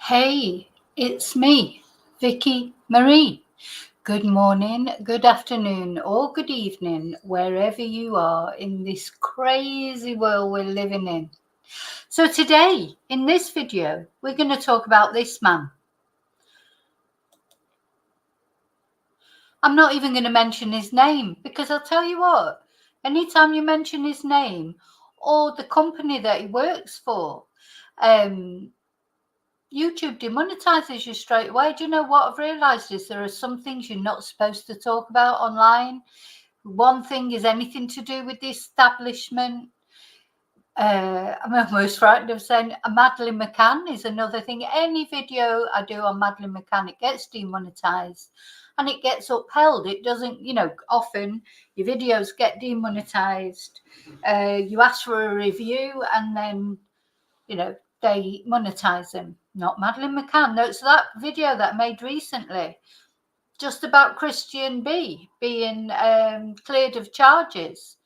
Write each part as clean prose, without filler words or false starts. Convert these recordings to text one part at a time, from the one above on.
Hey, it's me, Vicky Marie. Good morning, good afternoon, or good evening, wherever you are in this crazy world we're living in. So today, in this video, we're going to talk about this man. I'm not even going to mention his name because I'll tell you what, anytime you mention his name or the company that he works for, YouTube demonetizes you straight away. Do you know what I've realized is there are some things you're not supposed to talk about online. One thing is anything to do with the establishment. I'm almost frightened of saying Madeleine McCann is another thing. Any video I do on Madeleine McCann, it gets demonetized and it gets upheld. It doesn't, often your videos get demonetized. You ask for a review and then, they monetize them. Not Madeleine McCann. No, it's that video that I made recently, just about Christian B being cleared of charges,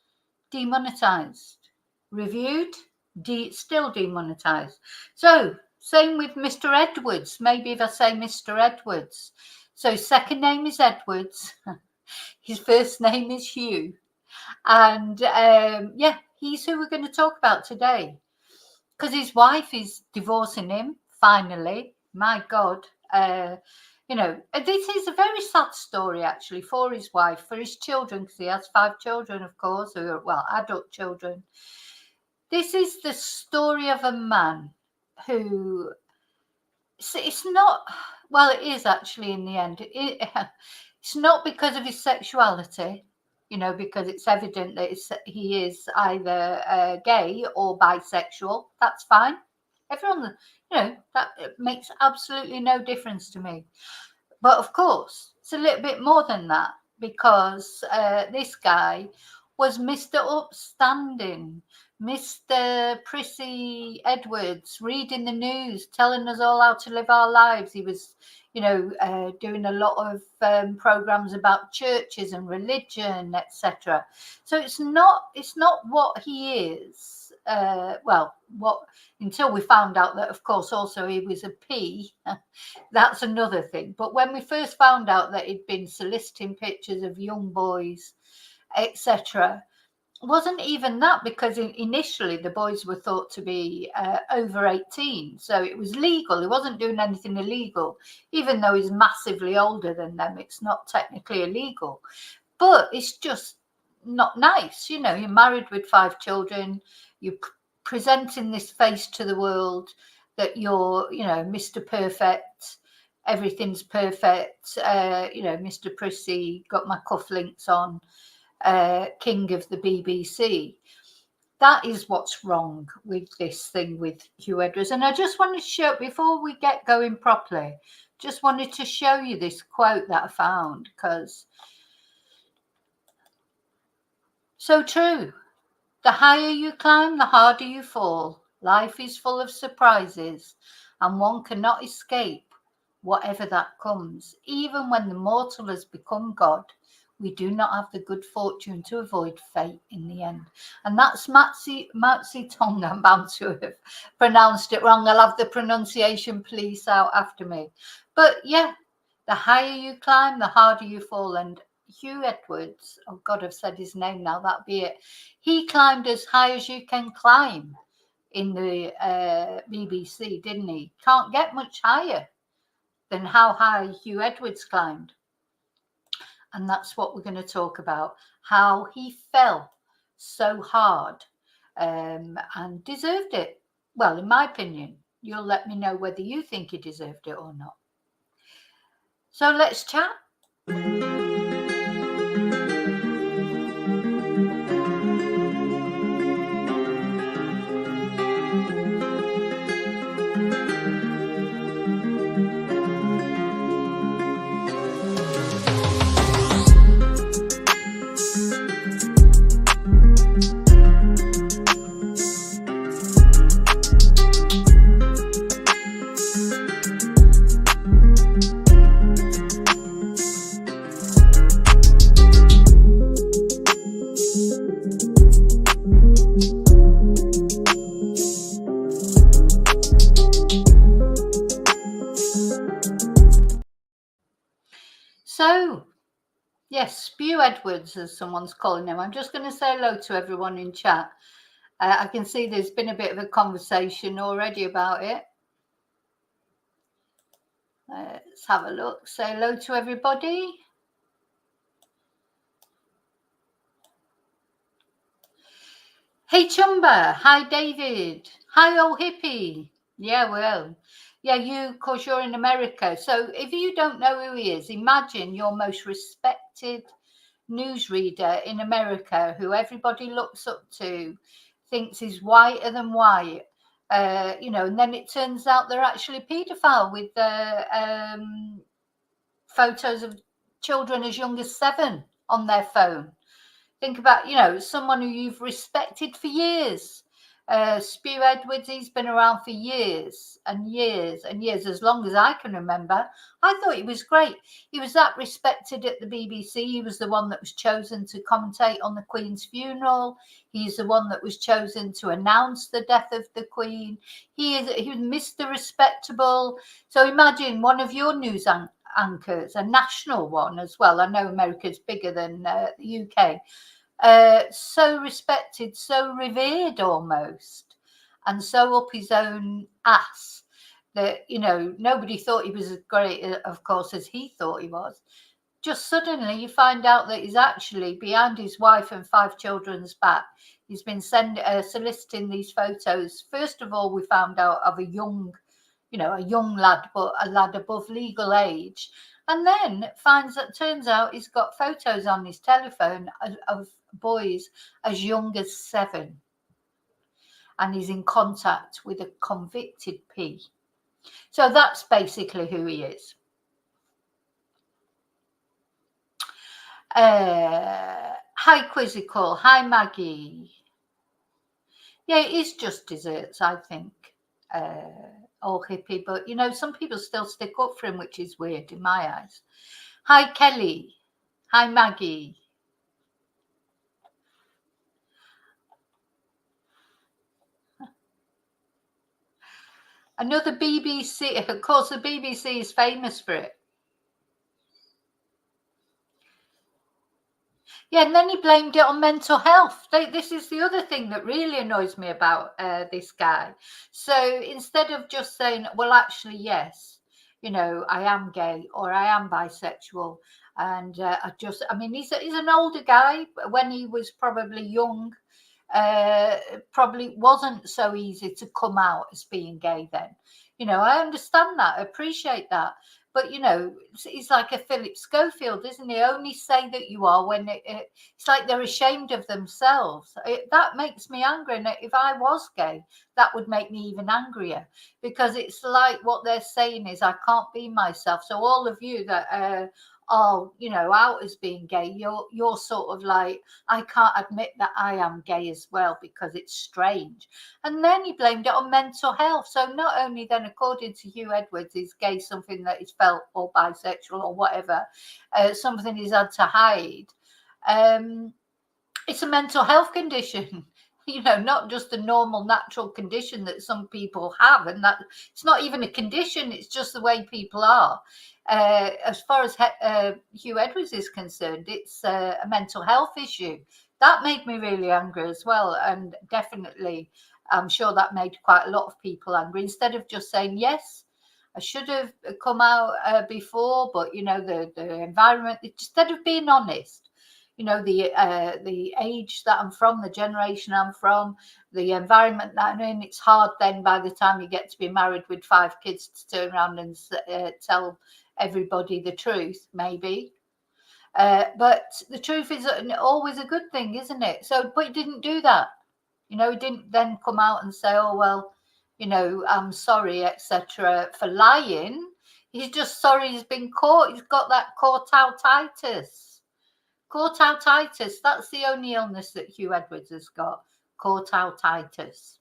demonetized. Reviewed, still demonetized. So same with Mr. Edwards. Maybe if I say Mr. Edwards. So his second name is Edwards. His first name is Huw. And he's who we're going to talk about today. Because his wife is divorcing him, finally. My God. This is a very sad story, actually, for his wife, for his children, because he has 5 children, of course, who are, adult children. This is the story of a man who, it's not, it is actually in the end. It's not because of his sexuality, because it's evident that he is either gay or bisexual. That's fine. Everyone, that makes absolutely no difference to me. But of course, it's a little bit more than that, because this guy was Mr. Upstanding, Mr. Prissy Edwards, reading the news, telling us all how to live our lives. He was, doing a lot of programs about churches and religion, etc. So it's not what he is. Until we found out that, of course, also he was a P. That's another thing. But when we first found out that he'd been soliciting pictures of young boys, etc., wasn't even that, because initially the boys were thought to be over 18, so it was legal. He wasn't doing anything illegal, even though he's massively older than them. It's not technically illegal, but it's just not nice. You're married with 5 children, you're presenting this face to the world that you're, Mr. Perfect, everything's perfect, Mr. Prissy, got my cufflinks on, king of the BBC. That is what's wrong with this thing with Huw Edwards. And I just want to show, before we get going properly, just wanted to show you this quote that I found, because so true. The higher you climb, the harder you fall. Life is full of surprises, and one cannot escape whatever that comes. Even when the mortal has become God, we do not have the good fortune to avoid fate in the end. And that's Tóng. I'm bound to have pronounced it wrong. I'll have the pronunciation police out after me. But yeah, the higher you climb, the harder you fall. And Huw Edwards, oh God, I've said his name now, that'd be it. He climbed as high as you can climb in the BBC, didn't he? Can't get much higher than how high Huw Edwards climbed. And that's what we're going to talk about, how he fell so hard and deserved it. Well, in my opinion, you'll let me know whether you think he deserved it or not. So let's chat. Huw Edwards, as someone's calling him. I'm just going to say hello to everyone in chat. I can see there's been a bit of a conversation already about it. Let's have a look. Say hello to everybody. Hey Chumba, hi David, hi old hippie. Yeah, well, yeah, you, of course, you're in America. So if you don't know who he is, imagine your most respected newsreader in America who everybody looks up to, thinks is whiter than white. You know, and then it turns out they're actually paedophile with photos of children as young as 7 on their phone. Think about, you know, someone who you've respected for years. Huw Edwards, he's been around for years and years and years, as long as I can remember. I thought he was great. He was that respected at the BBC. He was the one that was chosen to commentate on the Queen's funeral. He's the one that was chosen to announce the death of the Queen. He was Mr. Respectable. So imagine one of your news anchors, a national one as well. I know America's bigger than the UK. So respected, so revered almost, and so up his own ass that, you know, nobody thought he was as great, of course, as he thought he was. Just suddenly you find out that he's actually behind his wife and 5 children's back. He's been soliciting these photos. First of all, we found out of a young lad, but a lad above legal age. And then turns out he's got photos on his telephone of boys as young as 7. And he's in contact with a convicted P. So that's basically who he is. Hi Quizzical, hi Maggie. Yeah, it is just desserts, I think. All hippie, but you know, some people still stick up for him, which is weird in my eyes. Hi Kelly, hi Maggie. Another BBC, of course, the BBC is famous for it. Yeah, and then he blamed it on mental health. This is the other thing that really annoys me about this guy. So instead of just saying, well, actually, yes, you know, I am gay or I am bisexual, and he's an older guy. When he was probably young, probably wasn't so easy to come out as being gay then. You know, I understand that, I appreciate that. But, you know, it's like a Philip Schofield, isn't he? Only say that you are when it's like they're ashamed of themselves. That makes me angry. And if I was gay, that would make me even angrier, because it's like what they're saying is I can't be myself. So all of you that are, you know, out as being gay, you're sort of like, I can't admit that I am gay as well because it's strange. And then he blamed it on mental health. So not only then, according to Huw Edwards, is gay something that is felt, or bisexual or whatever, something he's had to hide. It's a mental health condition. You know, not just a normal natural condition that some people have, and that it's not even a condition, it's just the way people are. As far as Huw Edwards is concerned, it's a mental health issue. That made me really angry as well, and definitely I'm sure that made quite a lot of people angry. Instead of just saying, yes, I should have come out before, but, you know, the environment, instead of being honest, you know, the age that I'm from, the generation I'm from, the environment that I'm in, it's hard then by the time you get to be married with 5 kids to turn around and tell everybody the truth, maybe. But the truth is always a good thing, isn't it? So, but he didn't do that. You know, he didn't then come out and say, oh, well, you know, I'm sorry, etc. for lying. He's just sorry he's been caught. He's got that cortautitis. Cortautitis, that's the only illness that Huw Edwards has got, cortautitis.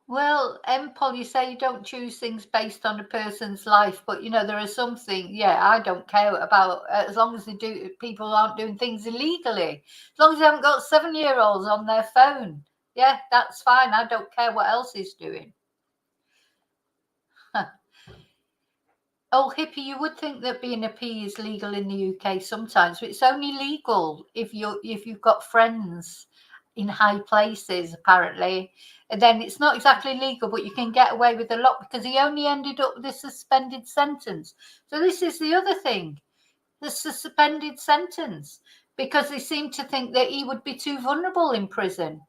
Well, Paul, you say you don't choose things based on a person's life, but, you know, there are some things, yeah, I don't care about, as long as people aren't doing things illegally, as long as they haven't got 7-year-olds on their phone. Yeah, that's fine. I don't care what else he's doing. Oh, hippie, you would think that being a P is legal in the UK sometimes, but it's only legal if you've got friends in high places, apparently. And then it's not exactly legal, but you can get away with a lot because he only ended up with a suspended sentence. So this is the other thing, the suspended sentence, because they seem to think that he would be too vulnerable in prison.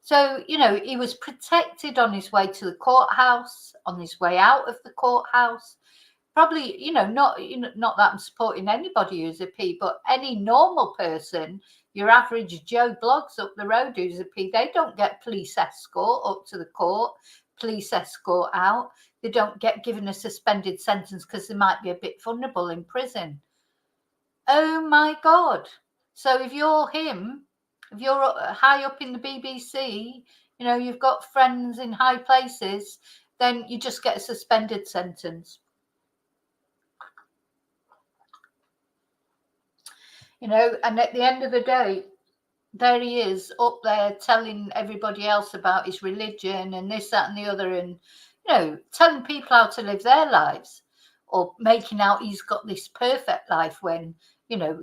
So, he was protected on his way to the courthouse, on his way out of the courthouse. Probably, not that I'm supporting anybody who's a P, but any normal person, your average Joe Bloggs up the road who's a P, they don't get police escort up to the court, police escort out. They don't get given a suspended sentence because they might be a bit vulnerable in prison. Oh my God. So if you're him, if you're high up in the BBC, you've got friends in high places, then you just get a suspended sentence. And at the end of the day, there he is up there telling everybody else about his religion and this, that, and the other, and, telling people how to live their lives, or making out he's got this perfect life when,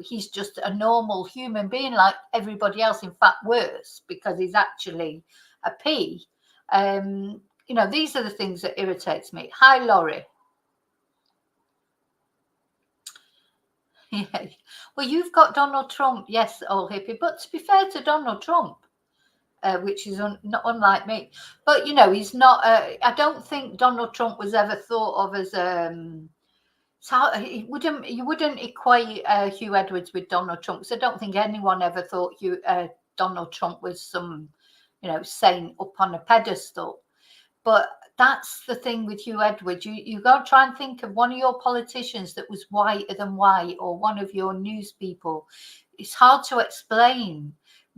he's just a normal human being like everybody else, in fact, worse, because he's actually a P. These are the things that irritates me. Hi, Laurie. Yeah. Well, you've got Donald Trump, yes, old hippie. But to be fair to Donald Trump, which is not unlike me, but he's not. I don't think Donald Trump was ever thought of as. So you wouldn't equate Huw Edwards with Donald Trump. So I don't think anyone ever thought Donald Trump was some, saint up on a pedestal. But that's the thing with Huw Edwards. You got to try and think of one of your politicians that was whiter than white, or one of your news people. It's hard to explain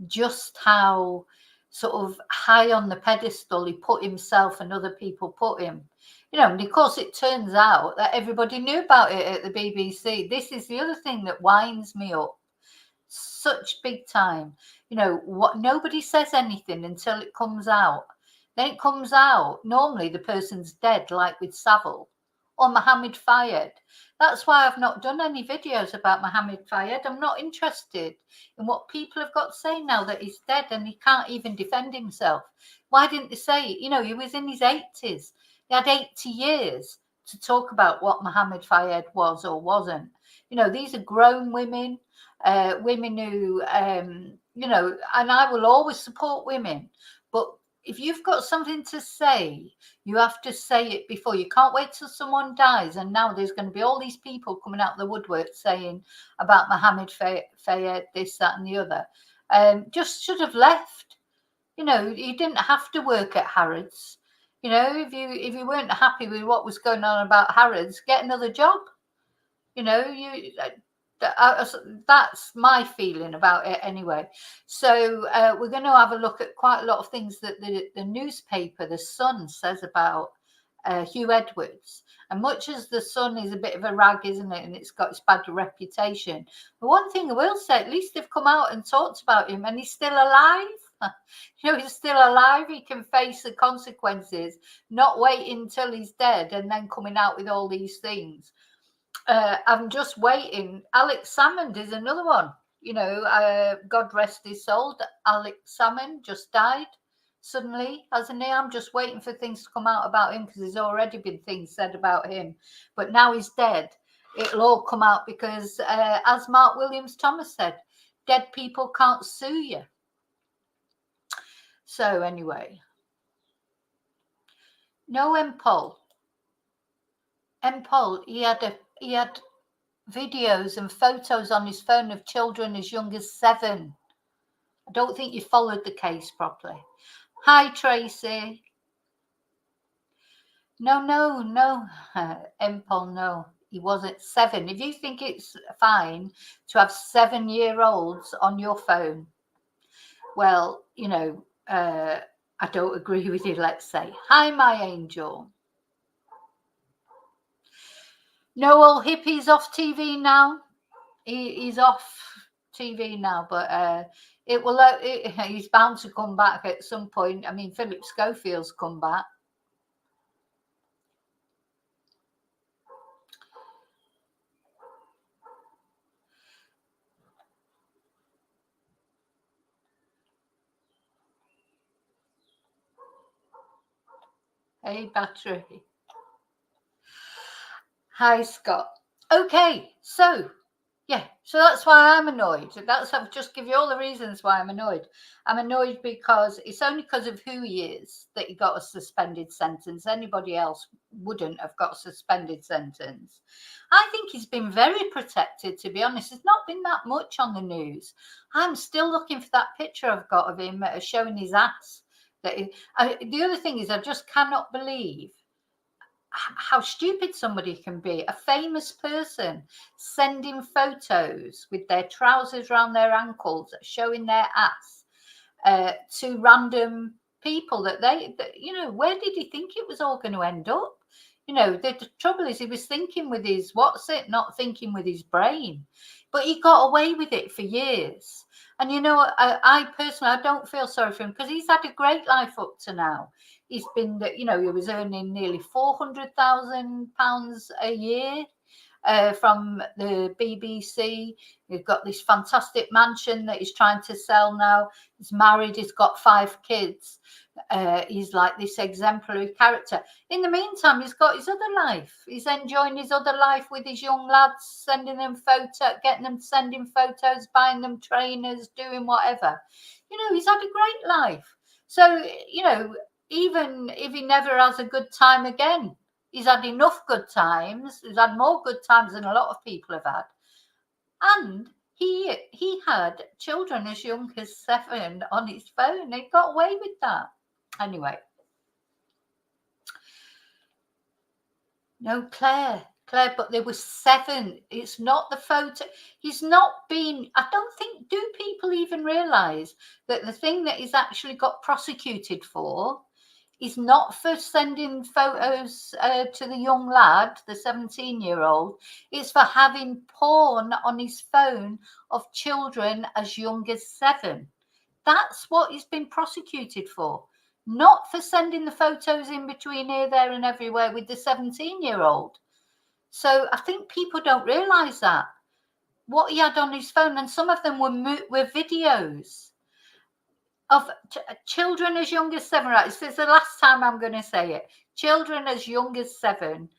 just how sort of high on the pedestal he put himself and other people put him. And of course it turns out that everybody knew about it at the BBC. This is the other thing that winds me up such big time. What, nobody says anything until it comes out. Then it comes out, normally the person's dead, like with Savile or Mohammed Fayed. That's why I've not done any videos about Mohammed Fayed. I'm not interested in what people have got to say now that he's dead and he can't even defend himself. Why didn't they say, he was in his 80s. He had 80 years to talk about what Mohammed Fayed was or wasn't. These are grown women, women who, and I will always support women, but if you've got something to say, you have to say it before. You can't wait till someone dies. And now there's going to be all these people coming out of the woodwork saying about Mohammed Fayed, this, that, and the other. Just should have left. You didn't have to work at Harrods. If you weren't happy with what was going on about Harrods, get another job. That's my feeling about it anyway. So we're going to have a look at quite a lot of things that the newspaper, the Sun, says about Huw Edwards. And much as the Sun is a bit of a rag, isn't it, and it's got its bad reputation, but one thing I will say, at least they've come out and talked about him, and he's still alive. He's still alive. He can face the consequences, not waiting until he's dead and then coming out with all these things. I'm just waiting. Alex Salmond is another one. God rest his soul. Alex Salmond just died suddenly, hasn't he? I'm just waiting for things to come out about him, because there's already been things said about him. But now he's dead, it'll all come out, because as Mark Williams Thomas said, dead people can't sue you. So anyway, no Empol, he had videos and photos on his phone of children as young as 7. I don't think you followed the case properly. Hi, Tracy. No, Empol, no, he wasn't 7. If you think it's fine to have 7-year-olds on your phone, well, I don't agree with you, let's say. Hi, my angel. No, old hippie's off TV now. He's off TV now, but It will. He's bound to come back at some point. I mean, Philip Schofield's come back. Hey, battery. Hi, Scott. Okay, so yeah, so that's why I'm annoyed. I'll just give you all the reasons why I'm annoyed. I'm annoyed because it's only because of who he is that he got a suspended sentence. Anybody else wouldn't have got a suspended sentence. I think he's been very protected, to be honest. There's not been that much on the news. I'm still looking for that picture I've got of him showing his ass. The other thing is, I just cannot believe how stupid somebody can be. A famous person sending photos with their trousers around their ankles, showing their ass to random people that where did he think it was all going to end up? The trouble is he was thinking with his not thinking with his brain, but he got away with it for years. And I personally, I don't feel sorry for him because he's had a great life up to now. He's been, he was earning nearly £400,000 a year from the BBC. He's got this fantastic mansion that he's trying to sell now. He's married. He's got 5 kids. He's like this exemplary character. In the meantime, he's got his other life. He's enjoying his other life with his young lads, sending them getting them sending photos, buying them trainers, doing whatever. He's had a great life. So, even if he never has a good time again, he's had enough good times. He's had more good times than a lot of people have had. And he had children as young as 7 on his phone. He got away with that. Anyway. No, Claire, but there were 7. It's not the photo. He's not been, I don't think, do people even realise that the thing that he's actually got prosecuted for is not for sending photos to the young lad, the 17-year-old. It's for having porn on his phone of children as young as 7. That's what he's been prosecuted for. Not for sending the photos in between here, there and everywhere with the 17-year-old. So I think people don't realise that. What he had on his phone, and some of them were videos of children as young as 7, right? This is the last time I'm going to say it. Children as young as 7,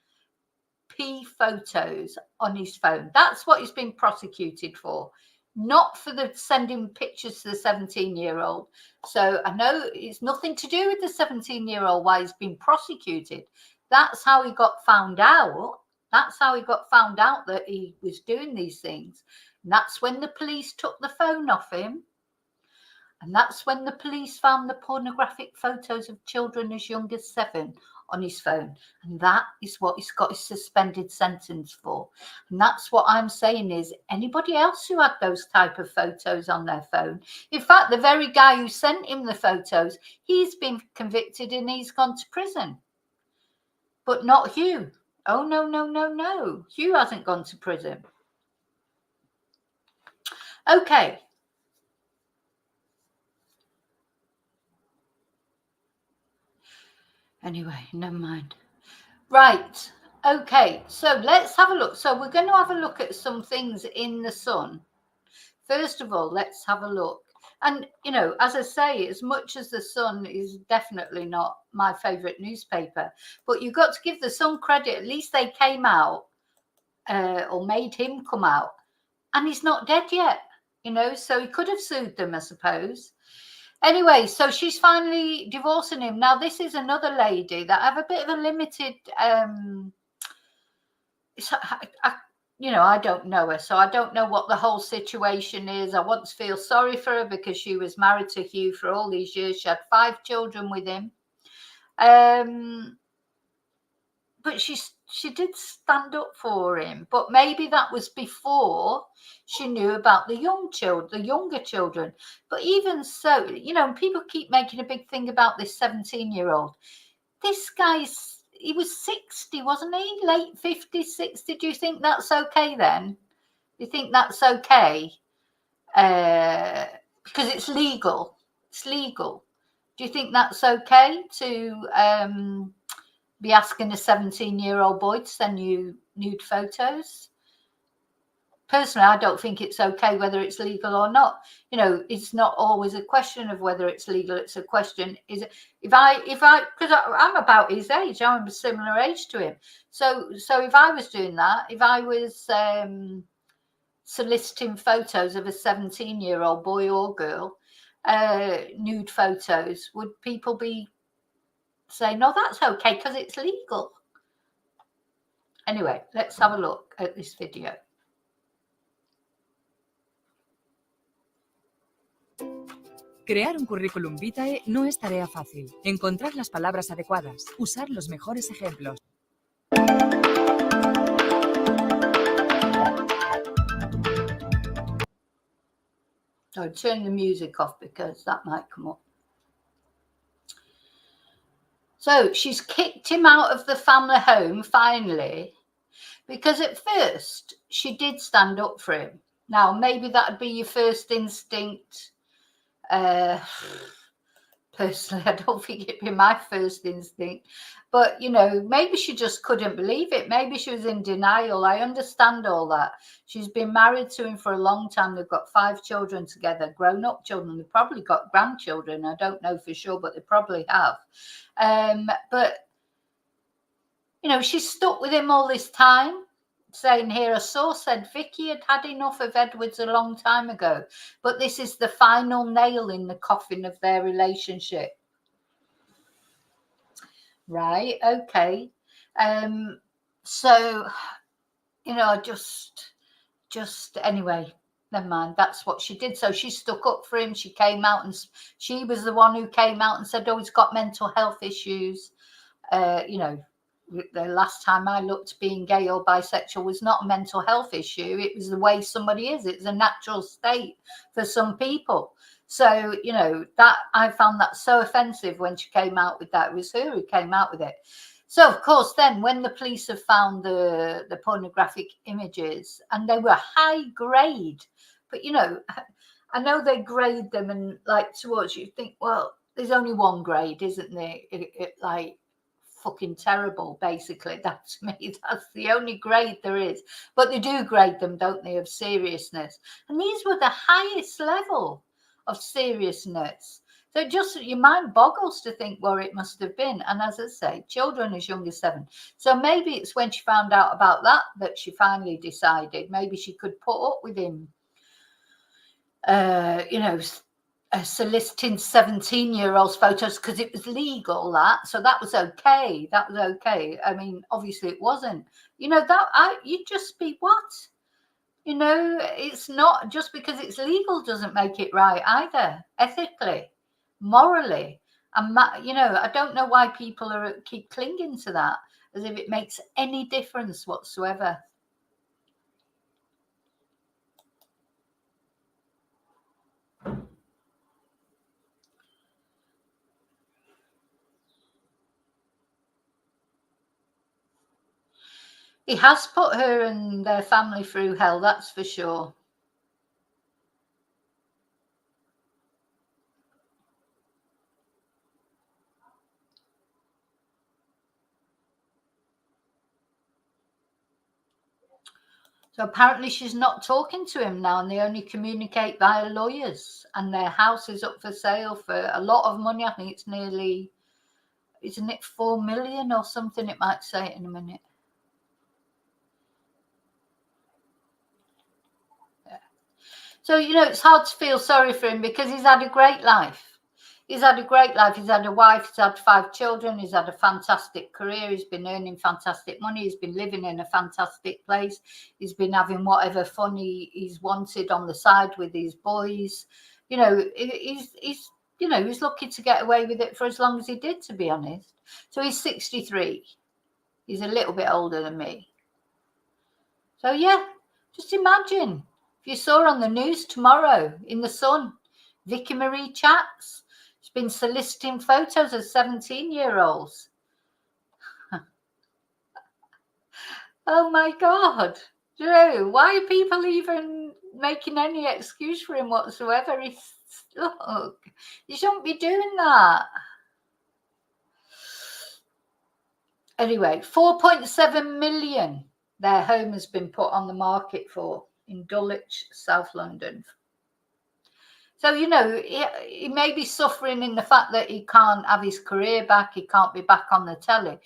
photos on his phone. That's what he's been prosecuted for, not for the sending pictures to the 17-year-old. So I know it's nothing to do with the 17-year-old why he's been prosecuted. That's how he got found out. That's how he got found out that he was doing these things. And that's when the police took the phone off him. And that's when the police found the pornographic photos of children as young as 7 on his phone. And that is what he's got his suspended sentence for. And that's what I'm saying is anybody else who had those type of photos on their phone. In fact, the very guy who sent him the photos, he's been convicted and he's gone to prison. But not Huw. Oh, no. Huw hasn't gone to prison. Okay. Anyway, never mind. Right. Okay. So let's have a look. So we're going to have a look at some things in the Sun. First of all, let's have a look. And, as I say, as much as the Sun is definitely not my favourite newspaper, but you've got to give the Sun credit. At least they came out or made him come out. And he's not dead yet, so he could have sued them, I suppose. Anyway, so she's finally divorcing him. Now, this is another lady that I have a bit of a limited, I don't know her, so I don't know what the whole situation is. I want to feel sorry for her because she was married to Huw for all these years. She had 5 children with him. But she did stand up for him. But maybe that was before she knew about the younger children. But even so, people keep making a big thing about this 17-year-old. This he was 60, wasn't he? Late 50s, 60. Do you think that's okay then? Do you think that's okay? because it's legal. It's legal. Do you think that's okay to be asking a 17-year-old boy to send you nude photos? Personally, I don't think it's okay whether it's legal or not. You know, it's not always a question of whether it's legal. It's a question, is it, if I, because I'm about his age, I'm a similar age to him. So if I was doing that, if I was soliciting photos of a 17-year-old boy or girl, nude photos, would people be saying, no, that's okay because it's legal? Anyway, let's have a look at this video. Crear un currículum vitae no es tarea fácil. Encontrar las palabras adecuadas, usar los mejores ejemplos. So turn the music off because that might come up. So she's kicked him out of the family home finally, because at first she did stand up for him. Now, maybe that'd be your first instinct. Personally, I don't think it'd be my first instinct. But, you know, maybe she just couldn't believe it. Maybe she was in denial. I understand all that. She's been married to him for a long time. They've got 5 children together, grown-up children. They've probably got grandchildren. I don't know for sure, but they probably have. But, you know, she's stuck with him all this time, saying here, a source said Vicky had enough of Edwards a long time ago, but this is the final nail in the coffin of their relationship. Right, okay. So, you know, just anyway, never mind. That's what she did. So she stuck up for him. She came out, and she was the one who came out and said, oh, he's got mental health issues. You know, the last time I looked, being gay or bisexual was not a mental health issue. It was the way somebody is. It's a natural state for some people. So, you know, that I found that so offensive when she came out with that. It was her who came out with it. So, of course, then when the police have found the pornographic images, and they were high grade, but, you know, I know they grade them, and like towards you think, well, there's only one grade, isn't there? It like fucking terrible, basically. That's me. That's the only grade there is. But they do grade them, don't they, of seriousness. And these were the highest level of seriousness. So just your mind boggles to think where it must have been. And as I say, children as young as 7. So maybe it's when she found out about that she finally decided maybe she could put up with him, you know, soliciting 17-year-olds photos, because it was legal, that. So that was okay. That was okay. I mean, obviously it wasn't. You know, you'd just be what? You know, it's not just because it's legal doesn't make it right either, ethically, morally. And, you know, I don't know why people keep clinging to that as if it makes any difference whatsoever. He has put her and their family through hell, that's for sure. So apparently she's not talking to him now, and they only communicate via lawyers, and their house is up for sale for a lot of money. I think it's nearly, isn't it 4 million or something? It might say it in a minute. Yeah. So, you know, it's hard to feel sorry for him because he's had a great life. He's had a great life. He's had a wife. He's had 5 children. He's had a fantastic career. He's been earning fantastic money. He's been living in a fantastic place. He's been having whatever fun he's wanted on the side with his boys. You know, he's lucky to get away with it for as long as he did, to be honest. So he's 63. He's a little bit older than me. So, yeah, just imagine if you saw on the news tomorrow in the Sun, Vicky Marie chats. She's been soliciting photos of 17-year-olds. Oh my God. Drew, why are people even making any excuse for him whatsoever. Look, you shouldn't be doing that. Anyway, 4.7 million their home has been put on the market for in Dulwich, South London. So, you know, he may be suffering in the fact that he can't have his career back, he can't be back on the telly,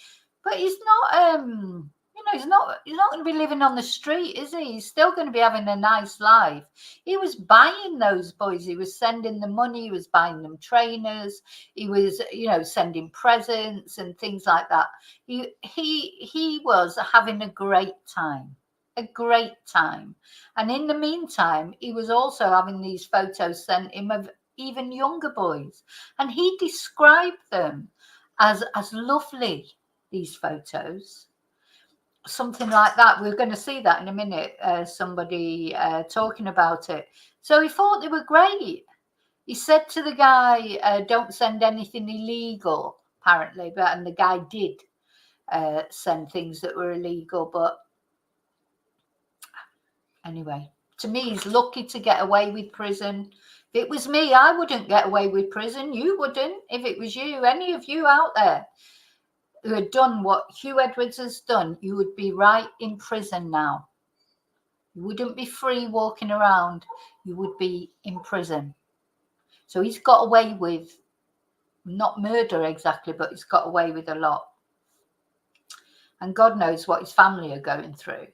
but he's not, you know, he's not going to be living on the street, is he? He's still going to be having a nice life. He was buying those boys, he was sending them money, he was buying them trainers, he was, you know, sending presents and things like that. He was having a great time. And in the meantime, he was also having these photos sent him of even younger boys, and he described them as lovely, these photos, something like that. We're going to see that in a minute, somebody talking about it. So he thought they were great. He said to the guy, don't send anything illegal, apparently, and the guy did send things that were illegal. But anyway, to me, he's lucky to get away with prison. If it was me, I wouldn't get away with prison. You wouldn't. If it was you, any of you out there who had done what Huw Edwards has done, you would be right in prison now. You wouldn't be free walking around. You would be in prison. So he's got away with not murder exactly, but he's got away with a lot. And God knows what his family are going through.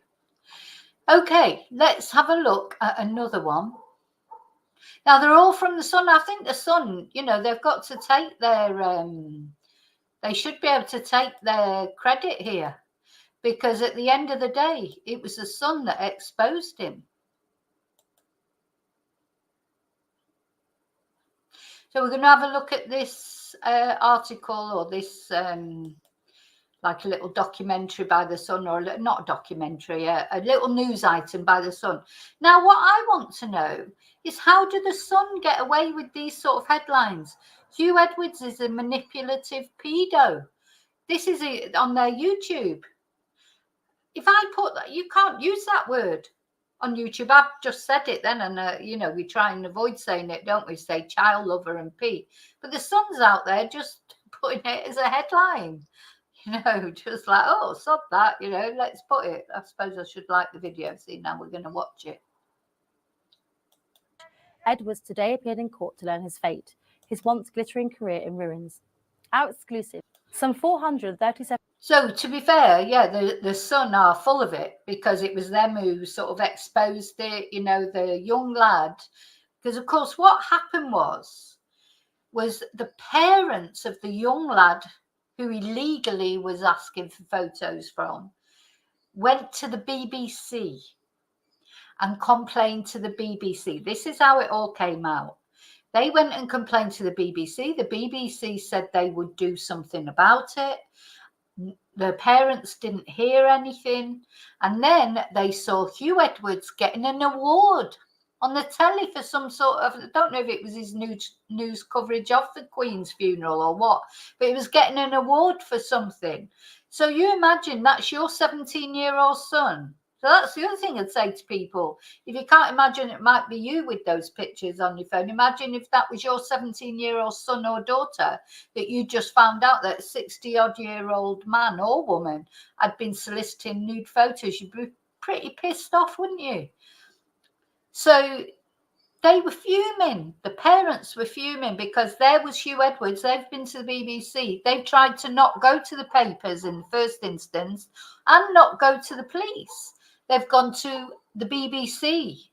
Okay, let's have a look at another one. Now, they're all from the Sun. I think the Sun, you know, they've got to take their, they should be able to take their credit here, because at the end of the day, it was the Sun that exposed him. So we're going to have a look at this article, or this like a little documentary by the Sun, or not a documentary, a little news item by the Sun. Now, what I want to know is, how do the Sun get away with these sort of headlines? Huw Edwards is a manipulative pedo. This is on their YouTube. If I put that, you can't use that word on YouTube. I've just said it then, and you know, we try and avoid saying it, don't we? Say child lover and P. But the Sun's out there just putting it as a headline. You know, just like, oh, sod that, you know, let's put it. I suppose I should like the video. See, now we're going to watch it. Edwards today appeared in court to learn his fate, his once glittering career in ruins. Our exclusive, some 437... So, to be fair, yeah, the Sun are full of it, because it was them who sort of exposed it, you know, the young lad. Because, of course, what happened was the parents of the young lad who illegally was asking for photos from, went to the BBC and complained to the BBC. This is how it all came out. They went and complained to the BBC. The BBC said they would do something about it. The parents didn't hear anything. And then they saw Huw Edwards getting an award on the telly for some sort of, I don't know if it was his news coverage of the Queen's funeral or what, but he was getting an award for something. So you imagine that's your 17-year-old son. So that's the other thing I'd say to people. If you can't imagine it might be you with those pictures on your phone, imagine if that was your 17-year-old son or daughter that you just found out that a 60-odd-year-old man or woman had been soliciting nude photos. You'd be pretty pissed off, wouldn't you? So they were fuming. The parents were fuming, because there was Huw Edwards. They've been to the BBC. They've tried to not go to the papers in the first instance and not go to the police. They've gone to the BBC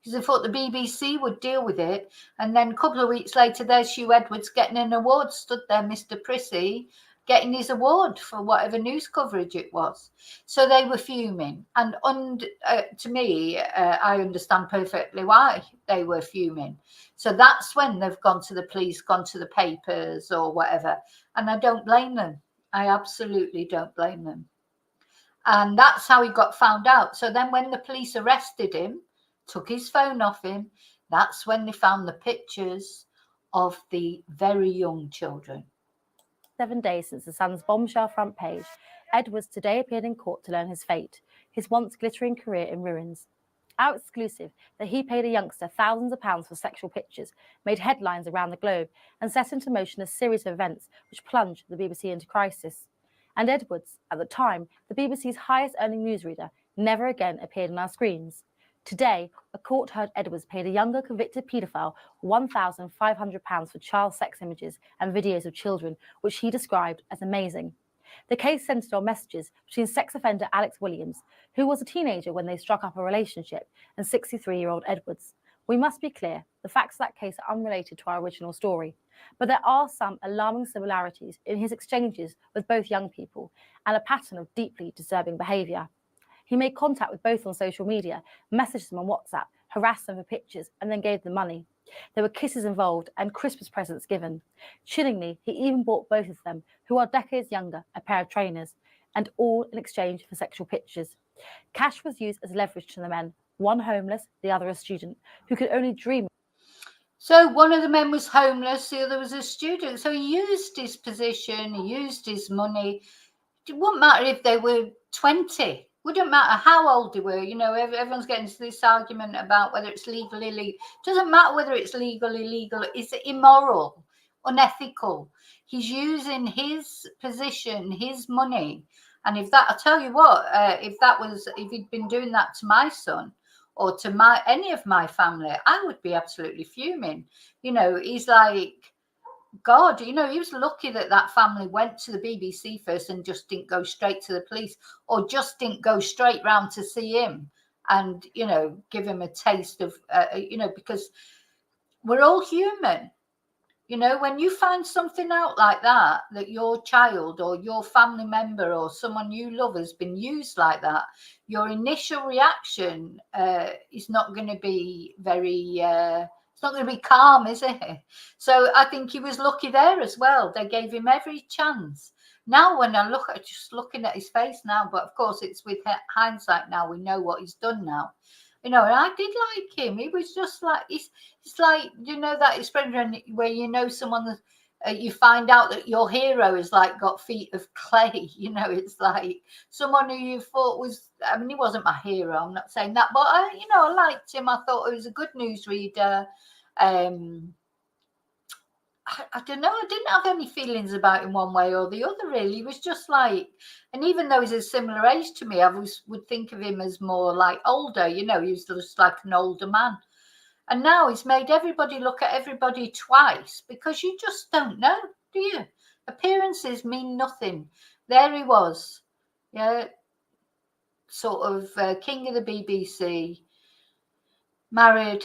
because they thought the BBC would deal with it. And then a couple of weeks later, there's Huw Edwards getting an award, stood there, Mr. Prissy, getting his award for whatever news coverage it was. So they were fuming. And to me, I understand perfectly why they were fuming. So that's when they've gone to the police, gone to the papers or whatever. And I don't blame them. I absolutely don't blame them. And that's how he got found out. So then when the police arrested him, took his phone off him, that's when they found the pictures of the very young children. 7 days since the Sun's bombshell front page, Edwards today appeared in court to learn his fate, his once glittering career in ruins. Our exclusive that he paid a youngster thousands of pounds for sexual pictures made headlines around the globe and set into motion a series of events which plunged the BBC into crisis. And Edwards, at the time, the BBC's highest earning newsreader, never again appeared on our screens. Today, a court heard Edwards paid a younger convicted paedophile £1,500 for child sex images and videos of children, which he described as amazing. The case centred on messages between sex offender Alex Williams, who was a teenager when they struck up a relationship, and 63-year-old Edwards. We must be clear, the facts of that case are unrelated to our original story, but there are some alarming similarities in his exchanges with both young people and a pattern of deeply disturbing behaviour. He made contact with both on social media, messaged them on WhatsApp, harassed them for pictures, and then gave them money. There were kisses involved and Christmas presents given. Chillingly, he even bought both of them, who are decades younger, a pair of trainers, and all in exchange for sexual pictures. Cash was used as leverage to the men, one homeless, the other a student, who could only dream. So one of the men was homeless, the other was a student. So he used his position, he used his money. It wouldn't matter if they were 20. Wouldn't matter how old they were. You know, everyone's getting into this argument about whether it's legal, illegal. It doesn't matter whether it's legal, illegal. It's immoral, unethical. He's using his position, his money. And if that, I'll tell you what, if he'd been doing that to my son or to any of my family, I would be absolutely fuming. You know, he's like, God, you know, he was lucky that family went to the BBC first and just didn't go straight to the police, or just didn't go straight round to see him and, you know, give him a taste of, you know, because we're all human. You know, when you find something out like that your child or your family member or someone you love has been used like that, your initial reaction is not going to be very... it's not going to be calm, is it? So I think he was lucky there as well. They gave him every chance. Now, when I look at just looking at his face now, but of course it's with hindsight now, we know what he's done now. You know, and I did like him. He was just like, it's like, you know, that expression where you know someone, you find out that your hero is like got feet of clay. You know, it's like someone who you thought was, I mean, he wasn't my hero, I'm not saying that, but you know, I liked him. I thought he was a good newsreader. I don't know, I didn't have any feelings about him one way or the other, really. He was just like, and even though he's a similar age to me, I would think of him as more like older, you know, he was just like an older man. And now he's made everybody look at everybody twice, because you just don't know, do you? Appearances mean nothing. There he was, yeah, sort of king of the BBC, married,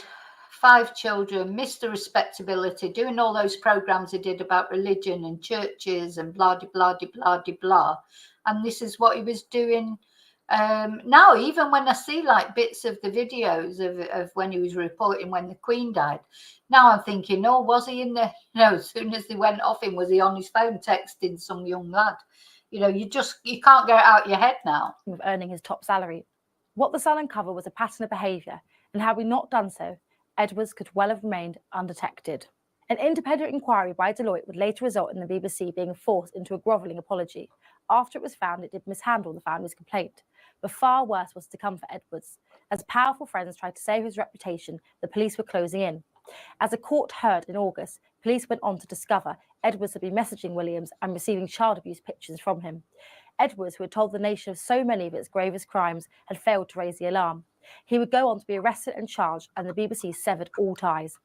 5 children, Mr. Respectability, doing all those programs he did about religion and churches and blah, blah, blah, blah, blah. And this is what he was doing now. Even when I see like bits of the videos of when he was reporting when the Queen died, now I'm thinking, oh, was he in the, you know, as soon as they went off him, was he on his phone texting some young lad? You know, you can't get it out your head now. Of earning his top salary. What the Sun uncovered was a pattern of behaviour, and had we not done so, Edwards could well have remained undetected. An independent inquiry by Deloitte would later result in the BBC being forced into a grovelling apology after it was found it did mishandle the family's complaint. But far worse was to come for Edwards. As powerful friends tried to save his reputation, the police were closing in. As a court heard in August, police went on to discover Edwards had been messaging Williams and receiving child abuse pictures from him. Edwards, who had told the nation of so many of its gravest crimes, had failed to raise the alarm. He would go on to be arrested and charged, and the BBC severed all ties.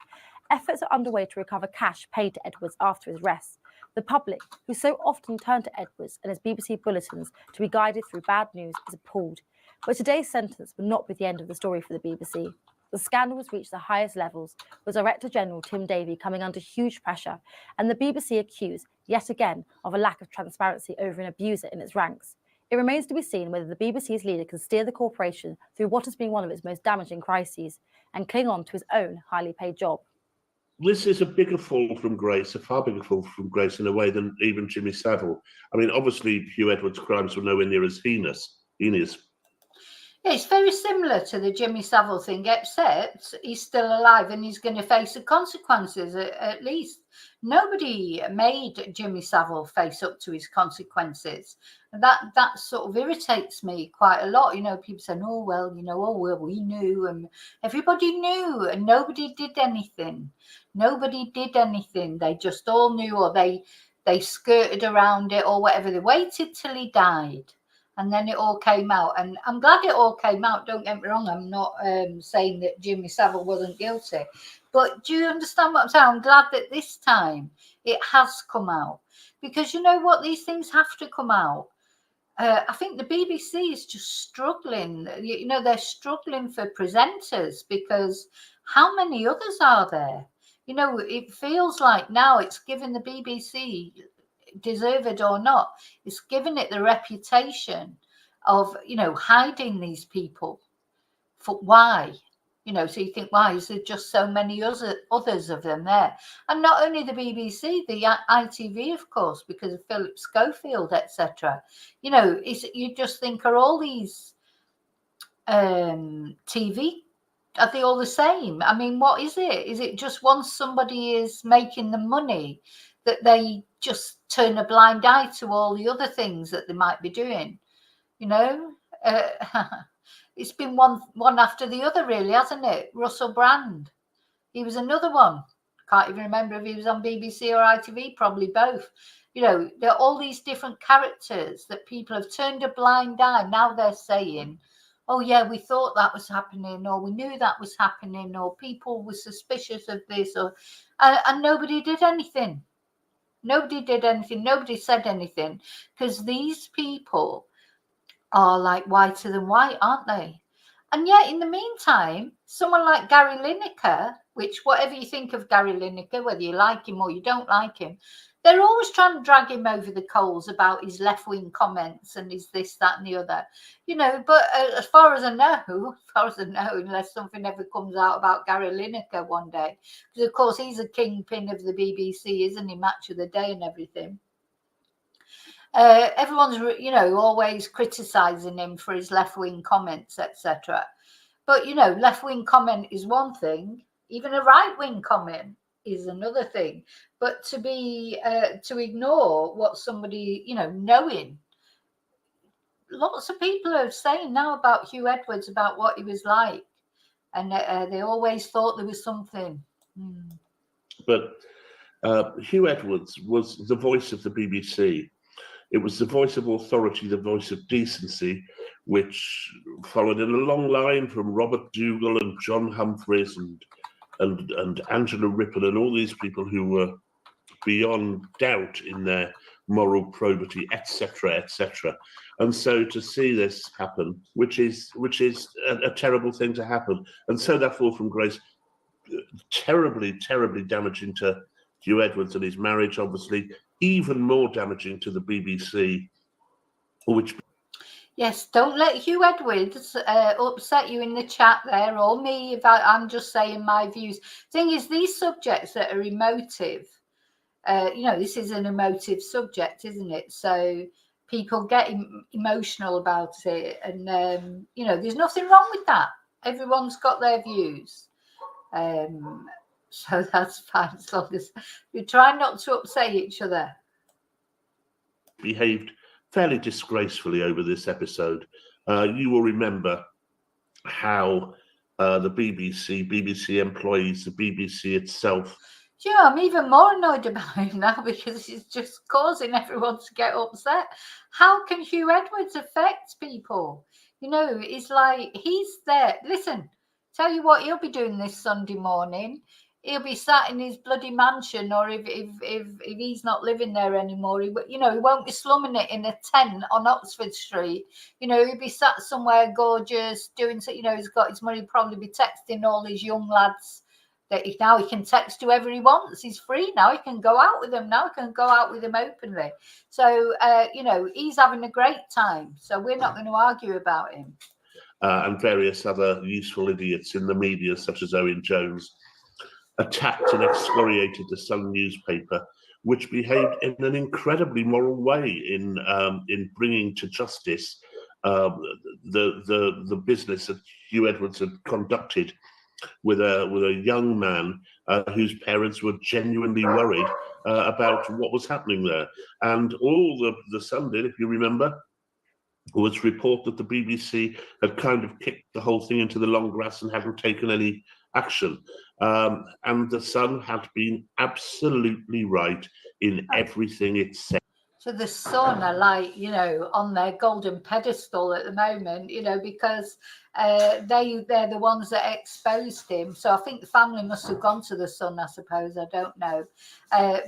Efforts are underway to recover cash paid to Edwards after his arrest. The public, who so often turned to Edwards and his BBC bulletins to be guided through bad news, is appalled. But today's sentence would not be the end of the story for the BBC. The scandal has reached the highest levels, with Director General Tim Davie coming under huge pressure, and the BBC accused, yet again, of a lack of transparency over an abuser in its ranks. It remains to be seen whether the BBC's leader can steer the corporation through what has been one of its most damaging crises and cling on to his own highly paid job. This is a bigger fall from grace, a far bigger fall from grace in a way than even Jimmy Savile. I mean, obviously, Huw Edwards' crimes were nowhere near as heinous. Yeah, it's very similar to the Jimmy Savile thing, except he's still alive and he's going to face the consequences at least. Nobody made Jimmy Savile face up to his consequences. That sort of irritates me quite a lot. You know, people saying, oh, well, you know, oh, well, we knew, and everybody knew, and nobody did anything. Nobody did anything. They just all knew, or they skirted around it or whatever. They waited till he died. And then it all came out. And I'm glad it all came out. Don't get me wrong. I'm not saying that Jimmy Savile wasn't guilty. But do you understand what I'm saying? I'm glad that this time it has come out. Because you know what? These things have to come out. I think the BBC is just struggling. You know, they're struggling for presenters because how many others are there? You know, it feels like now it's given the BBC, deserved or not, it's given it the reputation of, you know, hiding these people. For why? You know, so you think, why is there just so many others of them there? And not only the BBC, the ITV, of course, because of Philip Schofield, etc. You know, you just think, are all these TV, are they all the same? I mean, what is it? Is it just once somebody is making the money that they just turn a blind eye to all the other things that they might be doing? You know, it's been one after the other, really, hasn't it? Russell Brand, he was another one. Can't even remember if he was on BBC or ITV, probably both. You know, there are all these different characters that people have turned a blind eye. Now they're saying, oh yeah, we thought that was happening, or we knew that was happening, or people were suspicious of this, or and nobody did anything. Nobody did anything. Nobody said anything, because these people are like whiter than white, aren't they? And yet, in the meantime, someone like Gary Lineker, which whatever you think of Gary Lineker, whether you like him or you don't like him, they're always trying to drag him over the coals about his left-wing comments and his this, that, and the other. You know, but as far as I know, unless something ever comes out about Gary Lineker one day, because of course he's a kingpin of the BBC, isn't he? Match of the Day and everything. Everyone's, you know, always criticizing him for his left-wing comments, etc. But, you know, left-wing comment is one thing. Even a right-wing comment is another thing. But to be, to ignore what somebody, you know, knowing. Lots of people are saying now about Huw Edwards, about what he was like. And they always thought there was something. But Huw Edwards was the voice of the BBC. It was the voice of authority, the voice of decency, which followed in a long line from Robert Dougal and John Humphreys and Angela Rippon and all these people who were beyond doubt in their moral probity, etc., etc. And so to see this happen, which is a terrible thing to happen, and so that fall from grace, terribly, terribly damaging to Huw Edwards and his marriage, obviously. Even more damaging to the BBC, which... Yes, don't let Huw Edwards upset you in the chat there, or me, if I'm just saying my views. Thing is, these subjects that are emotive, you know, this is an emotive subject, isn't it? So people get emotional about it, and, you know, there's nothing wrong with that. Everyone's got their views. So that's fine, as long as we try not to upset each other. Behaved fairly disgracefully over this episode. You will remember how the BBC employees, the BBC itself. Yeah, I'm even more annoyed about him now because he's just causing everyone to get upset. How can Huw Edwards affect people? You know, it's like he's there. Listen, tell you what he'll be doing this Sunday morning. He'll be sat in his bloody mansion, or if he's not living there anymore, he won't be slumming it in a tent on Oxford Street. You know, he'll be sat somewhere gorgeous doing so. You know, he's got his money, probably be texting all these young lads that now he can text whoever he wants. He's free now. He can go out with them now. He can go out with them openly. So you know, he's having a great time. So we're not going to argue about him. And various other useful idiots in the media, such as Owen Jones, attacked and excoriated the Sun newspaper, which behaved in an incredibly moral way in bringing to justice the business that Huw Edwards had conducted with a young man whose parents were genuinely worried about what was happening there. And all the Sun did, if you remember, was report that the BBC had kind of kicked the whole thing into the long grass and hadn't taken any action. And the Sun had been absolutely right in everything it said. So the Sun are like, you know, on their golden pedestal at the moment, you know, because they're the ones that exposed him. So I think the family must have gone to the Sun, I suppose. I don't know.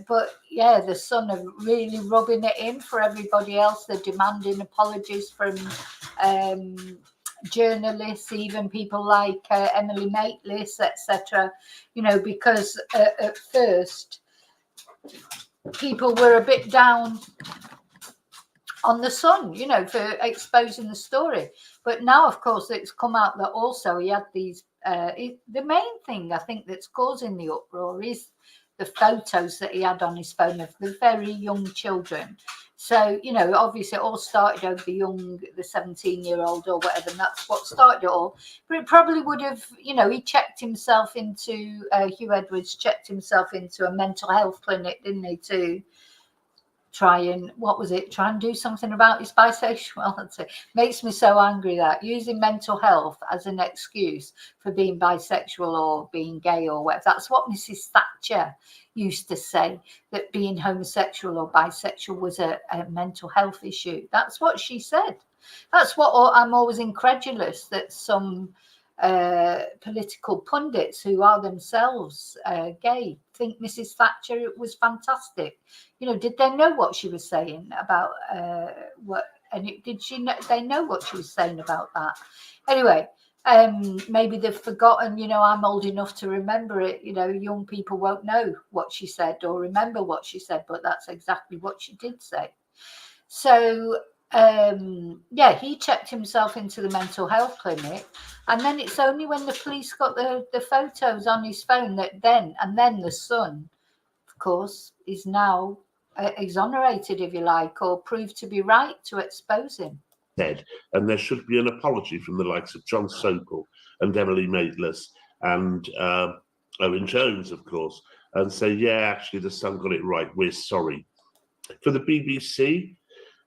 But yeah, the Sun are really rubbing it in for everybody else. They're demanding apologies from journalists, even people like Emily Maitlis, etc. You know, because at first people were a bit down on the Sun, you know, for exposing the story. But now, of course, it's come out that also he had these, the main thing I think that's causing the uproar is the photos that he had on his phone of the very young children. So, you know, obviously it all started over the 17-year-old or whatever, and that's what started it all. But it probably would have, you know, he checked himself into, Huw Edwards checked himself into a mental health clinic, didn't he, to try and, try and do something about his bisexuality. Makes me so angry that using mental health as an excuse for being bisexual or being gay or whatever. That's what Mrs. Thatcher used to say, that being homosexual or bisexual was a mental health issue. That's what she said. That's what I'm always incredulous that some political pundits who are themselves gay think Mrs. Thatcher was fantastic. You know, did they know what she was saying about what? And did she know? They know what she was saying about that. Anyway, maybe they've forgotten. You know, I'm old enough to remember it. You know, young people won't know what she said or remember what she said, but that's exactly what she did say. So yeah, he checked himself into the mental health clinic, and then it's only when the police got the photos on his phone that then the Sun, of course, is now exonerated, if you like, or proved to be right to expose him. And there should be an apology from the likes of John Sokol and Emily Maitlis and Owen Jones, of course, and say, yeah, actually the Sun got it right, we're sorry. For the BBC,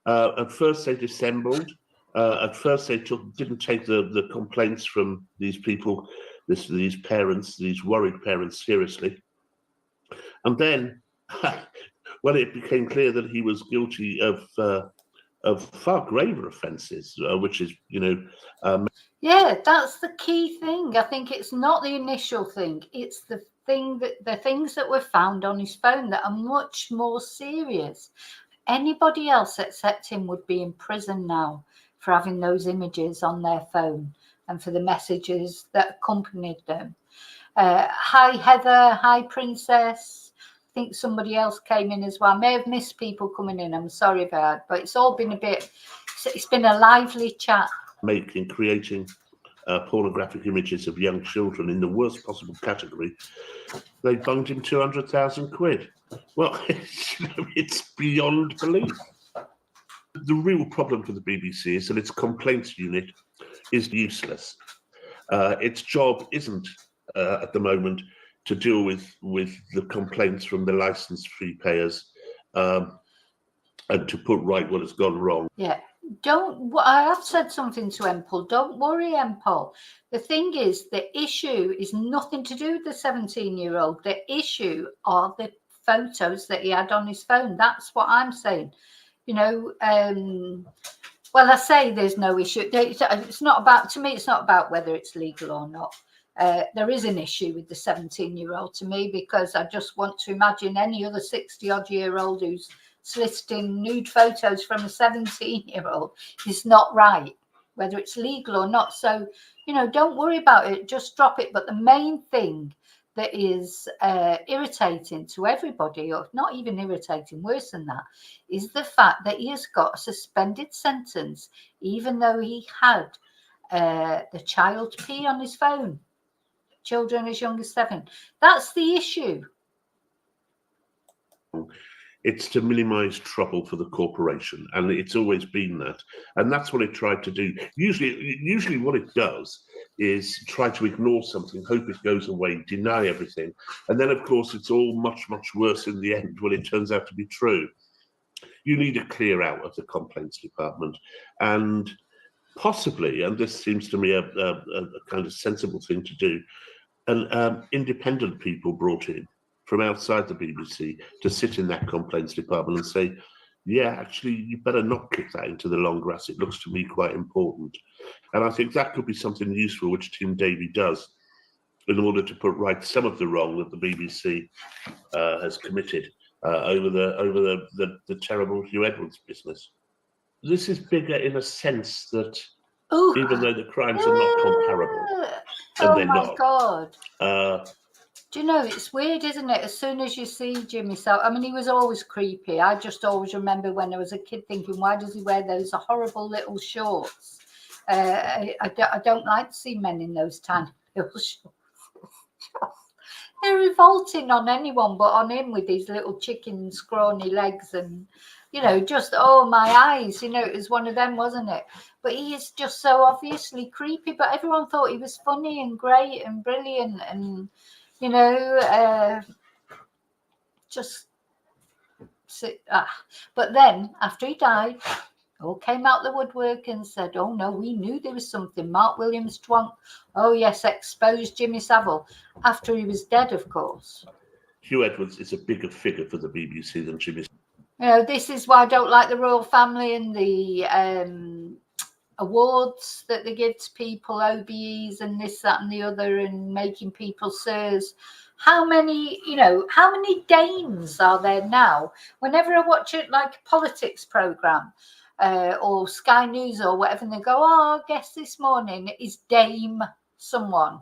at first they dissembled. At first they didn't take the complaints from these people, these parents, these worried parents, seriously. And then, when it became clear that he was guilty of far graver offences, which is, you know, yeah, that's the key thing. I think it's not the initial thing; it's the things that were found on his phone that are much more serious. Anybody else except him would be in prison now for having those images on their phone and for the messages that accompanied them. Hi, Heather. Hi, Princess. I think somebody else came in as well. I may have missed people coming in. I'm sorry about it, but it's all been it's been a lively chat. Creating pornographic images of young children in the worst possible category. They bunged him 200,000 quid. Well, it's beyond belief. The real problem for the BBC is that its complaints unit is useless. Its job isn't at the moment to deal with the complaints from the licence fee payers and to put right what has gone wrong. Yeah. I have said something to Empol. Don't worry, Empol. The thing is, the issue is nothing to do with the 17-year-old. The issue are the photos that he had on his phone. That's what I'm saying. You know, well, I say there's no issue. It's not about, to me, it's not about whether it's legal or not. There is an issue with the 17-year-old to me, because I just want to imagine any other 60-odd-year-old who's soliciting nude photos from a 17-year-old is not right, whether it's legal or not. So, you know, don't worry about it, just drop it. But the main thing that is irritating to everybody, or not even irritating, worse than that, is the fact that he has got a suspended sentence, even though he had the child P on his phone, children as young as 7. That's the issue. It's to minimise trouble for the corporation, and it's always been that. And that's what it tried to do. Usually what it does is try to ignore something, hope it goes away, deny everything. And then, of course, it's all much, much worse in the end when it turns out to be true. You need a clear out of the complaints department. And possibly, and this seems to me a kind of sensible thing to do, and independent people brought in from outside the BBC to sit in that complaints department and say, yeah, actually, you better not kick that into the long grass. It looks to me quite important. And I think that could be something useful, which Tim Davie does, in order to put right some of the wrong that the BBC has committed over the terrible Huw Edwards business. This is bigger in a sense that even though the crimes are not comparable, and they're not. God. Do you know, it's weird, isn't it? As soon as you see Jimmy Savile, I mean, he was always creepy. I just always remember when I was a kid thinking, why does he wear those horrible little shorts? I don't like to see men in those tiny little shorts. They're revolting on anyone, but on him with his little chicken scrawny legs and, you know, just, oh, my eyes, you know, it was one of them, wasn't it? But he is just so obviously creepy, but everyone thought he was funny and great and brilliant and, you know, but then after he died, all came out the woodwork and said, oh no, we knew there was something. Mark Williams Tóng, oh yes, exposed Jimmy Savile after he was dead, of course. Huw Edwards is a bigger figure for the BBC than Jimmy. You know, this is why I don't like the royal family and the awards that they give to people, OBEs and this, that and the other, and making people sirs. How many dames are there now? Whenever I watch it, like a politics programme or Sky News or whatever, and they go, oh, I guess this morning is Dame someone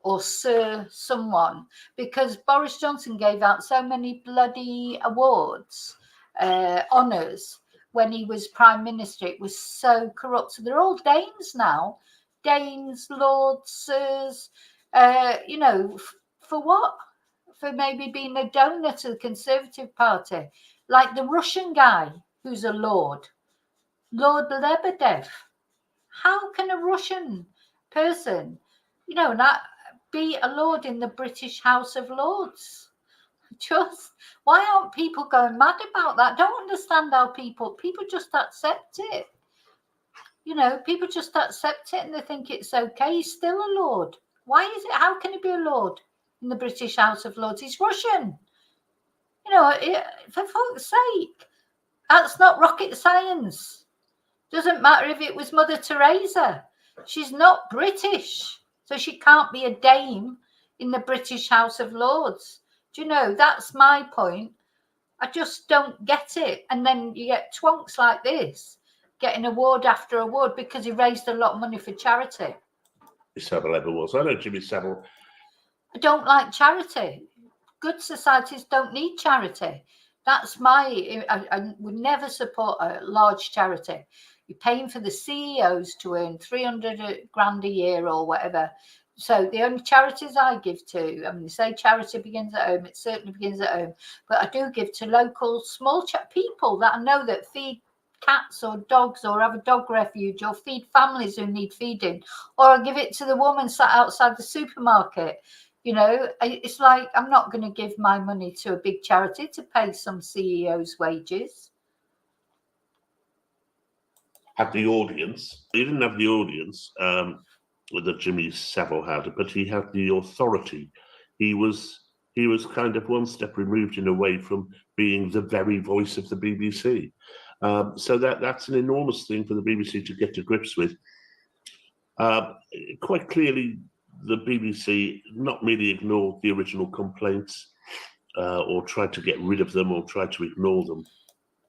or Sir someone, because Boris Johnson gave out so many bloody awards, honours, when he was Prime Minister. It was so corrupt. So they're all dames now. Dames, lords, sirs, you know, for what? For maybe being a donor to the Conservative Party. Like the Russian guy who's a lord, Lord Lebedev. How can a Russian person, you know, not be a lord in the British House of Lords? Just, why aren't people going mad about that? Don't understand how people just accept it. You know, people just accept it and they think it's okay. He's still a lord. Why is it? How can he be a lord in the British House of Lords? He's Russian. You know, for fuck's sake, that's not rocket science. Doesn't matter if it was Mother Teresa. She's not British, so she can't be a dame in the British House of Lords. Do you know, that's my point. I just don't get it. And then you get twonks like this getting award after award because he raised a lot of money for charity. Savile ever was. I know Jimmy Savile. I don't like charity. Good societies don't need charity. That's I would never support a large charity. You're paying for the CEOs to earn 300 grand a year or whatever. So the only charities I give to, I mean, they say charity begins at home. It certainly begins at home. But I do give to local small people that I know that feed cats or dogs or have a dog refuge or feed families who need feeding. Or I give it to the woman sat outside the supermarket. You know, it's like I'm not going to give my money to a big charity to pay some CEO's wages. Had the audience. He didn't have the audience that Jimmy Savile had, but he had the authority. He was kind of one step removed in a way from being the very voice of the BBC. So that's an enormous thing for the BBC to get to grips with. Quite clearly, the BBC not merely ignored the original complaints or tried to get rid of them or tried to ignore them.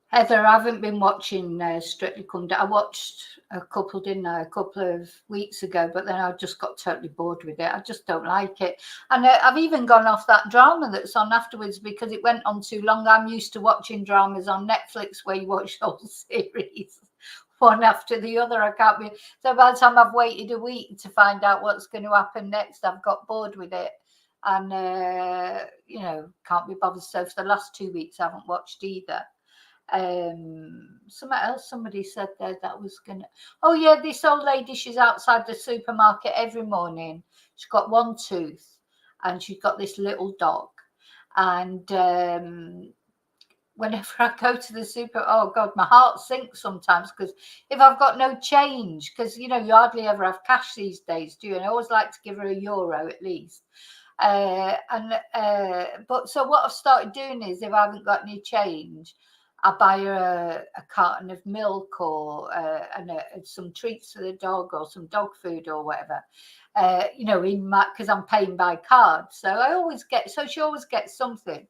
Heather, I haven't been watching Strictly Come Dancing. I watched a couple, didn't I, a couple of weeks ago, but then I just got totally bored with it. I just don't like it. And I've even gone off that drama that's on afterwards because it went on too long. I'm used to watching dramas on Netflix where you watch the whole series, one after the other. I can't be. So by the time I've waited a week to find out what's going to happen next, I've got bored with it. and you know, can't be bothered. So for the last 2 weeks, I haven't watched either. Something else somebody said there that was gonna. Oh yeah, this old lady. She's outside the supermarket every morning. She's got one tooth, and she's got this little dog, and whenever I go to the super, oh God, my heart sinks sometimes, because if I've got no change, because you know, you hardly ever have cash these days, do you? And I always like to give her €1 at least. But so what I've started doing is, if I haven't got any change, I buy her a carton of milk or some treats for the dog, or some dog food or whatever. You know, because I'm paying by card, so I always get. So she always gets something.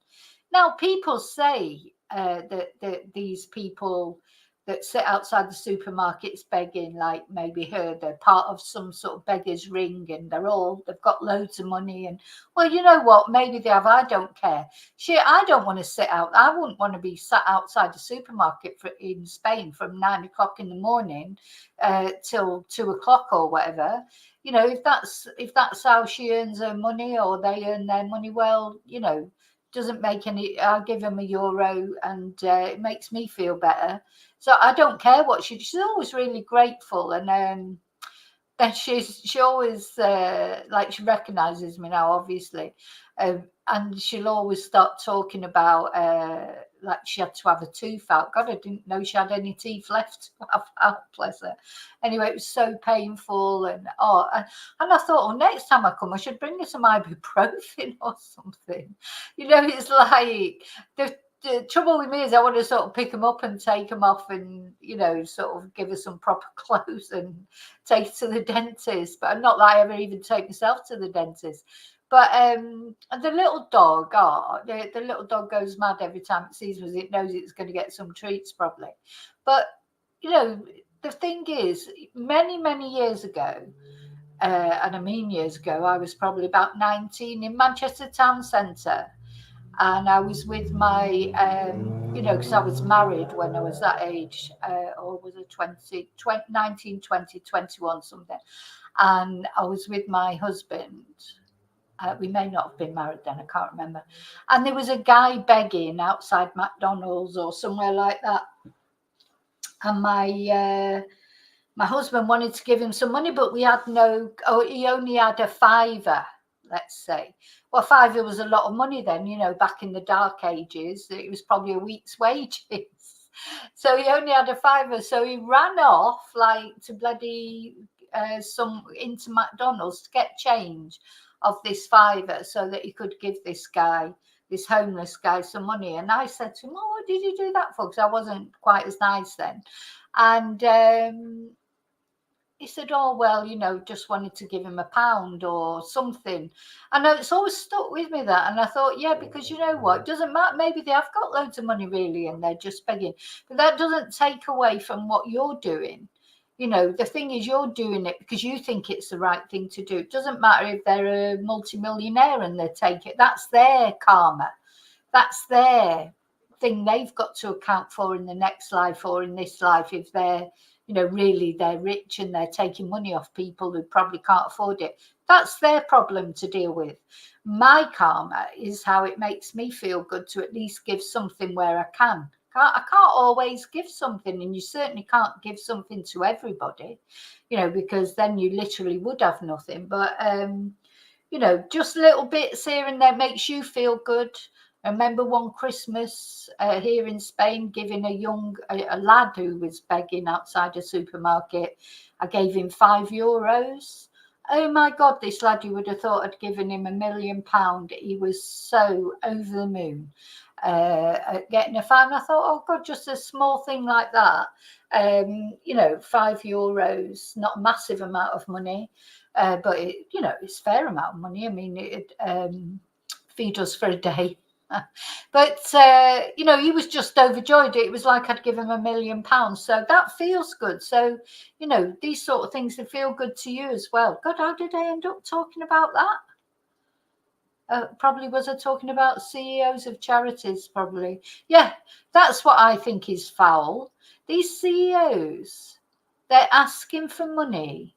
Now, people say that these people that sit outside the supermarkets begging, like maybe her, they're part of some sort of beggars ring, and they've got loads of money. And well, you know what? Maybe they have. I don't care. I don't want to sit out. I wouldn't want to be sat outside the supermarket in Spain from 9 o'clock in the morning till 2 o'clock or whatever. You know, if that's how she earns her money, or they earn their money, well, you know, doesn't make any. I'll give them €1, and it makes me feel better. So I don't care what she's always really grateful, and then she always like, she recognizes me now, obviously, and she'll always start talking about like she had to have a tooth out. God, I didn't know she had any teeth left to have out, bless her. Anyway, it was so painful, and I thought, well, next time I come, I should bring her some ibuprofen or something. You know, it's like the trouble with me is I want to sort of pick them up and take them off, and you know, sort of give her some proper clothes and take her to the dentist. But not that I ever even take myself to the dentist. But the little dog, the little dog goes mad every time it sees me. It knows it's going to get some treats probably. But you know, the thing is, many years ago, and I mean years ago, I was probably about 19 in Manchester town centre. And I was with my, you know, because I was married when I was that age, or was it 19, 20, 21, something. And I was with my husband. We may not have been married then, I can't remember. And there was a guy begging outside McDonald's or somewhere like that. And my husband wanted to give him some money, but he only had a £5, let's say. Well, £5 was a lot of money then, you know, back in the dark ages. It was probably a week's wages. So he only had a £5. So he ran off like to bloody into McDonald's to get change of this £5 so that he could give this homeless guy some money. And I said to him, oh, what did you do that for? Because I wasn't quite as nice then. And he said, oh, well, you know, just wanted to give him £1 or something. And it's always stuck with me, that. And I thought, yeah, because you know what? It doesn't matter. Maybe they have got loads of money, really, and they're just begging. But that doesn't take away from what you're doing. You know, the thing is, you're doing it because you think it's the right thing to do. It doesn't matter if they're a multimillionaire and they take it. That's their karma. That's their thing they've got to account for in the next life or in this life, if they're, you know, really they're rich and they're taking money off people who probably can't afford it. That's their problem to deal with. My karma is how it makes me feel good to at least give something where I can. I can't always give something, and you certainly can't give something to everybody, you know, because then you literally would have nothing. But, you know, just little bits here and there makes you feel good. I remember one Christmas here in Spain, giving a lad who was begging outside a supermarket. I gave him €5. Oh my God, this lad, you would have thought I'd given him £1 million. He was so over the moon at getting a £5. I thought, oh God, just a small thing like that. You know, €5, not a massive amount of money, but it, you know, it's a fair amount of money. I mean, it feed us for a day. But you know, he was just overjoyed. It was like I'd give him £1 million. So that feels good. So, you know, these sort of things, they feel good to you as well. God, how did I end up talking about that? Probably was I talking about CEOs of charities? Probably. Yeah, that's what I think is foul. These CEOs, they're asking for money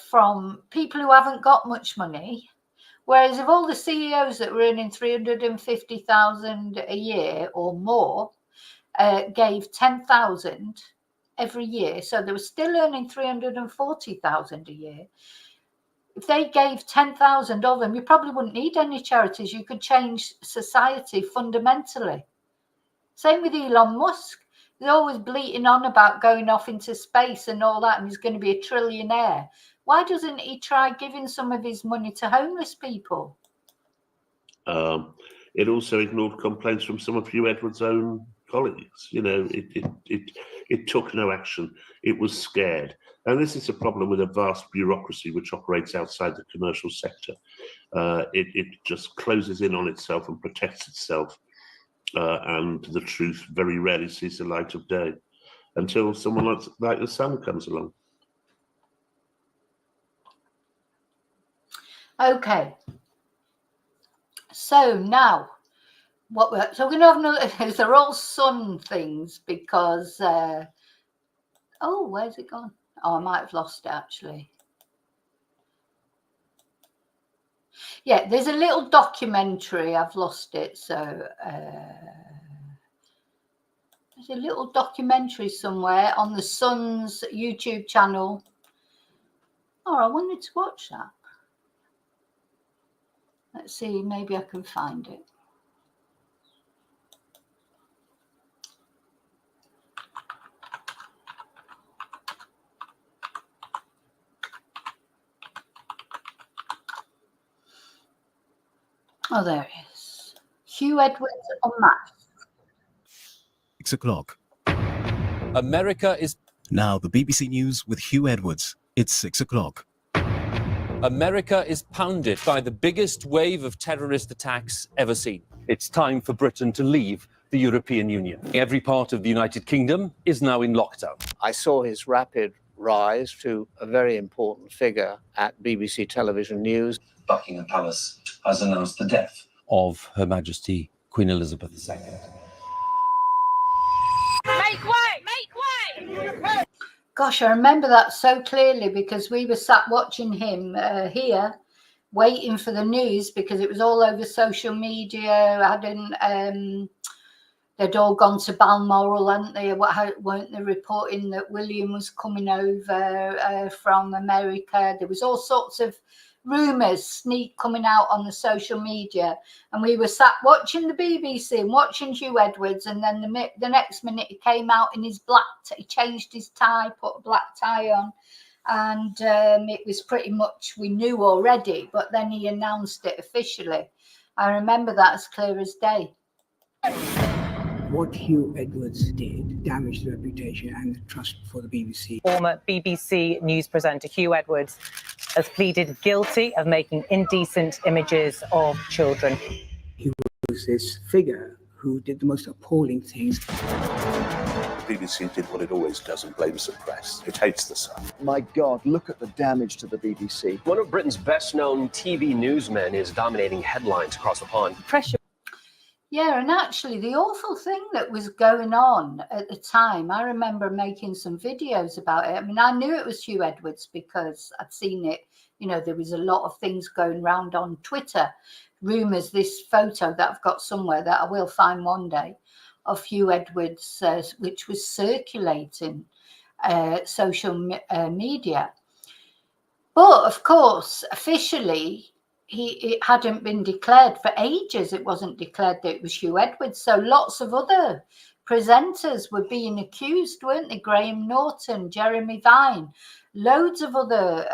from people who haven't got much money, Whereas if all the CEOs that were earning 350,000 a year or more gave 10,000 every year, so they were still earning 340,000 a year. If they gave 10,000 of them, you probably wouldn't need any charities. You could change society fundamentally. Same with Elon Musk. He's always bleating on about going off into space and all that, and he's going to be a trillionaire. Why doesn't he try giving some of his money to homeless people? It also ignored complaints from some of Huw Edwards' own colleagues. You know, it took no action. It was scared. And this is a problem with a vast bureaucracy which operates outside the commercial sector. It just closes in on itself and protects itself. And the truth very rarely sees the light of day until someone like the sun comes along. Okay. So now, we're going to have another. They're all sun things because. Oh, where's it gone? Oh, I might have lost it actually. Yeah, there's a little documentary. I've lost it. So there's a little documentary somewhere on the Sun's YouTube channel. Oh, I wanted to watch that. Let's see, maybe I can find it. Oh, there it is. Huw Edwards on maths. 6 o'clock. America is... Now the BBC News with Huw Edwards. It's 6 o'clock. America is pounded by the biggest wave of terrorist attacks ever seen. It's time for Britain to leave the European Union. Every part of the United Kingdom is now in lockdown. I saw his rapid rise to a very important figure at BBC Television News. Buckingham Palace has announced the death of Her Majesty Queen Elizabeth II. Make way! Make way! Gosh, I remember that so clearly because we were sat watching him here, waiting for the news because it was all over social media. They'd all gone to Balmoral, hadn't they? Weren't they reporting that William was coming over from America? There was all sorts of rumours coming out on the social media, and we were sat watching the BBC and watching Huw Edwards, and then the next minute he came out in his he changed his tie, put a black tie on, and it was pretty much, we knew already, but then he announced it officially. I remember that as clear as day. What Huw Edwards did damaged the reputation and the trust for the BBC. Former BBC News presenter Huw Edwards has pleaded guilty of making indecent images of children. He was this figure who did the most appalling things. The BBC did what it always does and blames the press. It hates the Sun. My God, look at the damage to the BBC. One of Britain's best-known TV newsmen is dominating headlines across the pond. Pressure. Yeah, and actually the awful thing that was going on at the time, I remember making some videos about it. I mean, I knew it was Huw Edwards because I'd seen it. You know, there was a lot of things going around on Twitter, rumours, this photo that I've got somewhere that I will find one day of Huw Edwards, which was circulating social media. But of course, officially, it hadn't been declared for ages. It wasn't declared that it was Huw Edwards. So lots of other presenters were being accused, weren't they? Graham Norton, Jeremy Vine, loads of other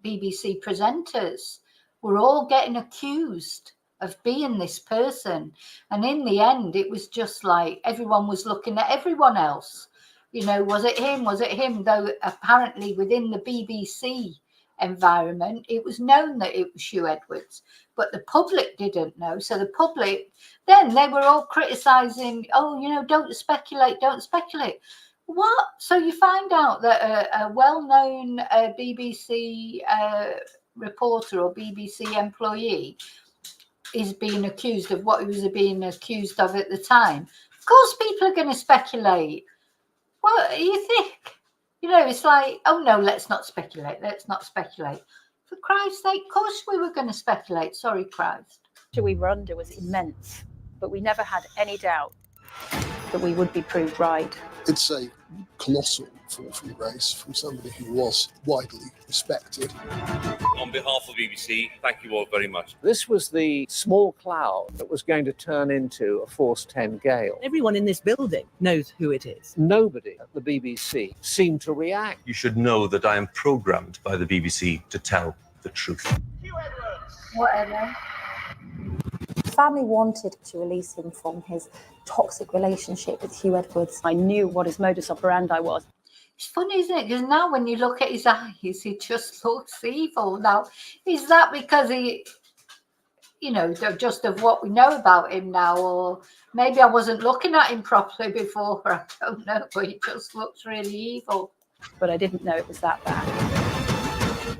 BBC presenters were all getting accused of being this person. And in the end, it was just like everyone was looking at everyone else. You know, was it him? Was it him? Though apparently within the BBC environment, it was known that it was Huw Edwards, but the public didn't know. So the public, then they were all criticising, oh, you know, don't speculate. What? So you find out that a well-known BBC reporter or BBC employee is being accused of what he was being accused of at the time. Of course, people are going to speculate. What do you think? You know, it's like, oh no, let's not speculate. For For Christ's sake, of course we were going to speculate. Sorry, Christ. We were under was immense, but we never had any doubt that we would be proved right. It's a colossal fall from grace from somebody who was widely respected. On behalf of the BBC, thank you all very much. This was the small cloud that was going to turn into a force 10 gale. Everyone in this building knows who it is. Nobody at the BBC seemed to react. You should know that I am programmed by the BBC to tell the truth. Whatever. Family wanted to release him from his toxic relationship with Huw Edwards. I knew what his modus operandi was. It's funny, isn't it? Because now when you look at his eyes, he just looks evil. Now, is that because he, you know, just of what we know about him now? Or maybe I wasn't looking at him properly before. I don't know, but he just looks really evil. But I didn't know it was that bad.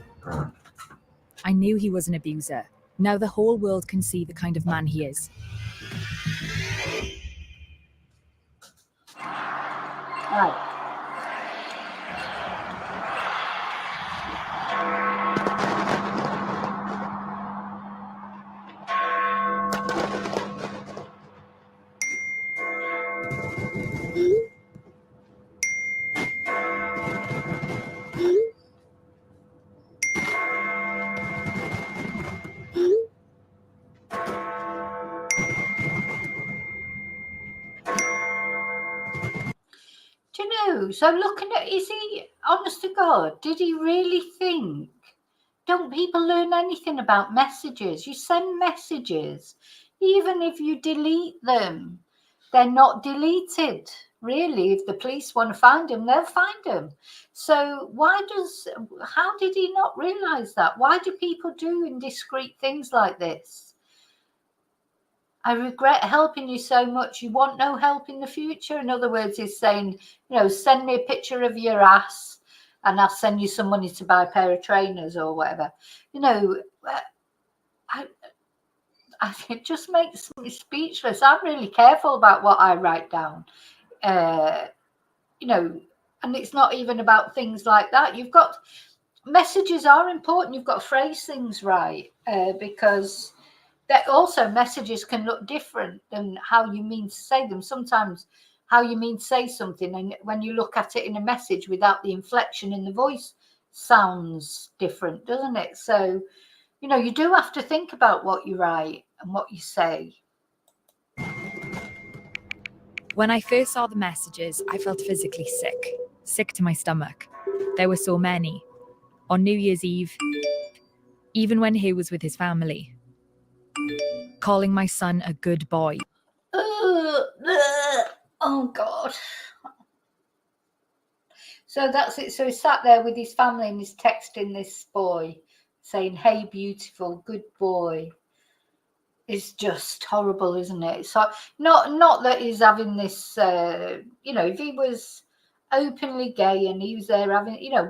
I knew he was an abuser. Now the whole world can see the kind of man he is. Right. Do you know, so looking at, is he, honest to God, did he really think, don't people learn anything about messages? You send messages, even if you delete them, they're not deleted. Really, if the police want to find him, they'll find him. So how did he not realise that? Why do people do indiscreet things like this? I regret helping you so much. You want no help in the future. In other words, he's saying, you know, send me a picture of your ass and I'll send you some money to buy a pair of trainers or whatever. You know, it just makes me speechless. I'm really careful about what I write down. You know, and it's not even about things like that. You've got, messages are important. You've got to phrase things right because that also messages can look different than how you mean to say them. Sometimes how you mean to say something, and when you look at it in a message without the inflection in the voice, sounds different, doesn't it? So, you know, you do have to think about what you write and what you say. When I first saw the messages, I felt physically sick to my stomach. There were so many. On New Year's Eve, even when Huw was with his family. Calling my son a good boy. Oh, God. So that's it. So he sat there with his family and he's texting this boy saying, hey, beautiful, good boy. It's just horrible, isn't it? So not that he's having this, you know, if he was openly gay and he was there having, you know,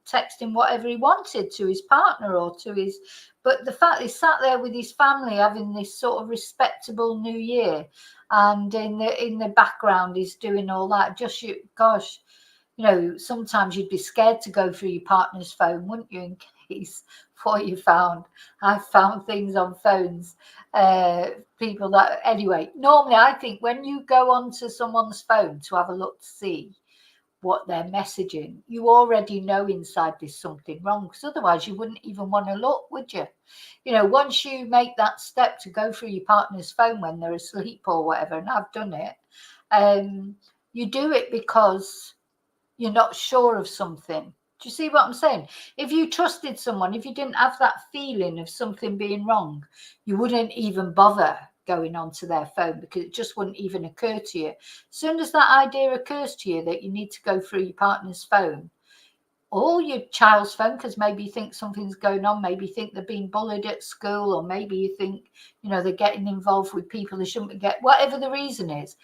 texting whatever he wanted to his partner or to his, but the fact he sat there with his family having this sort of respectable New Year, and in the background he's doing all that. Just gosh, you know, sometimes you'd be scared to go through your partner's phone, wouldn't you, in case what you found. I've found things on phones, people that, anyway, normally I think when you go onto someone's phone to have a look to see what they're messaging, you already know inside there's something wrong, because otherwise you wouldn't even want to look, would you? You know, once you make that step to go through your partner's phone when they're asleep or whatever, and I've done it, you do it because you're not sure of something. Do you see what I'm saying? If you trusted someone, if you didn't have that feeling of something being wrong, you wouldn't even bother going onto their phone, because it just wouldn't even occur to you. As soon as that idea occurs to you that you need to go through your partner's phone or your child's phone, because maybe you think something's going on, maybe you think they're being bullied at school, or maybe you think, you know, they're getting involved with people they shouldn't get, whatever the reason is,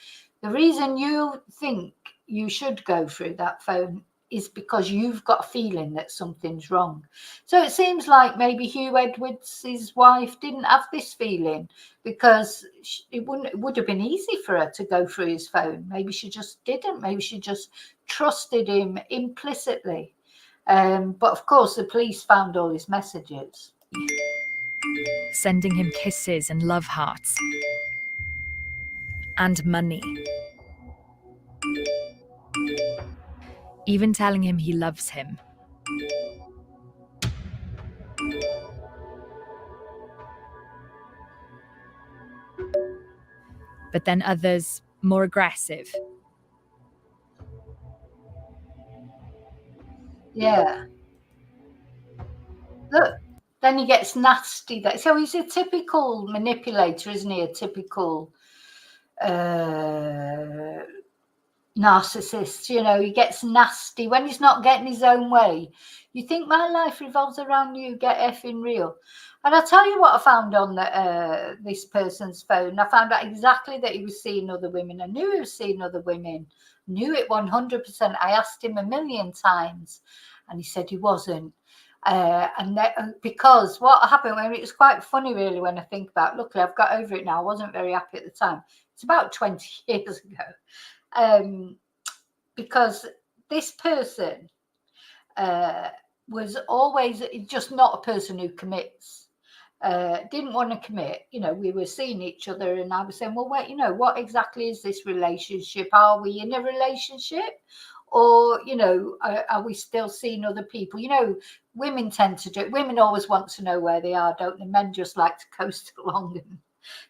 the reason you think you should go through that phone is because you've got a feeling that something's wrong. So it seems like maybe Huw Edwards, his wife, didn't have this feeling, because it would have been easy for her to go through his phone. Maybe she just didn't. Maybe she just trusted him implicitly. But of course, the police found all his messages. Sending him kisses and love hearts. And money. Even telling him he loves him. But then others, more aggressive. Yeah. Look, then he gets nasty. So he's a typical manipulator, isn't he? A typical narcissist. You know, he gets nasty when he's not getting his own way. You think my life revolves around you? Get effing real. And I'll tell you what I found on this person's phone. I found out exactly that he was seeing other women. I knew he was seeing other women. Knew it 100%. I asked him a million times, and he said he wasn't. Because what happened, when it was quite funny, really, when I think about it. Luckily, I've got over it now. I wasn't very happy at the time. It's about 20 years ago. Because this person was always just not a person who commits. Didn't want to commit. You know, we were seeing each other, and I was saying, well, wait, you know, what exactly is this relationship? Are we in a relationship? Or, you know, are we still seeing other people? You know, women tend to do it. Women always want to know where they are, don't they? Men just like to coast along and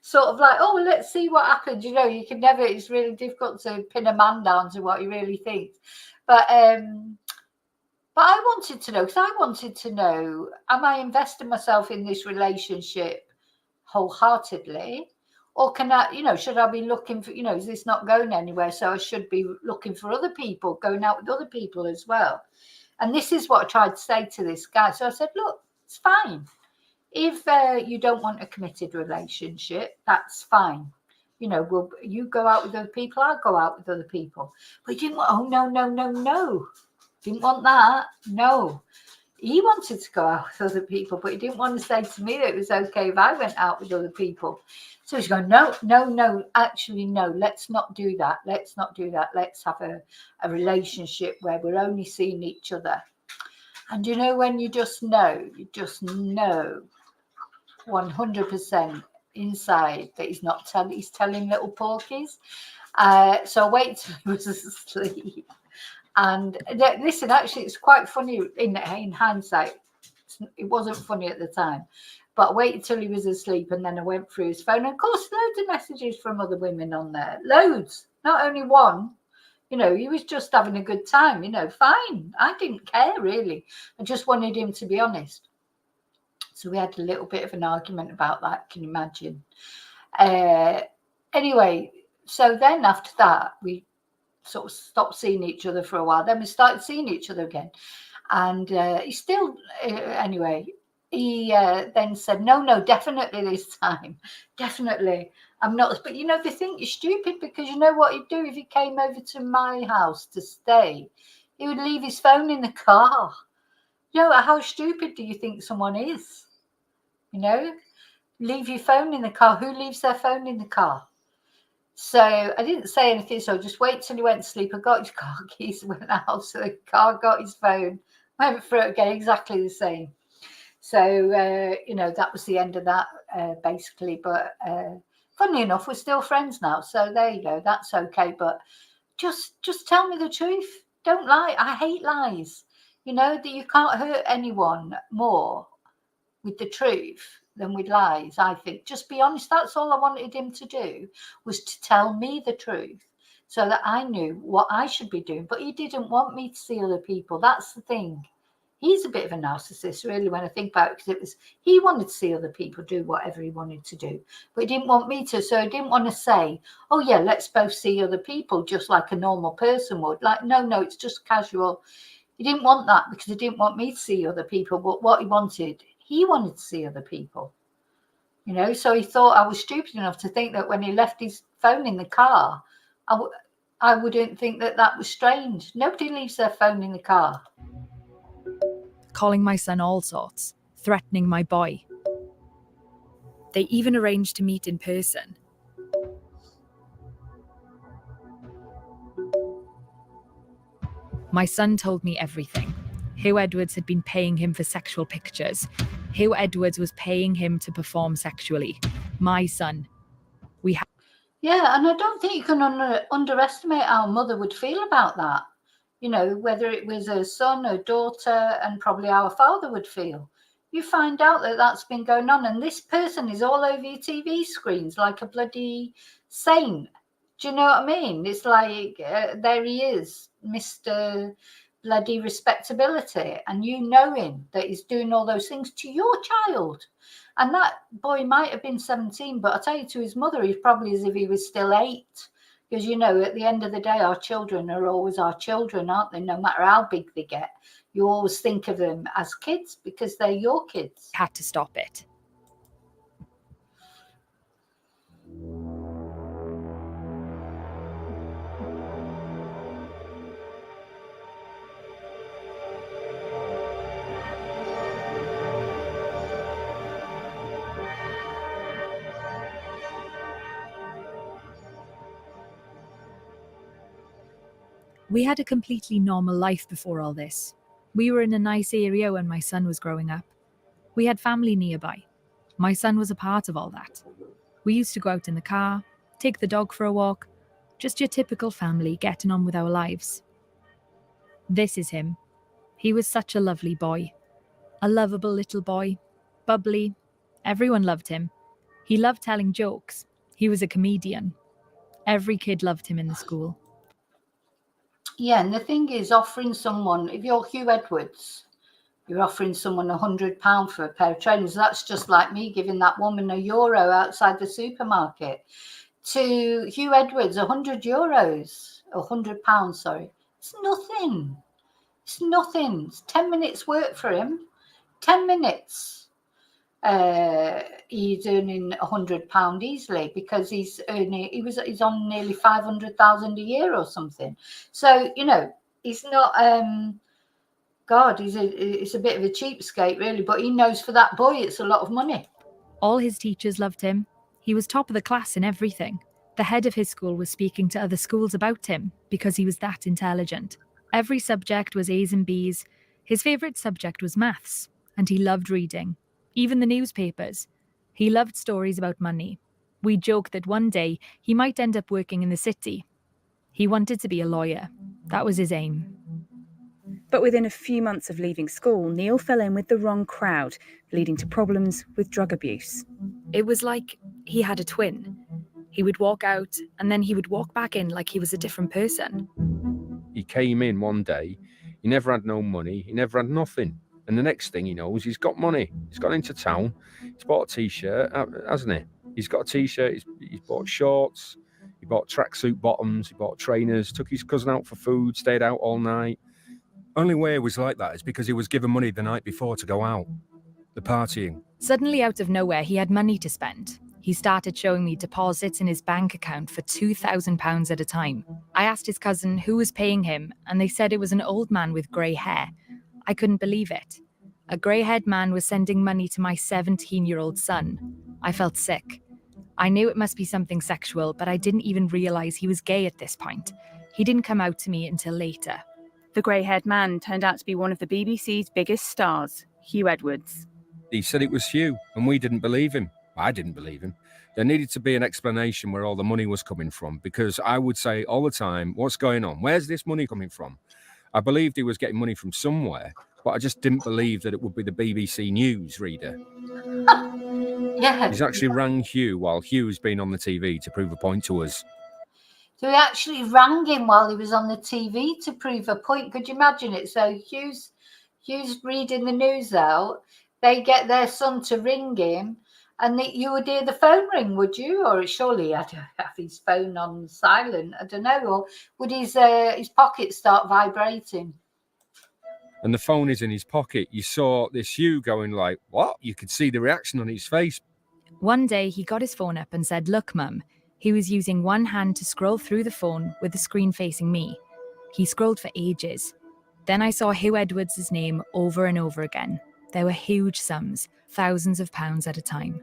sort of like, oh, well, let's see what happens. You know, you can never, it's really difficult to pin a man down to what he really thinks. But I wanted to know, because I wanted to know, am I investing myself in this relationship wholeheartedly? Or can I, you know, should I be looking for, you know, is this not going anywhere? So I should be looking for other people, going out with other people as well. And this is what I tried to say to this guy. So I said, look, it's fine. If you don't want a committed relationship, that's fine. You know, well, you go out with other people, I'll go out with other people. But he didn't want, oh, no. Didn't want that. No. He wanted to go out with other people, but he didn't want to say to me that it was okay if I went out with other people. So he's going, no, actually, no, let's not do that. Let's have a relationship where we're only seeing each other. And you know, when you just know 100% inside that he's not telling, he's telling little porkies. So I waited till he was asleep. And listen, actually, it's quite funny in hindsight. It wasn't funny at the time, but I waited till he was asleep, and then I went through his phone. And of course, loads of messages from other women on there. Loads, not only one. You know, he was just having a good time. You know, fine. I didn't care, really. I just wanted him to be honest. So we had a little bit of an argument about that. Can you imagine? Anyway, so then after that, we sort of stopped seeing each other for a while. Then we started seeing each other again. And he still, anyway, he then said, no, definitely this time. Definitely. I'm not. But, you know, they think you're stupid, because you know what he'd do if he came over to my house to stay? He would leave his phone in the car. You know, how stupid do you think someone is? You know, leave your phone in the car. Who leaves their phone in the car? So I didn't say anything. So I just wait till he went to sleep. I got his car keys, went out to the car, got his phone, went through it again, exactly the same. So, you know, that was the end of that, basically. But funnily enough, we're still friends now. So there you go. That's okay. But just tell me the truth. Don't lie. I hate lies. You know, that you can't hurt anyone more with the truth than with lies, I think. Just be honest. That's all I wanted him to do, was to tell me the truth so that I knew what I should be doing. But he didn't want me to see other people. That's the thing. He's a bit of a narcissist, really, when I think about it, because he wanted to see other people do whatever he wanted to do, but he didn't want me to. So he didn't want to say, oh yeah, let's both see other people just like a normal person would. Like, no, it's just casual. He didn't want that, because he didn't want me to see other people. But what he wanted to see other people. You know, so he thought I was stupid enough to think that when he left his phone in the car, I wouldn't think that was strange. Nobody leaves their phone in the car. Calling my son all sorts, threatening my boy. They even arranged to meet in person. My son told me everything. Huw Edwards had been paying him for sexual pictures. Huw Edwards was paying him to perform sexually. My son. Yeah, and I don't think you can underestimate how a mother would feel about that. You know, whether it was her son or daughter, and probably how a father would feel. You find out that that's been going on, and this person is all over your TV screens like a bloody saint. Do you know what I mean? It's like, there he is, Mr. Bloody Respectability, and you knowing that he's doing all those things to your child. And that boy might have been 17, but I tell you, to his mother, he's probably as if he was still 8. Because, you know, at the end of the day, our children are always our children, aren't they? No matter how big they get, you always think of them as kids because they're your kids. Had to stop it. We had a completely normal life before all this. We were in a nice area when my son was growing up. We had family nearby. My son was a part of all that. We used to go out in the car, take the dog for a walk, just your typical family getting on with our lives. This is him. He was such a lovely boy. A lovable little boy. Bubbly. Everyone loved him. He loved telling jokes. He was a comedian. Every kid loved him in the school. Yeah, and the thing is, offering someone, if you're Huw Edwards, you're offering someone £100 for a pair of trainers. That's just like me giving that woman €1 outside the supermarket. To Huw Edwards, €100, £100, sorry. It's nothing. It's nothing. It's 10 minutes work for him. 10 minutes. He's earning £100 easily because he's on nearly 500,000 a year or something. So, you know, he's not God, it's a bit of a cheapskate really, but he knows for that boy it's a lot of money. All his teachers loved him. He was top of the class in everything. The head of his school was speaking to other schools about him because he was that intelligent. Every subject was A's and B's. His favourite subject was maths, and he loved reading. Even the newspapers. He loved stories about money. We joked that one day he might end up working in the city. He wanted to be a lawyer. That was his aim. But within a few months of leaving school, Neil fell in with the wrong crowd, leading to problems with drug abuse. It was like he had a twin. He would walk out and then he would walk back in like he was a different person. He came in one day, he never had no money, he never had nothing. And the next thing he knows, he's got money. He's gone into town, he's bought a T-shirt, hasn't he? He's got a T-shirt, he's bought shorts, he bought tracksuit bottoms, he bought trainers, took his cousin out for food, stayed out all night. Only way it was like that is because he was given money the night before to go out. The partying. Suddenly, out of nowhere, he had money to spend. He started showing me deposits in his bank account for £2,000 at a time. I asked his cousin who was paying him, and they said it was an old man with grey hair. I couldn't believe it. A grey-haired man was sending money to my 17-year-old son. I felt sick. I knew it must be something sexual, but I didn't even realise he was gay at this point. He didn't come out to me until later. The grey-haired man turned out to be one of the BBC's biggest stars, Huw Edwards. He said it was Huw, and we didn't believe him. I didn't believe him. There needed to be an explanation where all the money was coming from, because I would say all the time, what's going on? Where's this money coming from? I believed he was getting money from somewhere, but I just didn't believe that it would be the BBC News reader. Yeah. He's actually rang Huw while Huw's been on the TV to prove a point to us. So he actually rang him while he was on the TV to prove a point. Could you imagine it? So Huw's reading the news out. They get their son to ring him, and you would hear the phone ring, would you? Or surely he had to have his phone on silent. I don't know. Or would his pocket start vibrating? And the phone is in his pocket. You saw this Huw going like, what? You could see the reaction on his face. One day he got his phone up and said, "Look, Mum." He was using one hand to scroll through the phone with the screen facing me. He scrolled for ages. Then I saw Huw Edwards' name over and over again. There were huge sums, thousands of pounds at a time.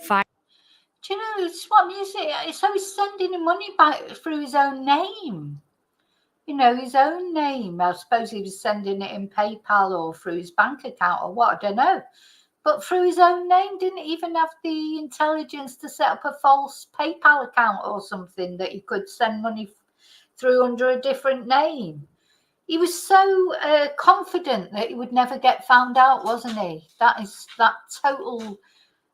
Do you know, it's what music? So he's sending him money back through his own name. you know, his own name. I suppose he was sending it in PayPal or through his bank account or what, I don't know. But through his own name, didn't even have the intelligence to set up a false PayPal account or something that he could send money through under a different name. He was so confident that he would never get found out, wasn't he? That is that total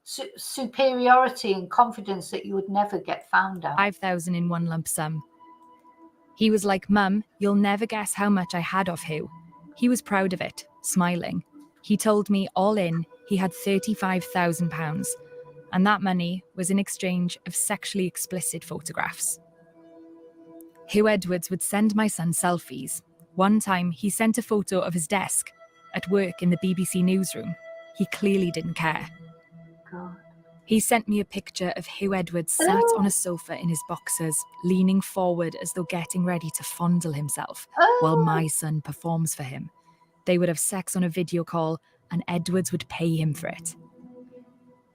superiority and confidence that you would never get found out. 5,000 in one lump sum. He was like, "Mum, you'll never guess how much I had off Huw." He was proud of it, smiling. He told me all in, he had £35,000, and that money was in exchange of sexually explicit photographs. Huw Edwards would send my son selfies. One time, he sent a photo of his desk at work in the BBC newsroom. He clearly didn't care. God. He sent me a picture of Huw Edwards sat on a sofa in his boxers, leaning forward as though getting ready to fondle himself, while my son performs for him. They would have sex on a video call, and Edwards would pay him for it.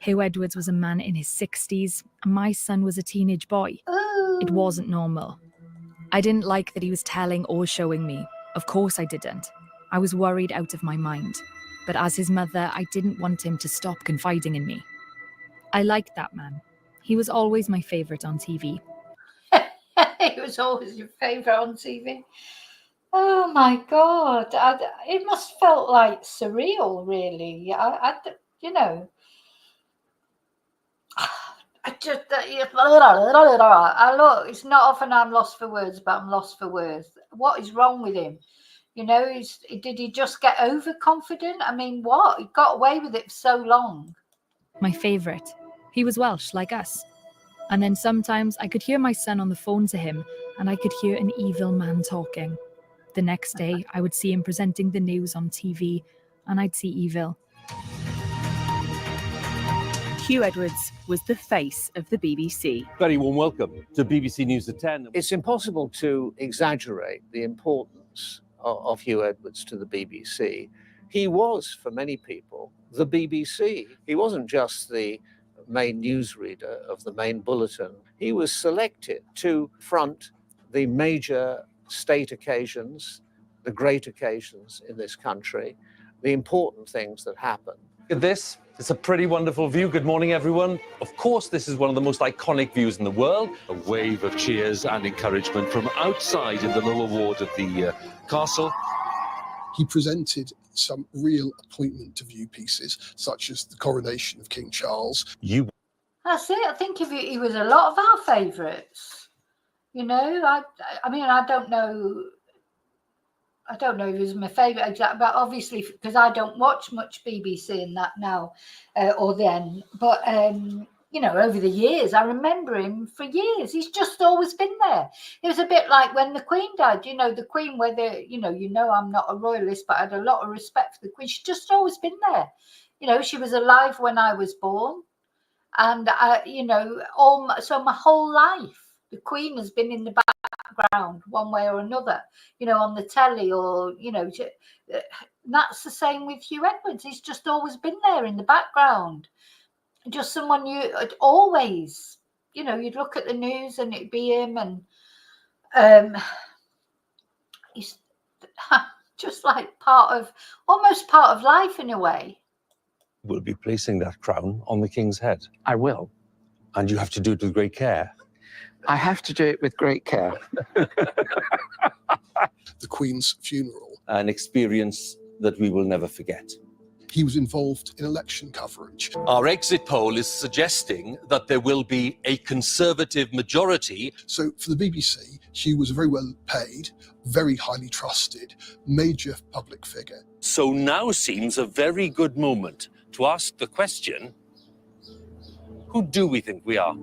Huw Edwards was a man in his 60s, and my son was a teenage boy. It wasn't normal. I didn't like that he was telling or showing me. Of course I didn't. I was worried out of my mind. But as his mother, I didn't want him to stop confiding in me. I liked that man. He was always my favourite on TV. He was always your favourite on TV. Oh my God. It must have felt like surreal, really. You know. I just, look, it's not often I'm lost for words, but I'm lost for words. What is wrong with him? You know, did he just get overconfident? I mean, what? He got away with it for so long. My favourite. He was Welsh, like us. And then sometimes I could hear my son on the phone to him, and I could hear an evil man talking. The next day, I would see him presenting the news on TV, and I'd see evil. Huw Edwards was the face of the BBC. Very warm welcome to BBC News at 10. It's impossible to exaggerate the importance of Huw Edwards to the BBC. He was, for many people, the BBC. He wasn't just the main newsreader of the main bulletin. He was selected to front the major state occasions, the great occasions in this country, the important things that happen. Look at this. It's a pretty wonderful view. Good morning, everyone. Of course, this is one of the most iconic views in the world. A wave of cheers and encouragement from outside in the lower ward of the castle. He presented some real appointment to view pieces, such as the coronation of King Charles. That's it. I think he was a lot of our favourites. You know, I mean, I don't know if he was my favourite exactly, but obviously because I don't watch much BBC and that now or then. But you know, over the years, I remember him for years. He's just always been there. It was a bit like when the Queen died. You know, the Queen, whether you know, I'm not a royalist, but I had a lot of respect for the Queen. She's just always been there. You know, she was alive when I was born, and you know, so my whole life, the Queen has been in the background one way or another, you know, on the telly or, you know, that's the same with Huw Edwards. He's just always been there in the background. Just someone you always, you know, you'd look at the news and it'd be him, and he's just like almost part of life in a way. We'll be placing that crown on the King's head. I will. And you have to do it with great care. I have to do it with great care. The Queen's funeral. An experience that we will never forget. He was involved in election coverage. Our exit poll is suggesting that there will be a Conservative majority. So for the BBC, Huw was a very well paid, very highly trusted, major public figure. So now seems a very good moment to ask the question, who do we think we are?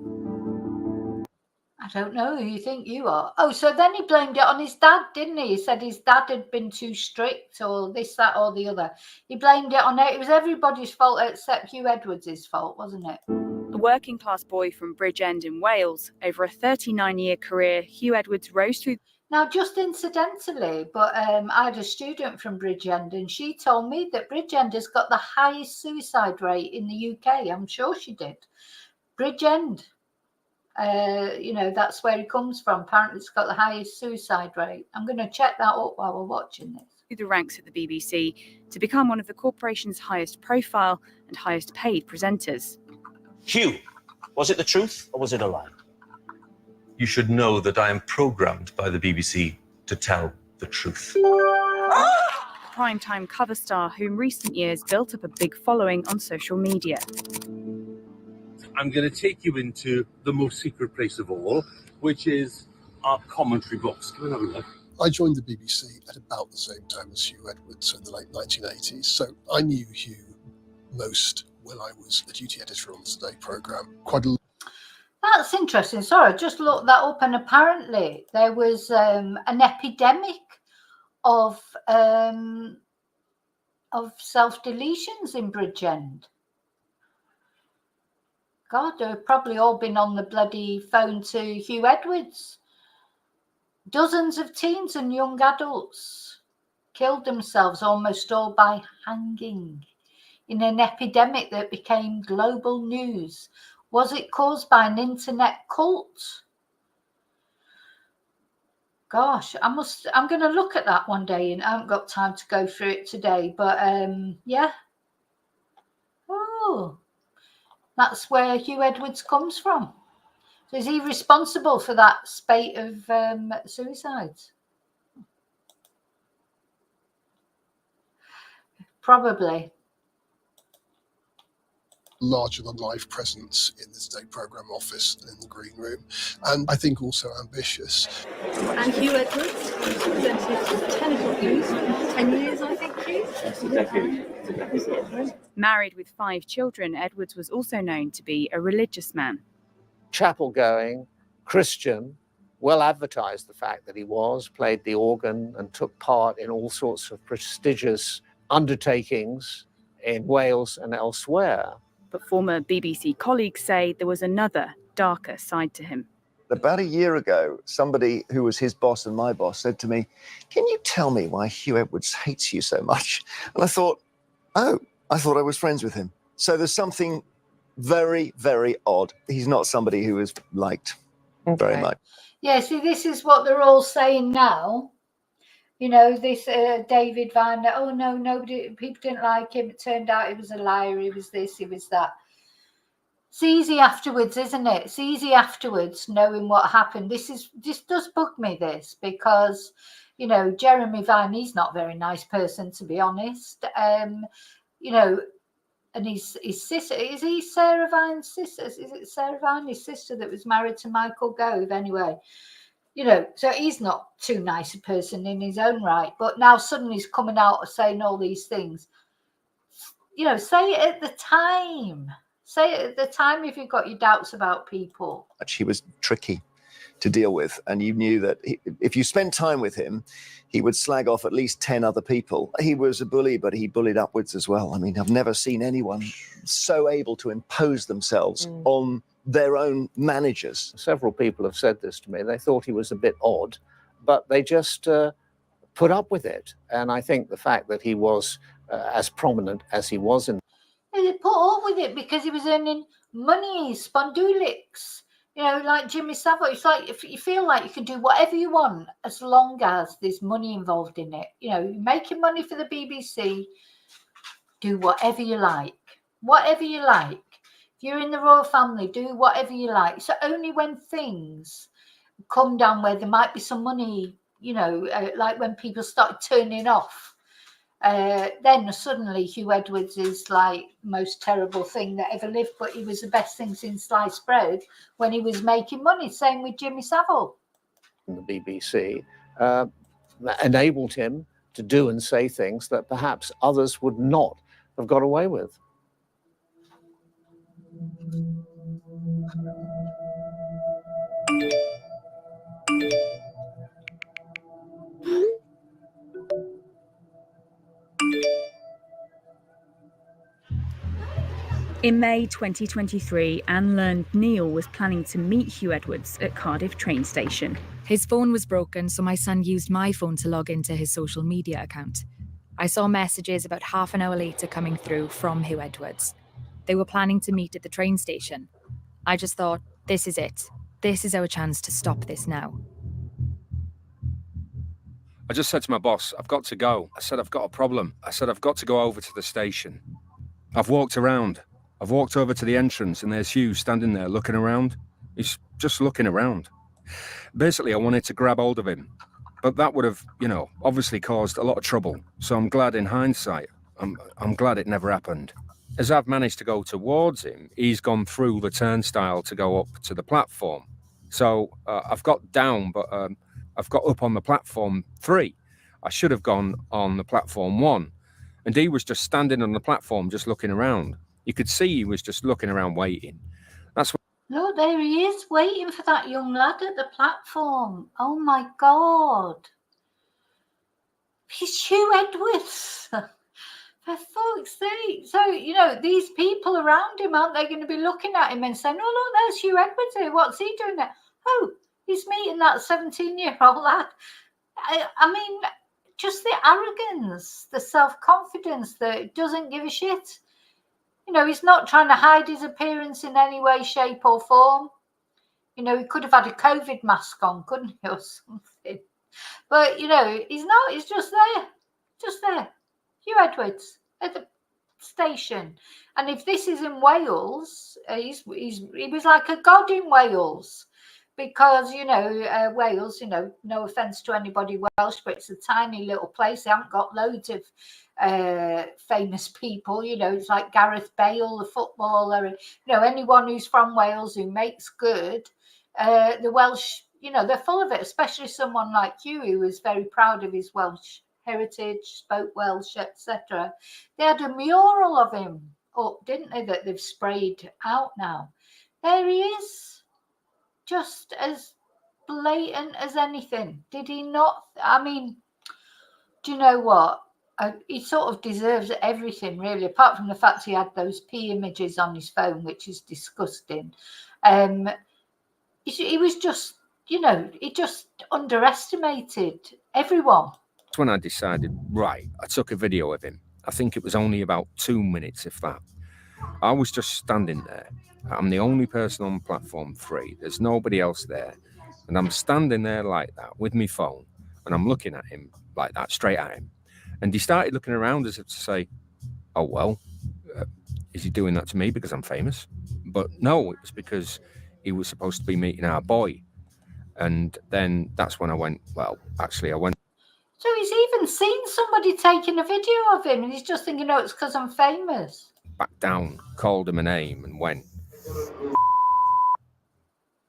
I don't know who you think you are. Oh, so then he blamed it on his dad, didn't he? He said his dad had been too strict or this, that or the other. He blamed it on it. It was everybody's fault except Huw Edwards' fault, wasn't it? A working class boy from Bridgend in Wales, over a 39-year career, Huw Edwards rose through... Now, just incidentally, but I had a student from Bridgend and she told me that Bridgend has got the highest suicide rate in the UK. I'm sure she did. Bridgend. That's where he comes from. Apparently, it's got the highest suicide rate. I'm going to check that up while we're watching this. Through the ranks at the BBC to become one of the corporation's highest profile and highest paid presenters. Huw, was it the truth or was it a lie? You should know that I am programmed by the BBC to tell the truth. Primetime cover star who in recent years built up a big following on social media. I'm going to take you into the most secret place of all, which is our commentary box. Come and have a look. I joined the BBC at about the same time as Huw Edwards in the late 1980s, so I knew Huw most when I was a duty editor on the Today programme. That's interesting. Sorry, I just looked that up, and apparently there was an epidemic of self-deletions in Bridgend. God, they've probably all been on the bloody phone to Huw Edwards. Dozens of teens and young adults killed themselves, almost all by hanging, in an epidemic that became global news. Was it caused by an internet cult? Gosh, I'm going to look at that one day, and I haven't got time to go through it today, but yeah. Oh, that's where Huw Edwards comes from. So is he responsible for that spate of suicides? Probably. Larger than life presence in the Today programme office and in the green room, and I think also ambitious. And Huw Edwards presented 10 o'clock news, 10 years, I think, Huw? That's exactly. Married with 5 children, Edwards was also known to be a religious man. Chapel going, Christian, well advertised the fact that he was, played the organ and took part in all sorts of prestigious undertakings in Wales and elsewhere. But former BBC colleagues say there was another, darker side to him. About a year ago, somebody who was his boss and my boss said to me, "Can you tell me why Huw Edwards hates you so much?" And I thought I was friends with him. So there's something very, very odd. He's not somebody who is liked very much. Yeah, see, this is what they're all saying now. You know, this David Vine, oh no, people didn't like him. It turned out he was a liar. He was this, he was that. It's easy afterwards, isn't it? It's easy afterwards knowing what happened. This does bug me, this, because, you know, Jeremy Vine, he's not a very nice person, to be honest. You know, and his sister, is he Sarah Vine's sister? Is it Sarah Vine, his sister, that was married to Michael Gove anyway? You know, so he's not too nice a person in his own right. But now suddenly he's coming out and saying all these things. You know, say it at the time. Say it at the time if you've got your doubts about people. He was tricky to deal with, and you knew that if you spent time with him, he would slag off at least 10 other people. He was a bully, but he bullied upwards as well. I mean, I've never seen anyone so able to impose themselves on their own managers. Several people have said this to me. They thought he was a bit odd, but they just put up with it. And I think the fact that he was as prominent as he was in... They put up with it because he was earning money, spondulics. You know, like Jimmy Savile, it's like if you feel like you can do whatever you want as long as there's money involved in it. You know, you're making money for the BBC, do whatever you like. Whatever you like. If you're in the royal family, do whatever you like. So only when things come down where there might be some money, you know, like when people started turning off, then suddenly Huw Edwards is like the most terrible thing that ever lived, but he was the best thing since sliced bread when he was making money. Same with Jimmy Savile. The BBC enabled him to do and say things that perhaps others would not have got away with. In May 2023, Anne learned Neil was planning to meet Huw Edwards at Cardiff train station. His phone was broken, so my son used my phone to log into his social media account. I saw messages about half an hour later coming through from Huw Edwards. They were planning to meet at the train station. I just thought, this is it. This is our chance to stop this now. I just said to my boss, I've got to go. I said, I've got a problem. I said, I've got to go over to the station. I've walked around. I've walked over to the entrance and there's Huw standing there looking around. He's just looking around. Basically, I wanted to grab hold of him, but that would have, obviously caused a lot of trouble. So I'm glad in hindsight, I'm glad it never happened. As I've managed to go towards him, he's gone through the turnstile to go up to the platform. So I've got down, but I've got up on the platform 3. I should have gone on the platform 1. And he was just standing on the platform, just looking around. You could see he was just looking around waiting. That's what... Look, there he is, waiting for that young lad at the platform. Oh my God. He's Huw Edwards. For fuck's sake. So, these people around him, aren't they going to be looking at him and saying, oh, look, there's Huw Edwards here. What's he doing there? Oh, he's meeting that 17-year-old lad. I mean, just the arrogance, the self-confidence that doesn't give a shit. He's not trying to hide his appearance in any way, shape or form. He could have had a COVID mask on, couldn't he, or something. But, he's not. He's just there. Just there. Huw Edwards at the station. And if this is in Wales, he was like a god in Wales. Because, Wales, no offence to anybody Welsh, but it's a tiny little place. They haven't got loads of famous people. It's like Gareth Bale, the footballer, and, anyone who's from Wales who makes good. The Welsh, they're full of it, especially someone like you who is very proud of his Welsh heritage, spoke Welsh, etc. They had a mural of him up, didn't they, that they've sprayed out now. There he is. Just as blatant as anything. Did he not? I mean, do you know what? He sort of deserves everything, really, apart from the fact he had those pee images on his phone, which is disgusting. He was just, he just underestimated everyone. That's when I decided, right, I took a video of him. I think it was only about 2 minutes, if that. I was just standing there. I'm the only person on platform 3. There's nobody else there. And I'm standing there like that with my phone. And I'm looking at him like that, straight at him. And he started looking around as if to say, oh, well, is he doing that to me because I'm famous? But no, it was because he was supposed to be meeting our boy. And then that's when I went, well, actually, I went. So he's even seen somebody taking a video of him. And he's just thinking, it's because I'm famous. Back down, called him a name and went.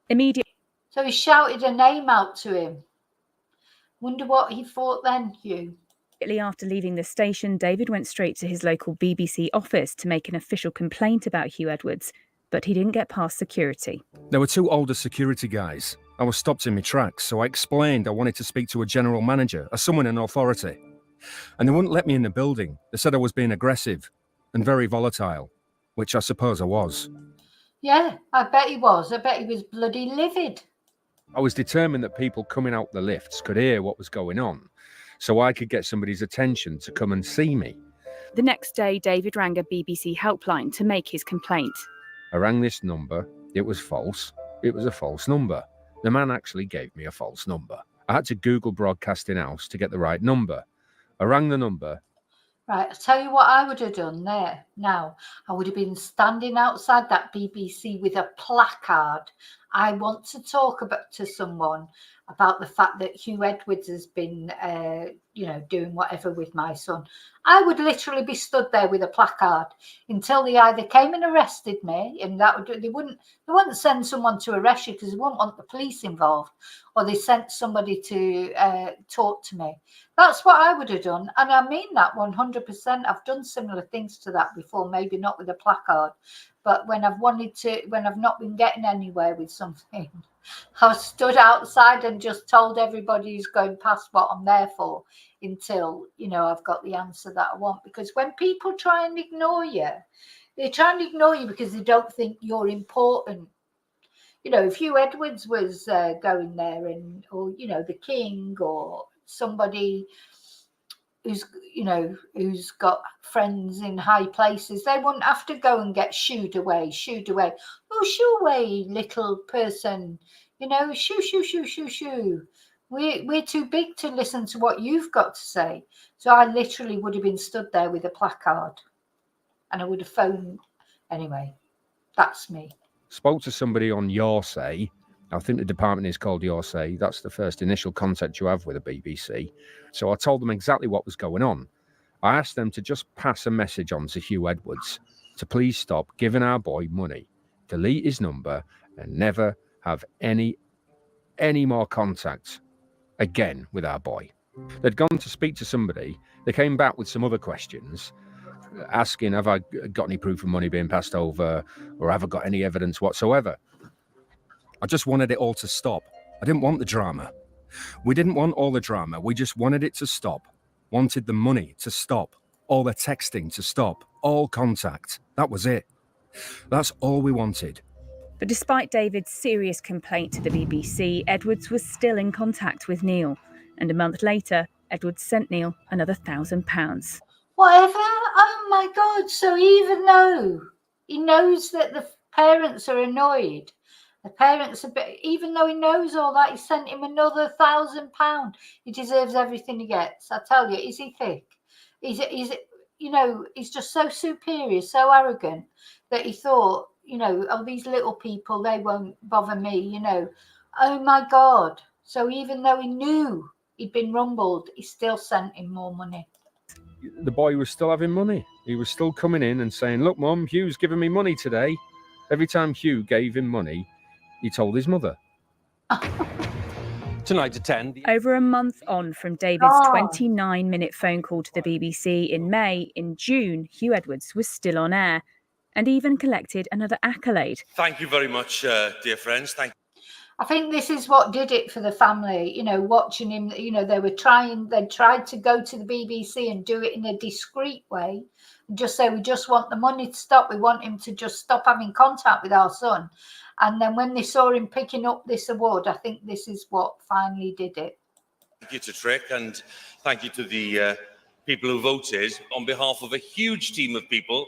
Immediately. So he shouted a name out to him. Wonder what he thought then, Huw. Immediately after leaving the station, David went straight to his local BBC office to make an official complaint about Huw Edwards, but he didn't get past security. There were 2 older security guys. I was stopped in my tracks, so I explained I wanted to speak to a general manager, or someone in authority. And they wouldn't let me in the building. They said I was being aggressive and very volatile, which I suppose I was. Yeah, I bet he was. I bet he was bloody livid. I was determined that people coming out the lifts could hear what was going on, so I could get somebody's attention to come and see me. The next day, David rang a BBC helpline to make his complaint. I rang this number. It was false. It was a false number. The man actually gave me a false number. I had to Google Broadcasting House to get the right number. I rang the number. Right, I'll tell you what I would have done there. Now, I would have been standing outside that BBC with a placard. I want to talk to someone about the fact that Huw Edwards has been, doing whatever with my son. I would literally be stood there with a placard until they either came and arrested me, and they wouldn't send someone to arrest you because they wouldn't want the police involved, or they sent somebody to talk to me. That's what I would have done, and I mean that 100%. I've done similar things to that before, maybe not with a placard, but when I've not been getting anywhere with something, I've stood outside and just told everybody who's going past what I'm there for until, I've got the answer that I want. Because when people try and ignore you, they try and ignore you because they don't think you're important. If Huw Edwards was going there or the king or somebody who's got friends in high places, they wouldn't have to go and get shooed away. Oh, shoo away, little person. You know, shoo, shoo, shoo, shoo, shoo. We're too big to listen to what you've got to say. So I literally would have been stood there with a placard and I would have phoned. Anyway, that's me. Spoke to somebody on Your Say. I think the department is called Your Say. That's the first initial contact you have with the BBC. So I told them exactly what was going on. I asked them to just pass a message on to Huw Edwards to please stop giving our boy money, delete his number, and never have any more contact again with our boy. They'd gone to speak to somebody. They came back with some other questions, asking, have I got any proof of money being passed over, or have I got any evidence whatsoever? I just wanted it all to stop. I didn't want the drama. We didn't want all the drama. We just wanted it to stop. Wanted the money to stop. All the texting to stop. All contact. That was it. That's all we wanted. But despite David's serious complaint to the BBC, Edwards was still in contact with Neil. And a month later, Edwards sent Neil another £1,000. Whatever? Oh my God. So even though he knows that the parents are annoyed, the parents are, even though he knows all that, he sent him another £1,000. He deserves everything he gets. I tell you, is he thick? He's you know, he's just so superior, so arrogant that he thought, you know, oh, these little people, they won't bother me, you know. Oh my God. So even though he knew he'd been rumbled, he still sent him more money. The boy was still having money. He was still coming in and saying, look, Mum, Hugh's giving me money today. Every time Huw gave him money, he told his mother. Tonight at 10. Over a month on from David's 29-minute phone call to the BBC in May, in June, Huw Edwards was still on air and even collected another accolade. Thank you very much, dear friends. Thank you. I think this is what did it for the family, you know, watching him, you know, they tried to go to the BBC and do it in a discreet way and just say, we just want the money to stop. We want him to just stop having contact with our son. And then when they saw him picking up this award, I think this is what finally did it. Thank you to Trick, and thank you to the people who voted on behalf of a huge team of people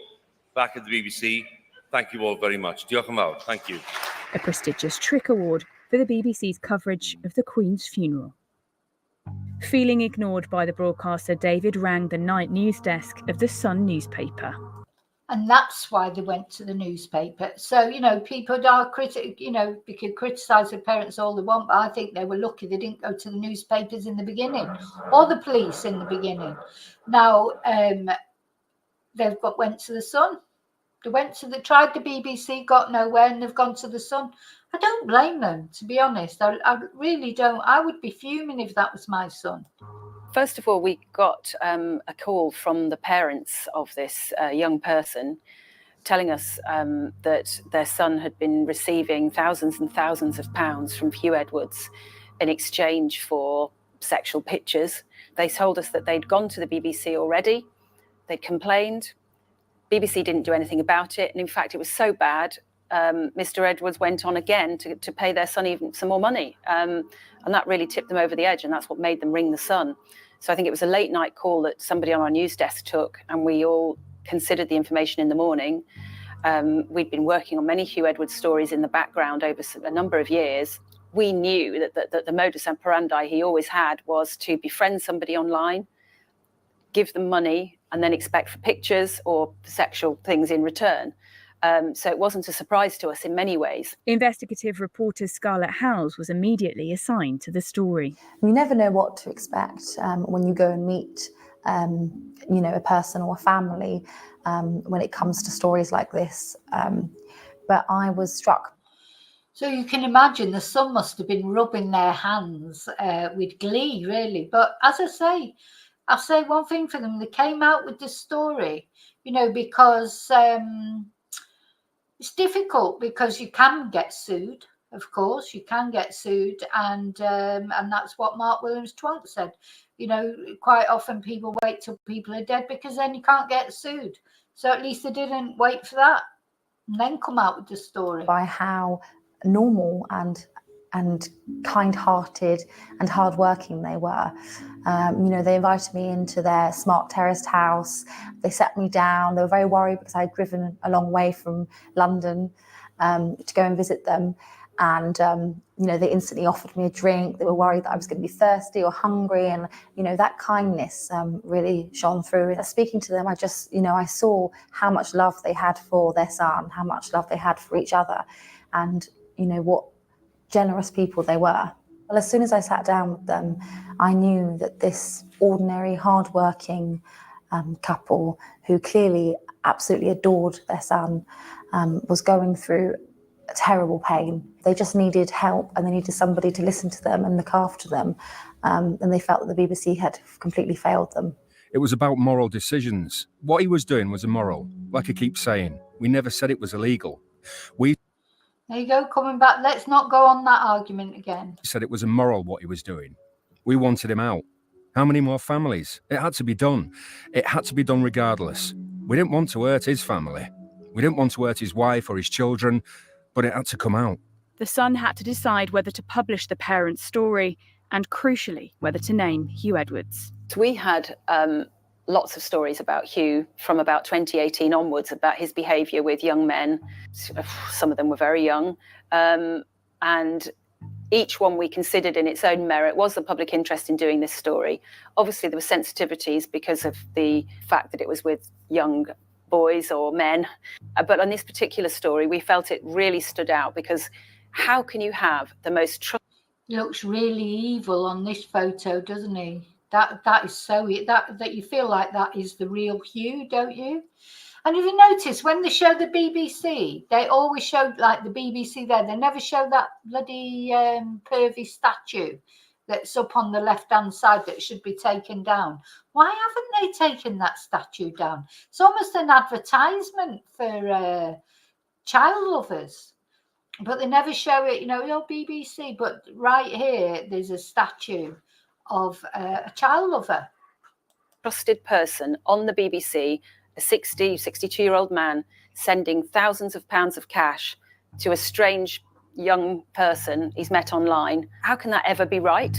back at the BBC. Thank you all very much. Diolch yn fawr. Thank you. A prestigious Trick Award for the BBC's coverage of the Queen's funeral. Feeling ignored by the broadcaster, David rang the night news desk of the Sun newspaper. And that's why they went to the newspaper. So, you know, people are you know, they can criticise their parents all they want, but I think they were lucky they didn't go to the newspapers in the beginning or the police in the beginning. Now, they've went to the Sun. They tried the BBC, got nowhere, and they've gone to the Sun. I don't blame them, to be honest. I really don't. I would be fuming if that was my son. First of all, we got a call from the parents of this young person telling us that their son had been receiving thousands and thousands of pounds from Huw Edwards in exchange for sexual pictures. They told us that they'd gone to the BBC already. They'd complained. BBC didn't do anything about it. And in fact, it was so bad, Mr. Edwards went on again to pay their son even some more money. And that really tipped them over the edge. And that's what made them ring the Sun. So I think it was a late night call that somebody on our news desk took. And we all considered the information in the morning. We'd been working on many Huw Edwards stories in the background over a number of years. We knew that the modus operandi he always had was to befriend somebody online, give them money, and then expect for pictures or sexual things in return. So it wasn't a surprise to us in many ways. Investigative reporter Scarlett Howells was immediately assigned to the story. You never know what to expect when you go and meet, you know, a person or a family when it comes to stories like this. But I was struck. So you can imagine the Sun must have been rubbing their hands with glee, really. But as I say, I'll say one thing for them. They came out with this story, you know, because it's difficult because you can get sued. Of course, you can get sued, and that's what Mark Williams-Twonk said. You know, quite often people wait till people are dead because then you can't get sued. So at least they didn't wait for that and then come out with the story. By how normal and kind-hearted and hardworking they were. You know, they invited me into their smart terraced house. They sat me down. They were very worried because I'd driven a long way from London. to go and visit them. And, they instantly offered me a drink. They were worried that I was going to be thirsty or hungry. And, that kindness really shone through. And speaking to them, I just, I saw how much love they had for their son, how much love they had for each other, and, what generous people they were. Well, as soon as I sat down with them, I knew that this ordinary, hardworking couple who clearly absolutely adored their son was going through a terrible pain. They just needed help, and they needed somebody to listen to them and look after them. And they felt that the BBC had completely failed them. It was about moral decisions. What he was doing was immoral. Like I keep saying, we never said it was illegal. We There you go, coming back. Let's not go on that argument again. said it was immoral what he was doing. We wanted him out. How many more families? It had to be done. It had to be done regardless. We didn't want to hurt his family. We didn't want to hurt his wife or his children, but it had to come out. The Sun had to decide whether to publish the parents' story and, crucially, whether to name Huw Edwards. We had lots of stories about Huw from about 2018 onwards about his behaviour with young men. Some of them were very young. And each one we considered in its own merit. Was the public interest in doing this story? Obviously, there were sensitivities because of the fact that it was with young boys or men. But on this particular story, we felt it really stood out because how can you have the most He looks really evil on this photo, doesn't he? That is so that you feel like that is the real Huw, don't you? And if you notice, when they show the BBC, they always show like the BBC there. They never show that bloody pervy statue that's up on the left-hand side that should be taken down. Why haven't they taken that statue down? It's almost an advertisement for child lovers. But they never show it, BBC. But right here, there's a statue of a child lover. trusted person on the BBC, a 62-year-old man sending thousands of pounds of cash to a strange young person he's met online. How can that ever be right?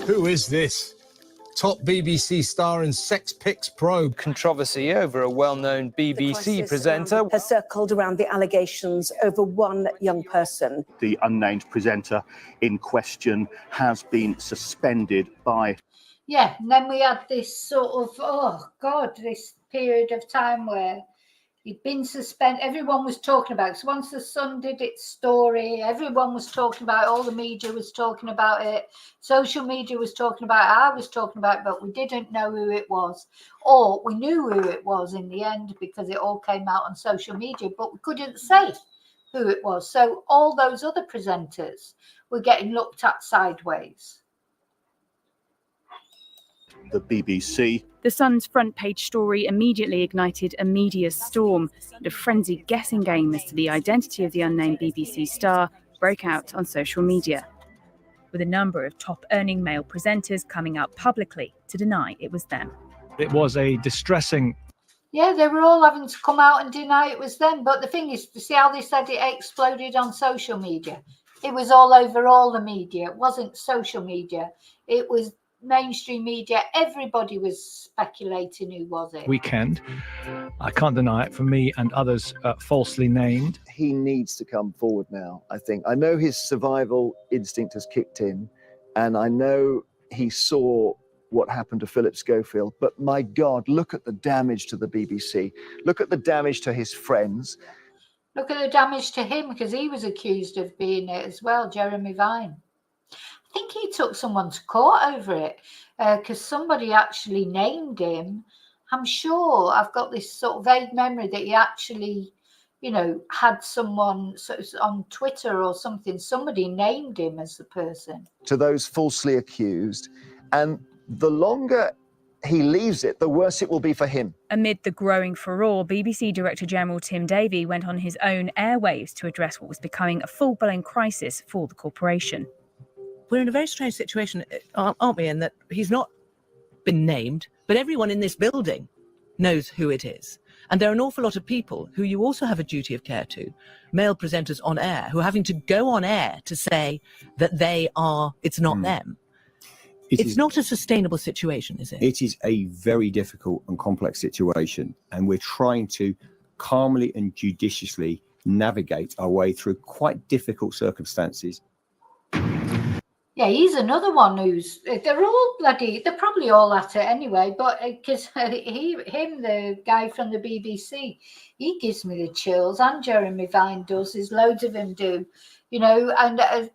Who is this? Top BBC star and sex pics probe. Controversy over a well-known BBC presenter has circled around the allegations over one young person. The unnamed presenter in question has been suspended by... Yeah, and then we had this sort of, this period of time where he'd been suspended. Everyone was talking about it. So once the Sun did its story, everyone was talking about it. All the media was talking about it. Social media was talking about it. I was talking about it, but we didn't know who it was. Or we knew who it was in the end because it all came out on social media, but we couldn't say who it was. So all those other presenters were getting looked at sideways. The BBC. The Sun's front page story immediately ignited a media storm, and a frenzied guessing game as to the identity of the unnamed BBC star broke out on social media, with a number of top-earning male presenters coming out publicly to deny it was them. It was a distressing... Yeah, they were all having to come out and deny it was them. But the thing is, to see how they said it exploded on social media. It was all over all the media. It wasn't social media. It was mainstream media. Everybody was speculating who was it. Weekend. I can't deny it, for me and others falsely named. He needs to come forward now, I think. I know his survival instinct has kicked in, and I know he saw what happened to Philip Schofield, but my God, look at the damage to the BBC. Look at the damage to his friends. Look at the damage to him, because he was accused of being it as well, Jeremy Vine. I think he took someone to court over it because somebody actually named him. I'm sure I've got this sort of vague memory that he actually, had someone on Twitter or something. Somebody named him as the person. To those falsely accused. And the longer he leaves it, the worse it will be for him. Amid the growing furore, BBC Director General Tim Davie went on his own airwaves to address what was becoming a full-blown crisis for the corporation. We're in a very strange situation, aren't we, in that he's not been named, but everyone in this building knows who it is. And there are an awful lot of people who you also have a duty of care to, male presenters on air, who are having to go on air to say that it's not them. It's not a sustainable situation, is it? It is a very difficult and complex situation, and we're trying to calmly and judiciously navigate our way through quite difficult circumstances. Yeah, he's another one who's, they're probably all at it anyway, but because the guy from the BBC, he gives me the chills, and Jeremy Vine does, there's loads of them do, you know, and the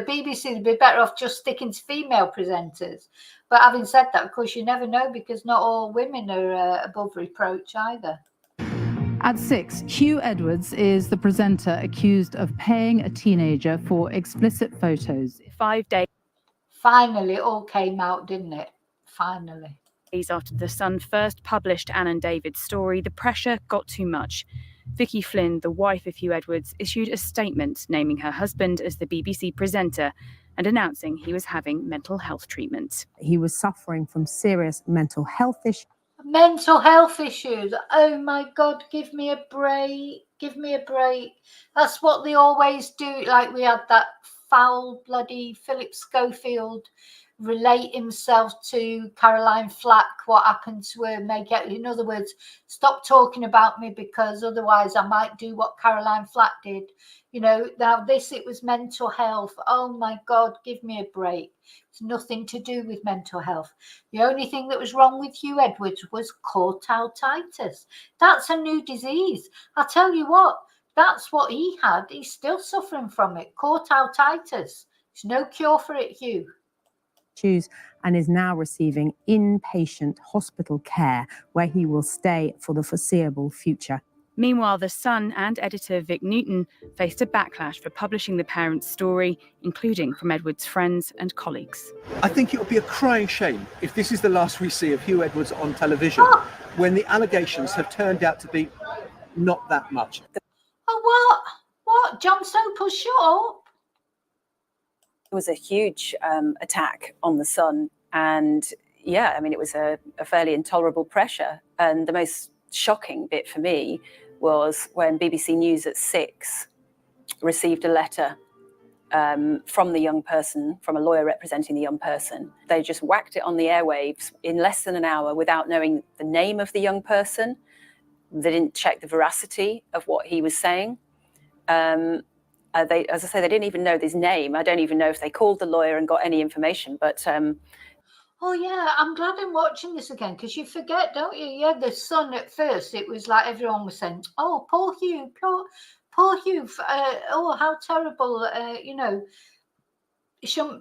BBC would be better off just sticking to female presenters. But having said that, of course, you never know, because not all women are above reproach either. At 6, Huw Edwards is the presenter accused of paying a teenager for explicit photos. 5 days. Finally, it all came out, didn't it? Finally. Days after the Sun first published Anne and David's story, the pressure got too much. Vicky Flynn, the wife of Huw Edwards, issued a statement naming her husband as the BBC presenter and announcing he was having mental health treatment. He was suffering from serious mental health issues. Mental health issues. Oh my God, give me a break. Give me a break. That's what they always do. Like we had that foul bloody Philip Schofield relate himself to Caroline Flack, what happened to her, in other words, stop talking about me, because otherwise I might do what Caroline Flack did. You know, now it was mental health. Oh my God, give me a break. It's nothing to do with mental health. The only thing that was wrong with Huw Edwards was cortitis. That's a new disease. I tell you what, that's what he had. He's still suffering from it. Cortitis. There's no cure for it, Huw. And is now receiving inpatient hospital care, where he will stay for the foreseeable future. Meanwhile, The Sun and editor Vic Newton faced a backlash for publishing the parents' story, including from Edwards' friends and colleagues. I think it would be a crying shame if this is the last we see of Huw Edwards on television, when the allegations have turned out to be not that much. Oh, what? John Sopel, shut up. It was a huge attack on The Sun, and yeah, I mean, it was a fairly intolerable pressure. And the most shocking bit for me was when BBC News at 6 received a letter from the young person, from a lawyer representing the young person. They just whacked it on the airwaves in less than an hour without knowing the name of the young person. They didn't check the veracity of what he was saying. As I say, they didn't even know his name. I don't even know if they called the lawyer and got any information. But oh yeah, I'm glad I'm watching this again, because you forget, don't you? Yeah, The Sun at first, it was like everyone was saying, "Oh, poor Huw, poor Huw. Oh, how terrible. You know,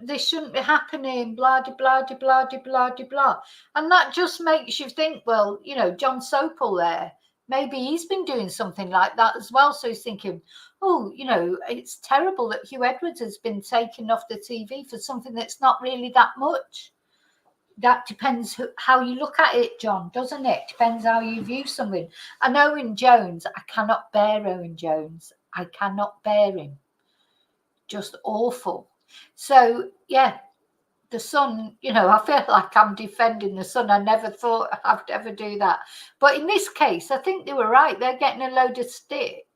this shouldn't be happening. Blah de blah de blah de blah de blah." And that just makes you think, well, you know, John Sopel there. Maybe he's been doing something like that as well. So he's thinking, oh, you know, it's terrible that Huw Edwards has been taken off the TV for something that's not really that much. That depends how you look at it, John, doesn't it? Depends how you view something. And Owen Jones, I cannot bear Owen Jones. I cannot bear him. Just awful. So, yeah. The Sun, you know, I feel like I'm defending The Sun. I never thought I'd ever do that. But in this case, I think they were right. They're getting a load of stick.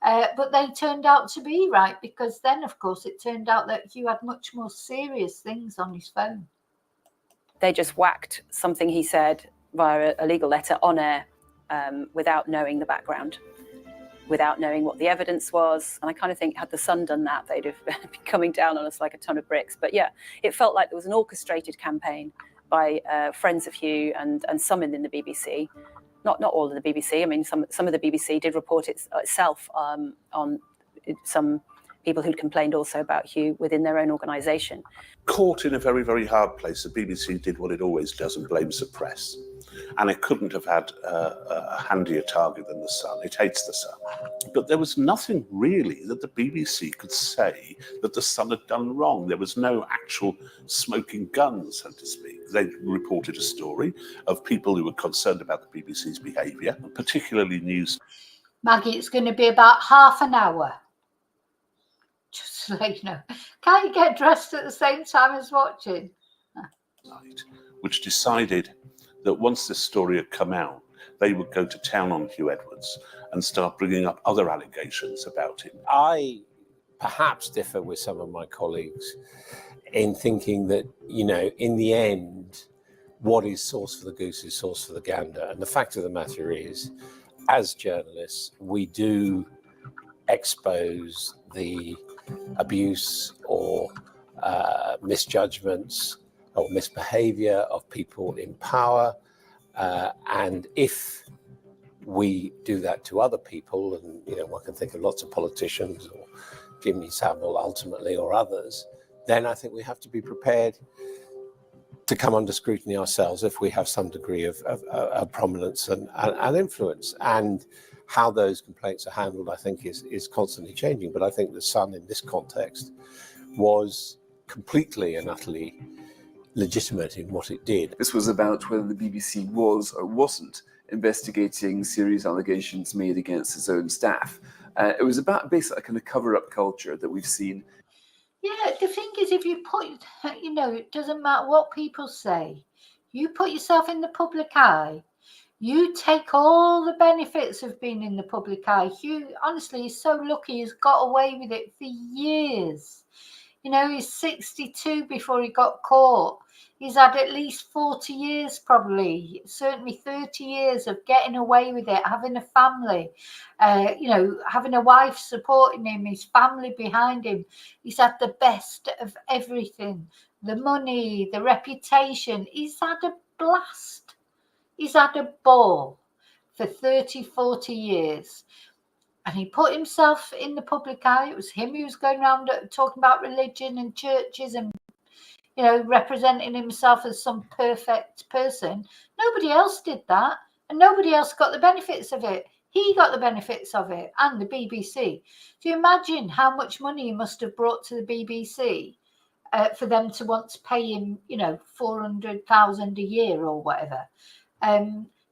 But they turned out to be right, because then, of course, it turned out that Huw had much more serious things on his phone. they just whacked something he said via a legal letter on air without knowing the background, without knowing what the evidence was. And I kind of think had the Sun done that, they'd have been coming down on us like a ton of bricks. But yeah, it felt like there was an orchestrated campaign by friends of Huw and some in the BBC. Not all of the BBC. I mean, some of the BBC did report itself on some people who'd complained also about Huw within their own organisation. Caught in a very, very hard place, the BBC did what it always does and blames the press. And it couldn't have had a handier target than the Sun. It hates the Sun. But there was nothing really that the BBC could say that the Sun had done wrong. There was no actual smoking gun, so to speak. They reported a story of people who were concerned about the BBC's behaviour, particularly news. Maggie, it's going to be about half an hour. Just to let you know. Can't you get dressed at the same time as watching? Which decided that once this story had come out, they would go to town on Huw Edwards and start bringing up other allegations about him. I perhaps differ with some of my colleagues in thinking that, you know, in the end, what is sauce for the goose is sauce for the gander. And the fact of the matter is, as journalists, we do expose the abuse or misjudgments or misbehavior of people in power. And if we do that to other people, and, you know, one can think of lots of politicians or Jimmy Savile ultimately or others, then I think we have to be prepared to come under scrutiny ourselves if we have some degree of prominence and influence. And how those complaints are handled, I think, is constantly changing. But I think The Sun in this context was completely and utterly legitimate in what it did. This was about whether the BBC was or wasn't investigating serious allegations made against its own staff. It was about basically a kind of cover-up culture that we've seen. Yeah, the thing is, if you put, you know, it doesn't matter what people say, you put yourself in the public eye, you take all the benefits of being in the public eye. Huw, honestly, he's so lucky he's got away with it for years. You know, he's 62 before he got caught. He's had at least 40 years, probably, certainly 30 years of getting away with it, having a family, you know, having a wife supporting him, his family behind him. He's had the best of everything, the money, the reputation. He's had a blast. He's had a ball for 30, 40 years. And he put himself in the public eye. It was him who was going around talking about religion and churches and, you know, representing himself as some perfect person. Nobody else did that, and nobody else got the benefits of it. He got the benefits of it, and the BBC. Do you imagine how much money he must have brought to the BBC for them to want to pay him, you know, 400,000 a year or whatever?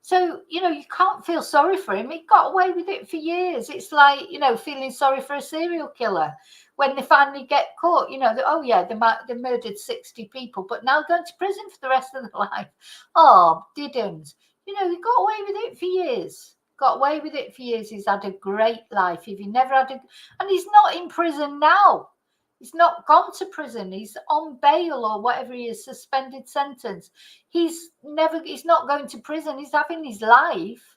So, you know, you can't feel sorry for him. He got away with it for years. It's like, you know, feeling sorry for a serial killer. When they finally get caught, you know, oh yeah, they murdered 60 people, but now going to prison for the rest of their life. Oh, didn't. You know, he got away with it for years. Got away with it for years. He's had a great life. If he never had and he's not in prison now. He's not gone to prison. He's on bail or whatever he is, suspended sentence. He's not going to prison. He's having his life.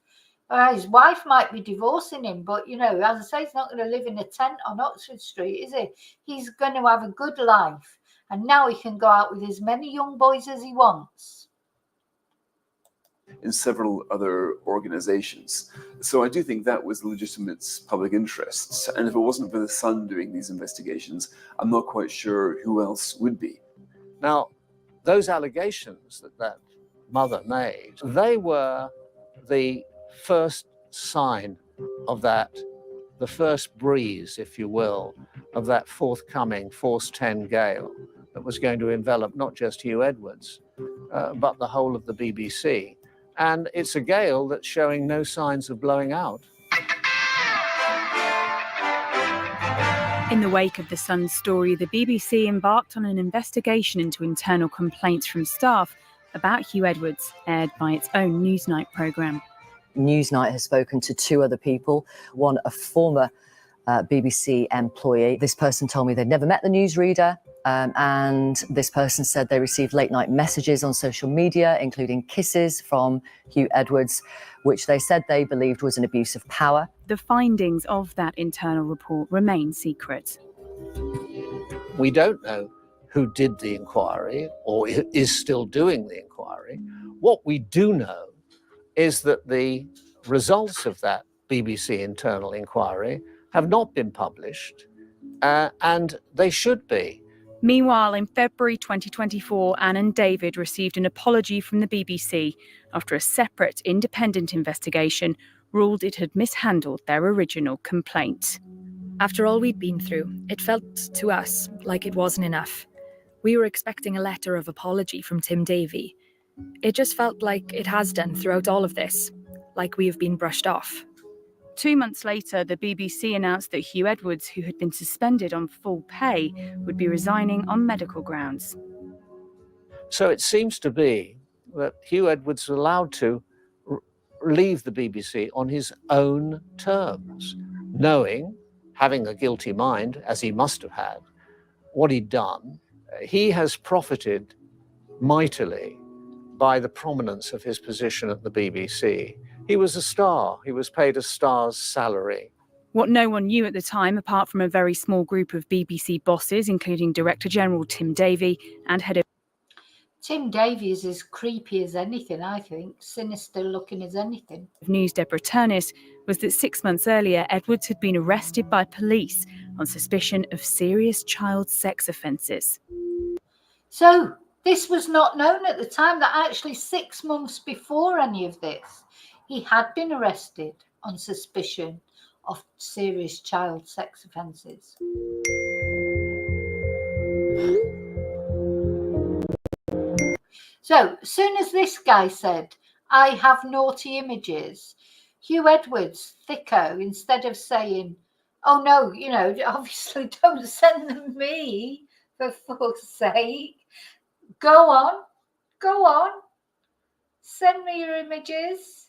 His wife might be divorcing him, but, you know, as I say, he's not going to live in a tent on Oxford Street, is he? He's going to have a good life. And now he can go out with as many young boys as he wants. In several other organisations. So I do think that was legitimate public interests. And if it wasn't for The Sun doing these investigations, I'm not quite sure who else would be. Now, those allegations that mother made, they were the first sign of that, the first breeze, if you will, of that forthcoming Force 10 gale that was going to envelop not just Huw Edwards, but the whole of the BBC. And it's a gale that's showing no signs of blowing out. In the wake of The Sun's story, the BBC embarked on an investigation into internal complaints from staff about Huw Edwards, aired by its own Newsnight programme. Newsnight has spoken to two other people, one a former BBC employee. This person told me they'd never met the newsreader, and this person said they received late night messages on social media, including kisses from Huw Edwards, which they said they believed was an abuse of power. The findings of that internal report remain secret. We don't know who did the inquiry or is still doing the inquiry. What we do know is that the results of that BBC internal inquiry have not been published, and they should be. Meanwhile, in February 2024, Anne and David received an apology from the BBC after a separate independent investigation ruled it had mishandled their original complaint. After all we'd been through, it felt to us like it wasn't enough. We were expecting a letter of apology from Tim Davie. It just felt like it has done throughout all of this, like we have been brushed off. 2 months later, the BBC announced that Huw Edwards, who had been suspended on full pay, would be resigning on medical grounds. So it seems to be that Huw Edwards was allowed to leave the BBC on his own terms, knowing, having a guilty mind, as he must have had, what he'd done. He has profited mightily by the prominence of his position at the BBC. He was a star. He was paid a star's salary. What no one knew at the time, apart from a very small group of BBC bosses, including Director General Tim Davie and head of... Tim Davie is as creepy as anything, I think. Sinister looking as anything. News Deborah Turnis, was that 6 months earlier, Edwards had been arrested by police on suspicion of serious child sex offences. So this was not known at the time, that actually 6 months before any of this, he had been arrested on suspicion of serious child sex offences. So as soon as this guy said, I have naughty images, Huw Edwards, thicko, instead of saying, oh no, you know, obviously don't send them me, for fuck's sake. Go on, send me your images.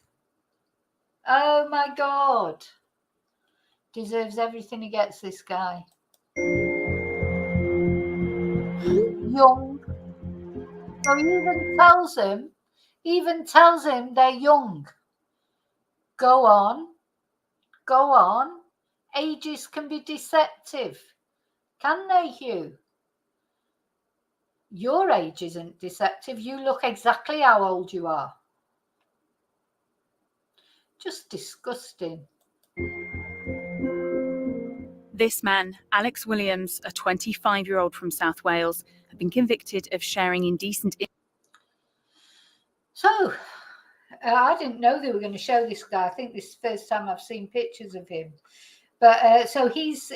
Oh my God. Deserves everything he gets, this guy. Young. So he even tells him they're young. Go on. Ages can be deceptive. Can they, Huw? Your age isn't deceptive. You look exactly how old you are. Just disgusting. This man, Alex Williams, a 25-year-old from South Wales, had been convicted of sharing indecent... So, I didn't know they were going to show this guy. I think this is the first time I've seen pictures of him. But so he's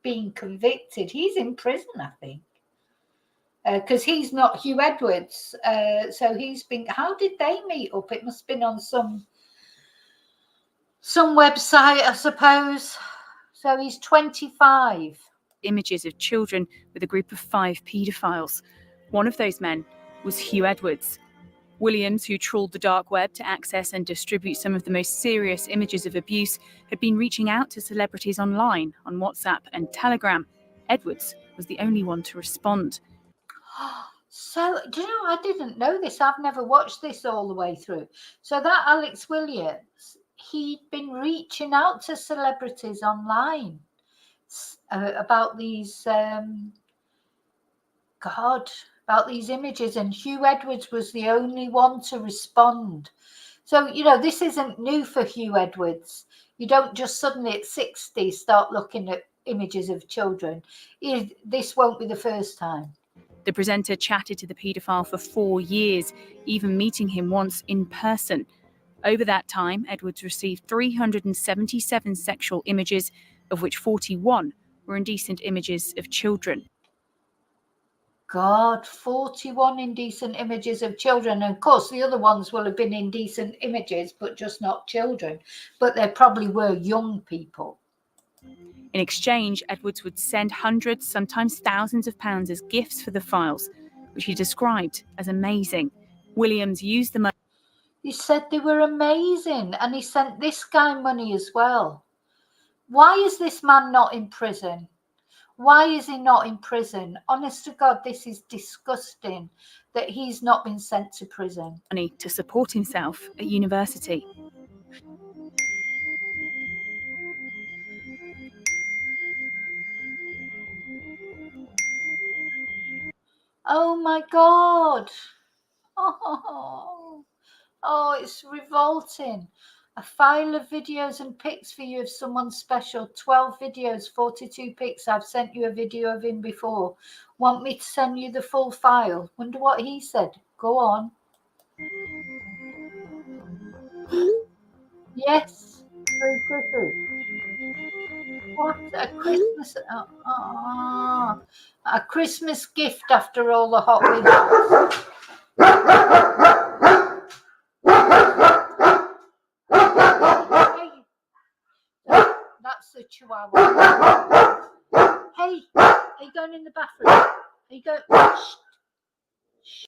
been convicted. He's in prison, I think. Because he's not Huw Edwards. So he's been... How did they meet up? It must have been on some website, I suppose. So he's 25. Images of children with a group of 5 paedophiles. One of those men was Huw Edwards. Williams, who trawled the dark web to access and distribute some of the most serious images of abuse, had been reaching out to celebrities online, on WhatsApp and Telegram. Edwards was the only one to respond. So, do you know, I didn't know this. I've never watched this all the way through. So that Alex Williams, he'd been reaching out to celebrities online about these, about these images, and Huw Edwards was the only one to respond. So, you know, this isn't new for Huw Edwards. You don't just suddenly at 60 start looking at images of children. This won't be the first time. The presenter chatted to the paedophile for 4 years, even meeting him once in person. Over that time, Edwards received 377 sexual images, of which 41 were indecent images of children. God, 41 indecent images of children. And of course, the other ones will have been indecent images, but just not children. But they probably were young people. In exchange, Edwards would send hundreds, sometimes thousands of pounds as gifts for the files, which he described as amazing. Williams used the money. He said they were amazing, and he sent this guy money as well. Why is this man not in prison? Why is he not in prison? Honest to God, this is disgusting that he's not been sent to prison. Money to support himself at university. Oh my God. Oh, it's revolting. A file of videos and pics for you of someone special. 12 videos, 42 pics. I've sent you a video of him before. Want me to send you the full file? Wonder what he said. Go on. Yes. Very quickly. What a Christmas! A Christmas gift after all the hot videos. That's the Chihuahua. Hey, are you going in the bathroom? Are you going? Shh.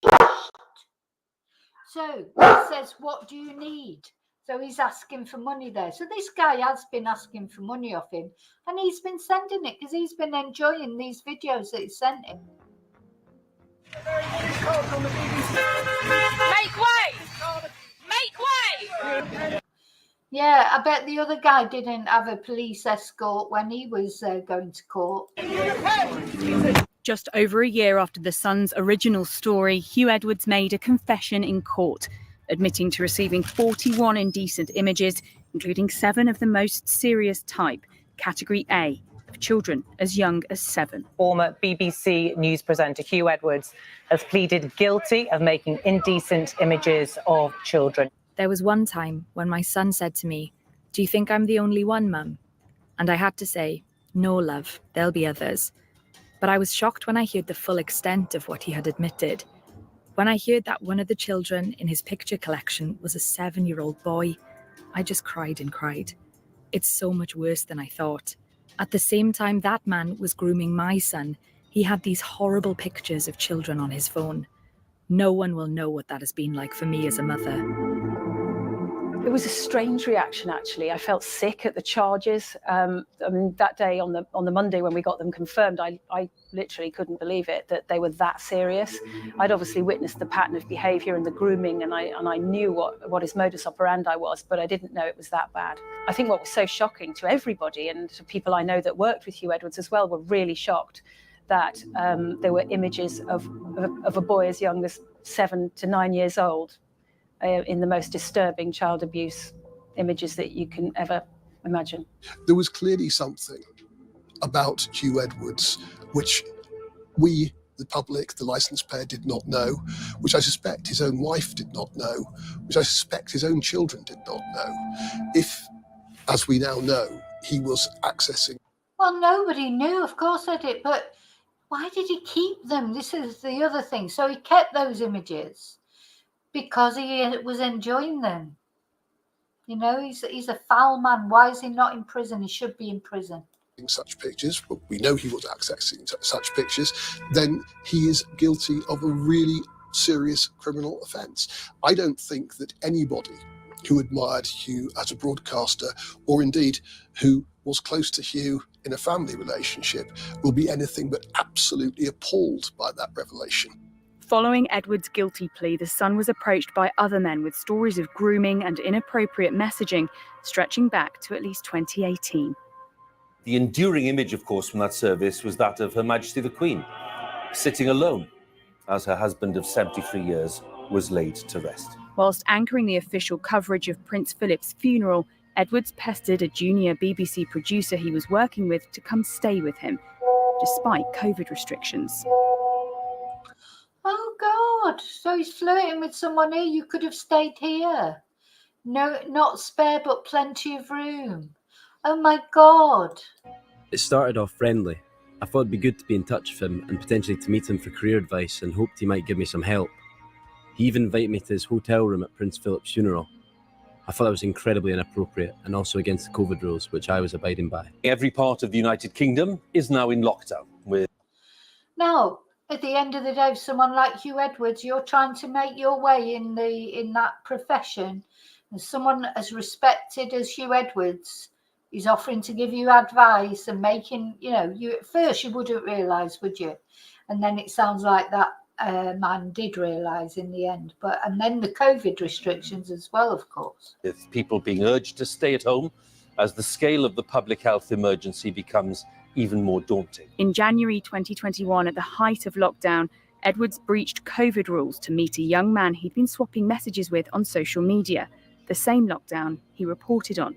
So he says, "What do you need?" So he's asking for money there. So this guy has been asking for money off him, and he's been sending it because he's been enjoying these videos that he sent him. Make way! Make way! Yeah, I bet the other guy didn't have a police escort when he was going to court. Just over a year after the Sun's original story, Huw Edwards made a confession in court, admitting to receiving 41 indecent images, including 7 of the most serious type, Category A, of children as young as 7. Former BBC news presenter Huw Edwards has pleaded guilty of making indecent images of children. There was one time when my son said to me, "Do you think I'm the only one, Mum?" And I had to say, "No, love, there'll be others." But I was shocked when I heard the full extent of what he had admitted. When I heard that one of the children in his picture collection was a 7-year-old boy, I just cried and cried. It's so much worse than I thought. At the same time that man was grooming my son, he had these horrible pictures of children on his phone. No one will know what that has been like for me as a mother. It was a strange reaction, actually. I felt sick at the charges. I mean, that day on the Monday when we got them confirmed, I literally couldn't believe it, that they were that serious. I'd obviously witnessed the pattern of behaviour and the grooming, and I knew what his modus operandi was, but I didn't know it was that bad. I think what was so shocking to everybody, and to people I know that worked with Huw Edwards as well, were really shocked that there were images of a boy as young as 7 to 9 years old, in the most disturbing child abuse images that you can ever imagine. There was clearly something about Huw Edwards which we, the public, the licence payer, did not know, which I suspect his own wife did not know, which I suspect his own children did not know. If, as we now know, he was accessing... Well, nobody knew, of course they did, but why did he keep them? This is the other thing. So he kept those images because he was enjoying them. You know, he's a foul man. Why is he not in prison? He should be in prison. Such pictures, but we know he was accessing such pictures, then he is guilty of a really serious criminal offence. I don't think that anybody who admired Huw as a broadcaster, or indeed who was close to Huw in a family relationship, will be anything but absolutely appalled by that revelation. Following Edwards' guilty plea, the Sun was approached by other men with stories of grooming and inappropriate messaging stretching back to at least 2018. The enduring image, of course, from that service was that of Her Majesty the Queen, sitting alone as her husband of 73 years was laid to rest. Whilst anchoring the official coverage of Prince Philip's funeral, Edwards pestered a junior BBC producer he was working with to come stay with him, despite COVID restrictions. Oh, God. So he's flirting with someone here. You could have stayed here. No, not spare, but plenty of room. Oh, my God. It started off friendly. I thought it'd be good to be in touch with him and potentially to meet him for career advice, and hoped he might give me some help. He even invited me to his hotel room at Prince Philip's funeral. I thought that was incredibly inappropriate and also against the COVID rules, which I was abiding by. Every part of the United Kingdom is now in lockdown. Now, at the end of the day, someone like Huw Edwards, you're trying to make your way in that profession, and someone as respected as Huw Edwards is offering to give you advice and making, you know, you at first you wouldn't realise, would you? And then it sounds like that man did realise in the end. And then the COVID restrictions as well, of course. With people being urged to stay at home as the scale of the public health emergency becomes even more daunting. In January 2021, at the height of lockdown, Edwards breached COVID rules to meet a young man he'd been swapping messages with on social media, the same lockdown he reported on.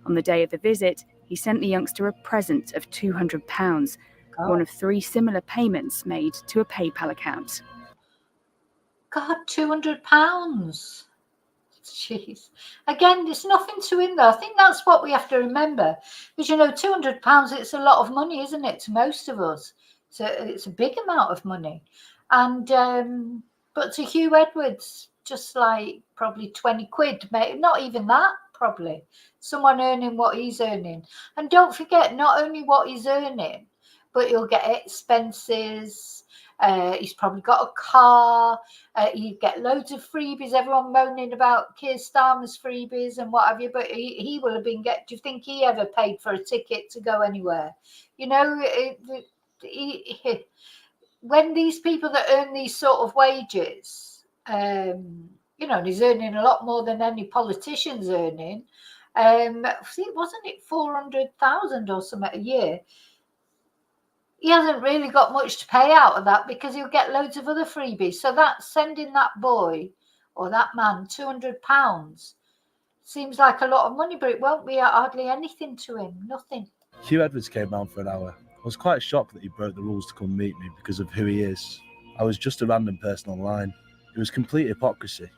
On the day of the visit, he sent the youngster a present of £200, one of 3 similar payments made to a PayPal account. God, £200. Jeez. Again, there's nothing to in there. I think that's what we have to remember. Because, you know, £200, it's a lot of money, isn't it, to most of us? So it's a big amount of money. And but to Huw Edwards, just like probably 20 quid, mate, not even that, probably. Someone earning what he's earning. And don't forget, not only what he's earning, but he'll get expenses. He's probably got a car. You get loads of freebies. Everyone moaning about Keir Starmer's freebies and what have you. But he will have been do you think he ever paid for a ticket to go anywhere? You know, when these people that earn these sort of wages, you know, and he's earning a lot more than any politician's earning. Wasn't it 400,000 or something a year? He hasn't really got much to pay out of that because he'll get loads of other freebies. So that's sending that boy or that man £200 seems like a lot of money, but it won't be hardly anything to him. Nothing. Huw Edwards came round for an hour. I was quite shocked that he broke the rules to come meet me because of who he is. I was just a random person online. It was complete hypocrisy.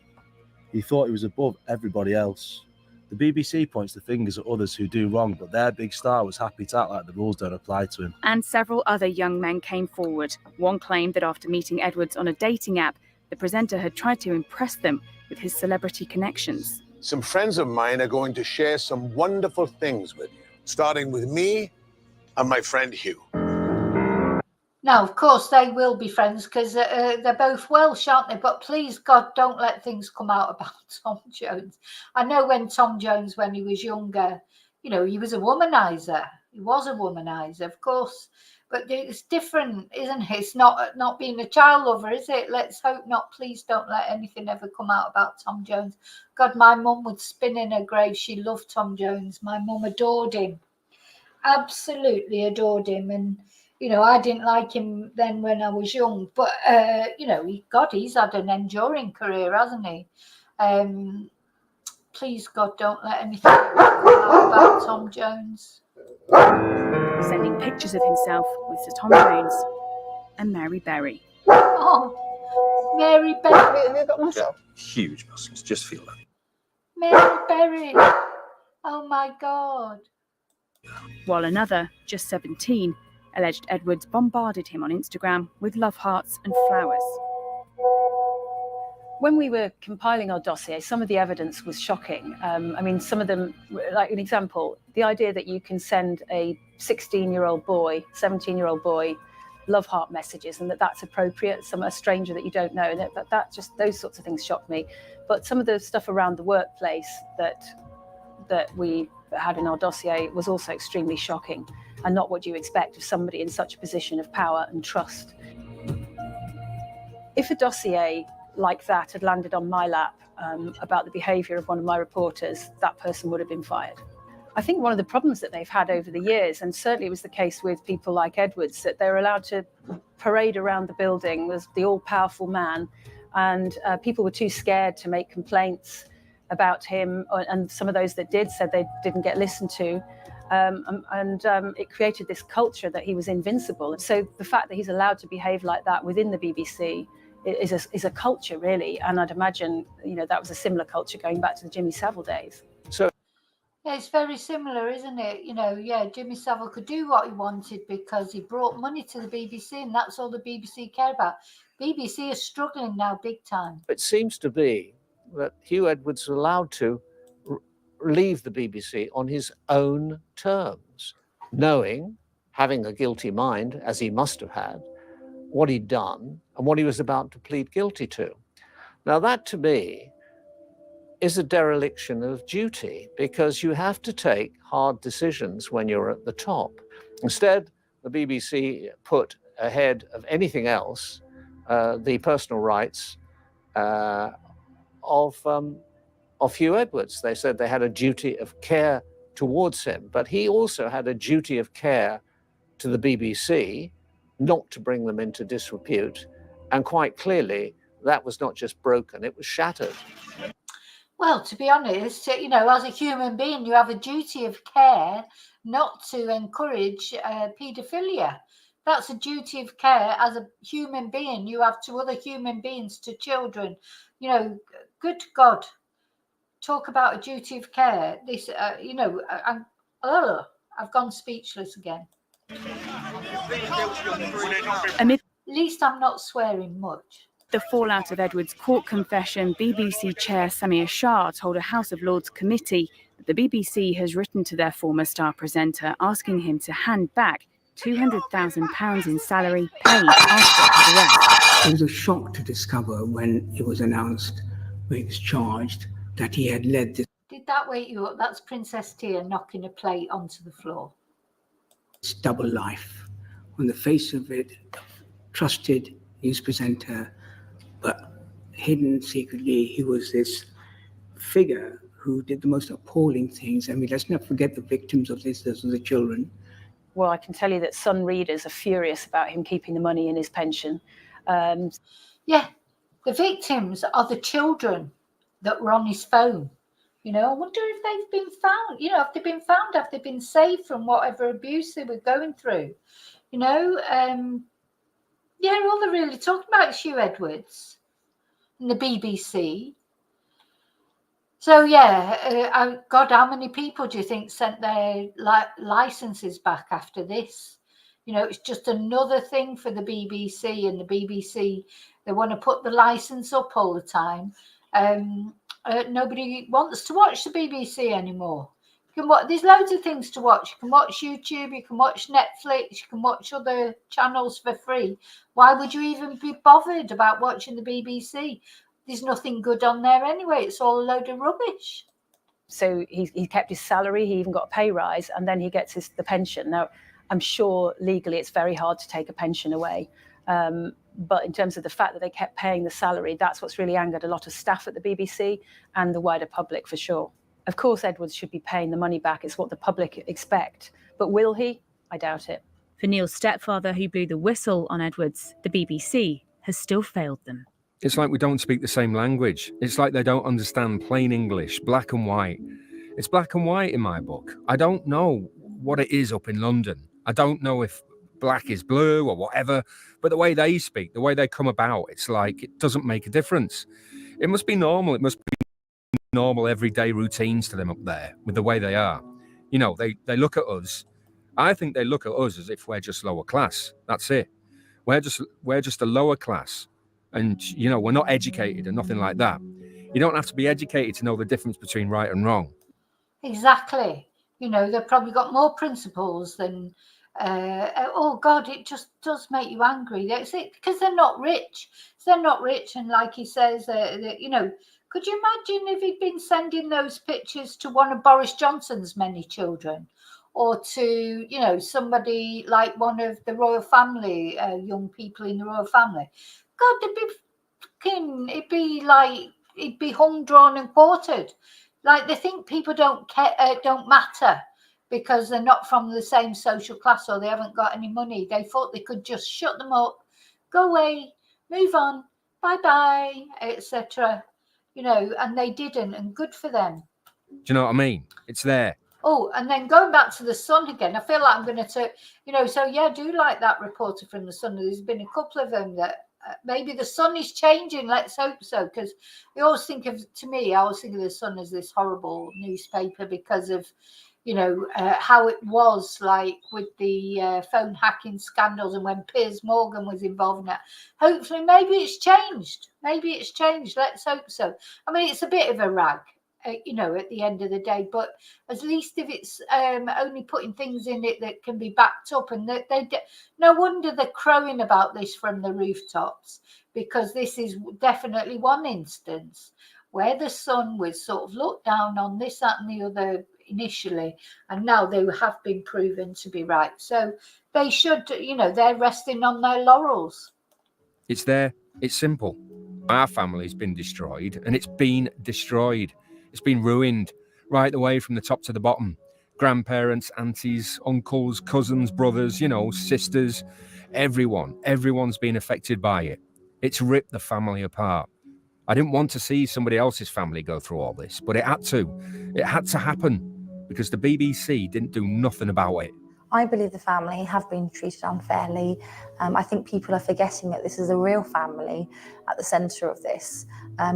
He thought he was above everybody else. The BBC points the fingers at others who do wrong, but their big star was happy to act like the rules don't apply to him. And several other young men came forward. One claimed that after meeting Edwards on a dating app, the presenter had tried to impress them with his celebrity connections. Some friends of mine are going to share some wonderful things with you, starting with me and my friend Huw. Now, of course, they will be friends because they're both Welsh, aren't they? But please, God, don't let things come out about Tom Jones. I know when Tom Jones, when he was younger, you know, he was a womanizer. He was a womanizer, of course. But it's different, isn't it? It's not being a child lover, is it? Let's hope not. Please don't let anything ever come out about Tom Jones. God, my mum would spin in her grave. She loved Tom Jones. My mum adored him. Absolutely adored him. And you know, I didn't like him then when I was young, but, you know, he's had an enduring career, hasn't he? Please, God, don't let anything come out about Tom Jones. Sending pictures of himself with Sir Tom Jones and Mary Berry. Oh, Mary Berry. Huge muscles, just feel that. Mary Berry. Oh, my God. While another, just 17, alleged Edwards bombarded him on Instagram with love hearts and flowers. When we were compiling our dossier, some of the evidence was shocking. I mean, some of them, like an example, the idea that you can send a 16-year-old boy, 17-year-old boy, love heart messages and that's appropriate, a stranger that you don't know, and that just, those sorts of things shocked me. But some of the stuff around the workplace that we had in our dossier was also extremely shocking and not what you expect of somebody in such a position of power and trust. If a dossier like that had landed on my lap about the behaviour of one of my reporters, that person would have been fired. I think one of the problems that they've had over the years, and certainly it was the case with people like Edwards, that they're allowed to parade around the building as the all-powerful man, and people were too scared to make complaints about him, and some of those that did said they didn't get listened to. It created this culture that he was invincible. And so the fact that he's allowed to behave like that within the BBC is a culture, really. And I'd imagine, you know, that was a similar culture going back to the Jimmy Savile days. Yeah, it's very similar, isn't it? You know, yeah, Jimmy Savile could do what he wanted because he brought money to the BBC, and that's all the BBC care about. BBC is struggling now big time. It seems to be that Huw Edwards is allowed to leave the BBC on his own terms, knowing, having a guilty mind, as he must have had, what he'd done and what he was about to plead guilty to. Now that, to me, is a dereliction of duty, because you have to take hard decisions when you're at the top. Instead, the BBC put ahead of anything else the personal rights of Huw Edwards. They said they had a duty of care towards him, but he also had a duty of care to the BBC, not to bring them into disrepute. And quite clearly, that was not just broken, it was shattered. Well, to be honest, you know, as a human being, you have a duty of care not to encourage paedophilia. That's a duty of care as a human being you have to other human beings, to children. You know, good God, talk about a duty of care. This, you know, I've gone speechless again. Amid At least I'm not swearing much. the fallout of Edwards' court confession, BBC Chair Samir Shah told a House of Lords committee that the BBC has written to their former star presenter asking him to hand back £200,000 in salary paid after his arrest. It was a shock to discover when it was announced, when he was charged, that he had led this Did that wake you up? That's Princess Tia knocking a plate onto the floor. double life. On the face of it, trusted news presenter, but hidden secretly, he was this figure who did the most appalling things. I mean, let's not forget the victims of this, those are the children. Well, I can tell you that Sun readers are furious about him keeping the money in his pension. Yeah, the victims are the children that were on his phone. You know, I wonder if they've been found. You know, have they been found? Have they been saved from whatever abuse they were going through? You know, yeah, all they're really talking about is Huw Edwards and the BBC. So, yeah, God, how many people do you think sent their licenses back after this? You know, it's just another thing for the BBC, and the BBC, they want to put the license up all the time. Nobody wants to watch the BBC anymore. You can watch, there's loads of things to watch. You can watch YouTube, you can watch Netflix, you can watch other channels for free. Why would you even be bothered about watching the BBC? There's nothing good on there anyway. It's all a load of rubbish. So he kept his salary, he even got a pay rise, and then he gets the pension. Now, I'm sure legally it's very hard to take a pension away. But in terms of the fact that they kept paying the salary, that's what's really angered a lot of staff at the BBC and the wider public, for sure. Of course, Edwards should be paying the money back. It's what the public expect. But will he? I doubt it. For Neil's stepfather, who blew the whistle on Edwards, the BBC has still failed them. It's like we don't speak the same language. It's like they don't understand plain English, black and white. It's black and white in my book. I don't know what it is up in London. I don't know if black is blue or whatever, but the way they speak, the way they come about, it's like it doesn't make a difference. It must be normal. It must be normal everyday routines to them up there with the way they are. You know, they look at us. I think they look at us as if we're just lower class. That's it. We're just a lower class. And, you know, we're not educated and nothing like that. You don't have to be educated to know the difference between right and wrong. Exactly. You know, they've probably got more principles than, oh, God, it just does make you angry. That's it, because they're not rich. They're not rich. And like he says, you know, could you imagine if he'd been sending those pictures to one of Boris Johnson's many children, or to, you know, somebody like one of the royal family, young people in the royal family? God, it'd be hung, drawn and quartered. Like, they think people don't matter because they're not from the same social class or they haven't got any money. They thought they could just shut them up, go away, move on, bye-bye, etc. You know, and they didn't, and good for them. Do you know what I mean? It's there. Oh, and then going back to the Sun again, I feel like I'm going to, you know, so yeah, I do like that reporter from the Sun. There's been a couple of them that maybe the Sun is changing. Let's hope so, because I always think of the Sun as this horrible newspaper because of, you know, how it was like with the phone hacking scandals and when Piers Morgan was involved in that. Hopefully, maybe it's changed. Let's hope so. I mean, it's a bit of a rag, you know, at the end of the day, but at least if it's only putting things in it that can be backed up, and no wonder they're crowing about this from the rooftops, because this is definitely one instance where the Sun was sort of looked down on this, that and the other initially, and now they have been proven to be right. So they should, you know, they're resting on their laurels. It's there. It's simple. Our family's been destroyed, and it's been destroyed. It's been ruined right the way from the top to the bottom. Grandparents, aunties, uncles, cousins, brothers, you know, sisters, everyone's been affected by it. It's ripped the family apart. I didn't want to see somebody else's family go through all this, but it had to. It had to happen because the BBC didn't do nothing about it. I believe the family have been treated unfairly. I think people are forgetting that this is a real family at the centre of this,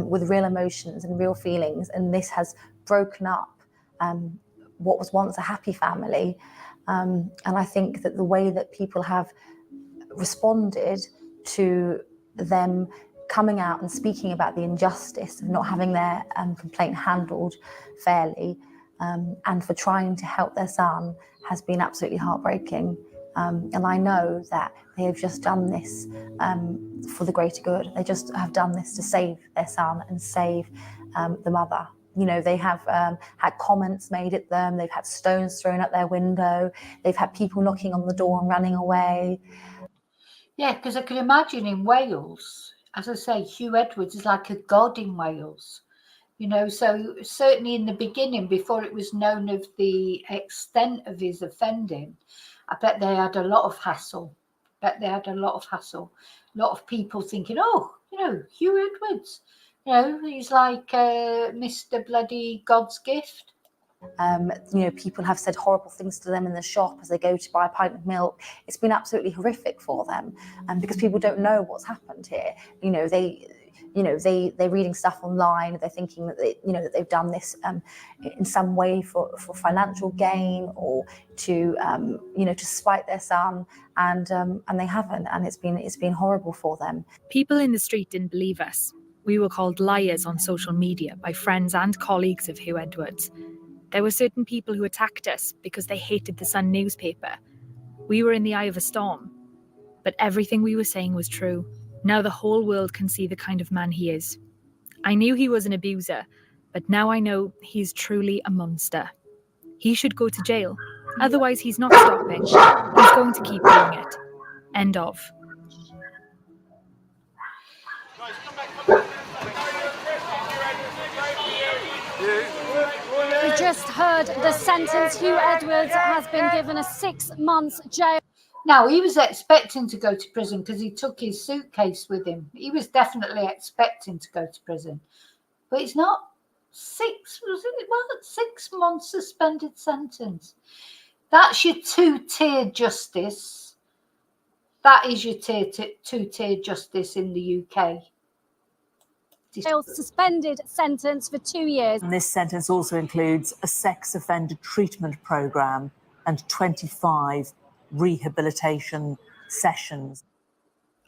with real emotions and real feelings, and this has broken up what was once a happy family. And I think that the way that people have responded to them coming out and speaking about the injustice of not having their complaint handled fairly, and for trying to help their son, has been absolutely heartbreaking. And I know that they have just done this for the greater good. They just have done this to save their son and save the mother. You know, they have had comments made at them. They've had stones thrown at their window. They've had people knocking on the door and running away. Yeah, because I can imagine in Wales, as I say, Huw Edwards is like a god in Wales. You know, so certainly in the beginning, before it was known of the extent of his offending, I bet they had a lot of hassle. A lot of people thinking, oh, you know, Huw Edwards, you know, he's like Mr. Bloody God's gift. You know, people have said horrible things to them in the shop as they go to buy a pint of milk. It's been absolutely horrific for them, because people don't know what's happened here. They're reading stuff online. They're thinking that that they've done this in some way for financial gain or to to spite their son, and they haven't, and it's been horrible for them. People in the street didn't believe us. We were called liars on social media by friends and colleagues of Huw Edwards. There were certain people who attacked us because they hated the Sun newspaper. We were in the eye of a storm, but everything we were saying was true. Now the whole world can see the kind of man he is. I knew he was an abuser, but now I know he's truly a monster. He should go to jail. Otherwise, he's not stopping. He's going to keep doing it. End of. We just heard the sentence. Huw Edwards has been given a 6 months jail. Now, he was expecting to go to prison because he took his suitcase with him. He was definitely expecting to go to prison. But it's not 6 months suspended sentence. That's your two-tier justice. That is your two-tier justice in the UK. Suspended sentence for 2 years. And this sentence also includes a sex offender treatment programme and 25 rehabilitation sessions.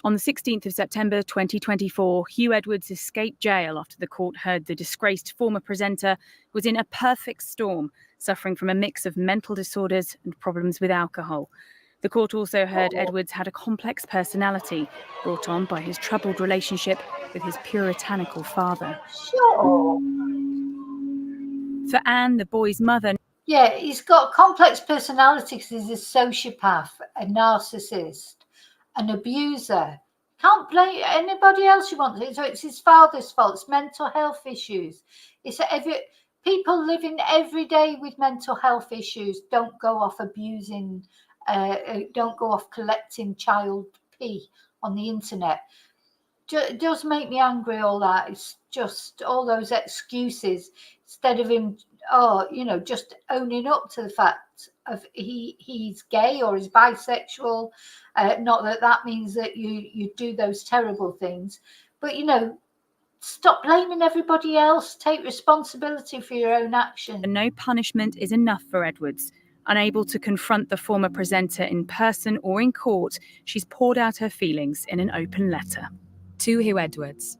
On the 16th of September 2024, Huw Edwards escaped jail after the court heard the disgraced former presenter was in a perfect storm, suffering from a mix of mental disorders and problems with alcohol. The court also heard Edwards had a complex personality brought on by his troubled relationship with his puritanical father. Sure. For Anne, the boy's mother... Yeah, he's got a complex personality because he's a sociopath, a narcissist, an abuser. Can't blame anybody else you want. So it's his father's fault. It's mental health issues. People living every day with mental health issues don't go off abusing, don't go off collecting child pee on the internet. It does make me angry, all that. It's just all those excuses instead of him, just owning up to the fact of he's gay or he's bisexual. Not that means that you do those terrible things, but stop blaming everybody else. Take responsibility for your own actions. No punishment is enough for Edwards. Unable to confront the former presenter in person or in court, she's poured out her feelings in an open letter. To Huw Edwards,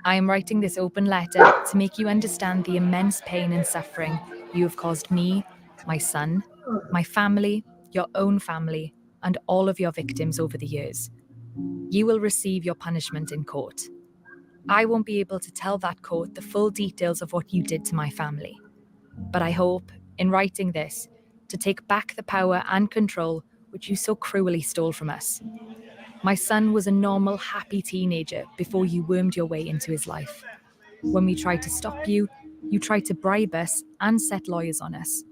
I am writing this open letter to make you understand the immense pain and suffering you have caused me, my son, my family, your own family, and all of your victims over the years. You will receive your punishment in court. I won't be able to tell that court the full details of what you did to my family. But I hope, in writing this, to take back the power and control which you so cruelly stole from us. My son was a normal, happy teenager before you wormed your way into his life. When we tried to stop you, you tried to bribe us and set lawyers on us.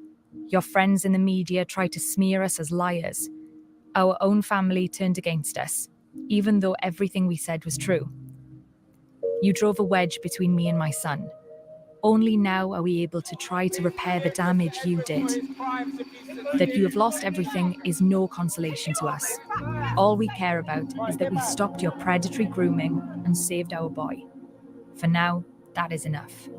Your friends in the media tried to smear us as liars. Our own family turned against us, even though everything we said was true. You drove a wedge between me and my son. Only now are we able to try to repair the damage you did. That you have lost everything is no consolation to us. All we care about is that we stopped your predatory grooming and saved our boy. For now, that is enough.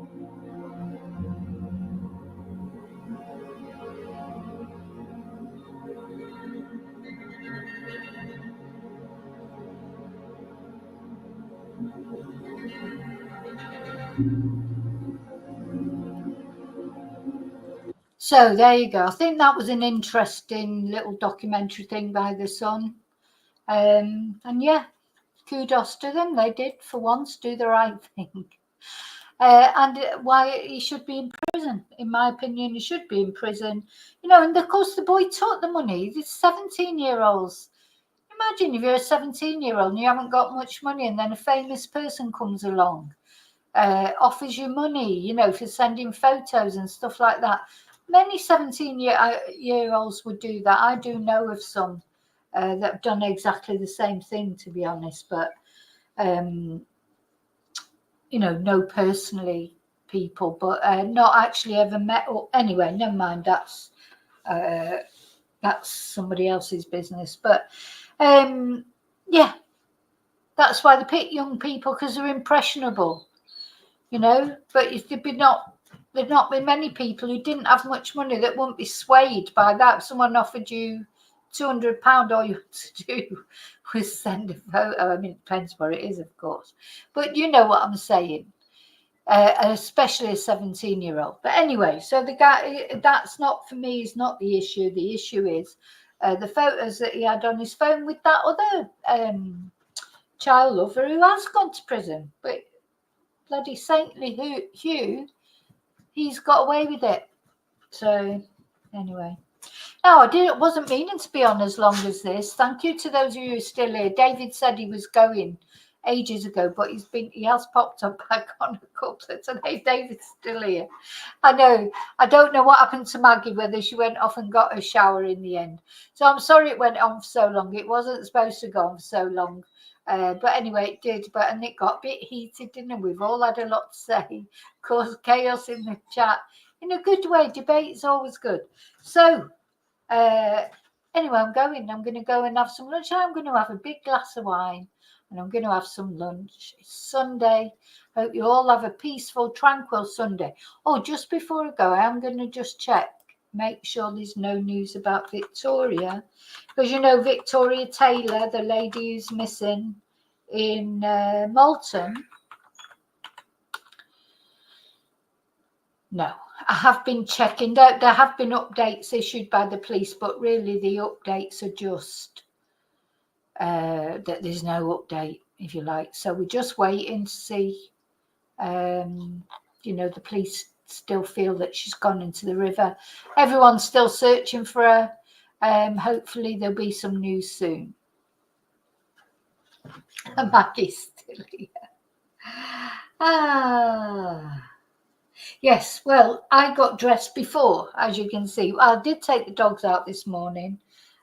So there you go. I think that was an interesting little documentary thing by The Sun. And yeah, kudos to them. They did, for once, do the right thing. And why he should be in prison. In my opinion, he should be in prison. And of course the boy took the money. These 17-year-olds. Imagine if you're a 17-year-old and you haven't got much money, and then a famous person comes along, offers you money, you know, for sending photos and stuff like that. Many 17-year-olds would do that. I do know of some that have done exactly the same thing, to be honest, but you know personally people, but not actually ever met. Or anyway, never mind. That's somebody else's business. But yeah, that's why they pick young people, because they're impressionable, you know. But if there'd not been many people who didn't have much money that wouldn't be swayed by that. If someone offered you £200, all you had to do was send a photo. I mean, it depends where it is, of course, but you know what I'm saying. Especially a 17-year-old. But anyway, so the guy, that's not, for me, is not the issue. The issue is the photos that he had on his phone with that other child lover who has gone to prison. But bloody saintly Huw, he's got away with it. So anyway. No, I wasn't meaning to be on as long as this. Thank you to those of you who are still here. David said he was going ages ago, but he has popped up back on a couple of today. David's still here. I know. I don't know what happened to Maggie, whether she went off and got a shower in the end. So I'm sorry it went on for so long. It wasn't supposed to go on for so long. But anyway, it did. And it got a bit heated, didn't it? We've all had a lot to say. Caused chaos in the chat. In a good way. Debate's always good. So anyway, I'm going to go and have some lunch. I'm going to have a big glass of wine. And I'm going to have some lunch. It's Sunday. Hope you all have a peaceful, tranquil Sunday. Oh, just before I go, I'm going to just check, make sure there's no news about Victoria. Because, you know, Victoria Taylor, the lady who's missing in Malton. No, I have been checking. There have been updates issued by the police, but really the updates are just that there's no update, if you like. So we're just waiting to see. You know, the police still feel that she's gone into the river. Everyone's still searching for her. Hopefully there'll be some news soon. And Maggie's still here. Yes, well, I got dressed before, as you can see. I did take the dogs out this morning.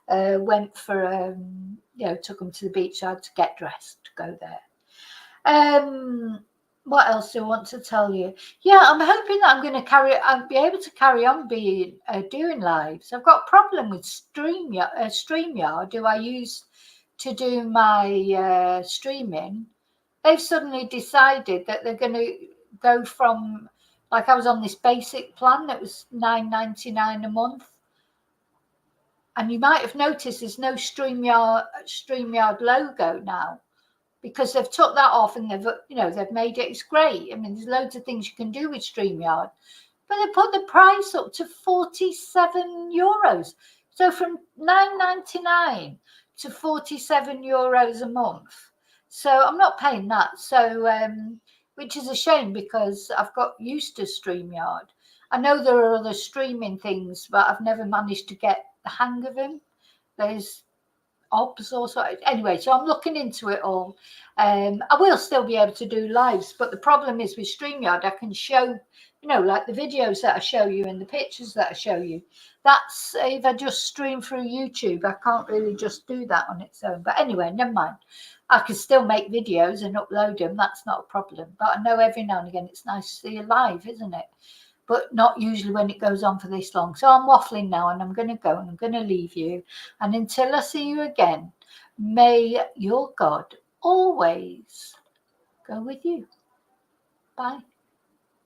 Went for you know, took them to the beach. I had to get dressed to go there. What else do I want to tell you? Yeah, I'm hoping that I'm going to I'll be able to carry on doing lives. I've got a problem with StreamYard, who I use to do my streaming. They've suddenly decided that they're going to go from, like, I was on this basic plan that was $9.99 a month. And you might have noticed there's no StreamYard logo now, because they've took that off and they've made it. It's great. I mean, there's loads of things you can do with StreamYard, but they put the price up to €47. So from $9.99 to €47 a month. So I'm not paying that. So which is a shame, because I've got used to StreamYard. I know there are other streaming things, but I've never managed to get the hang of them. There's OBS or so. Anyway, so I'm looking into it all. I will still be able to do lives, but the problem is with StreamYard, I can show, you know, like the videos that I show you and the pictures that I show you. That's if I just stream through YouTube, I can't really just do that on its own. But anyway, never mind. I can still make videos and upload them. That's not a problem. But I know every now and again it's nice to see you live, isn't it? But not usually when it goes on for this long. So I'm waffling now, and I'm going to go and I'm going to leave you. And until I see you again, may your God always go with you. Bye.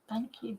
Thank you.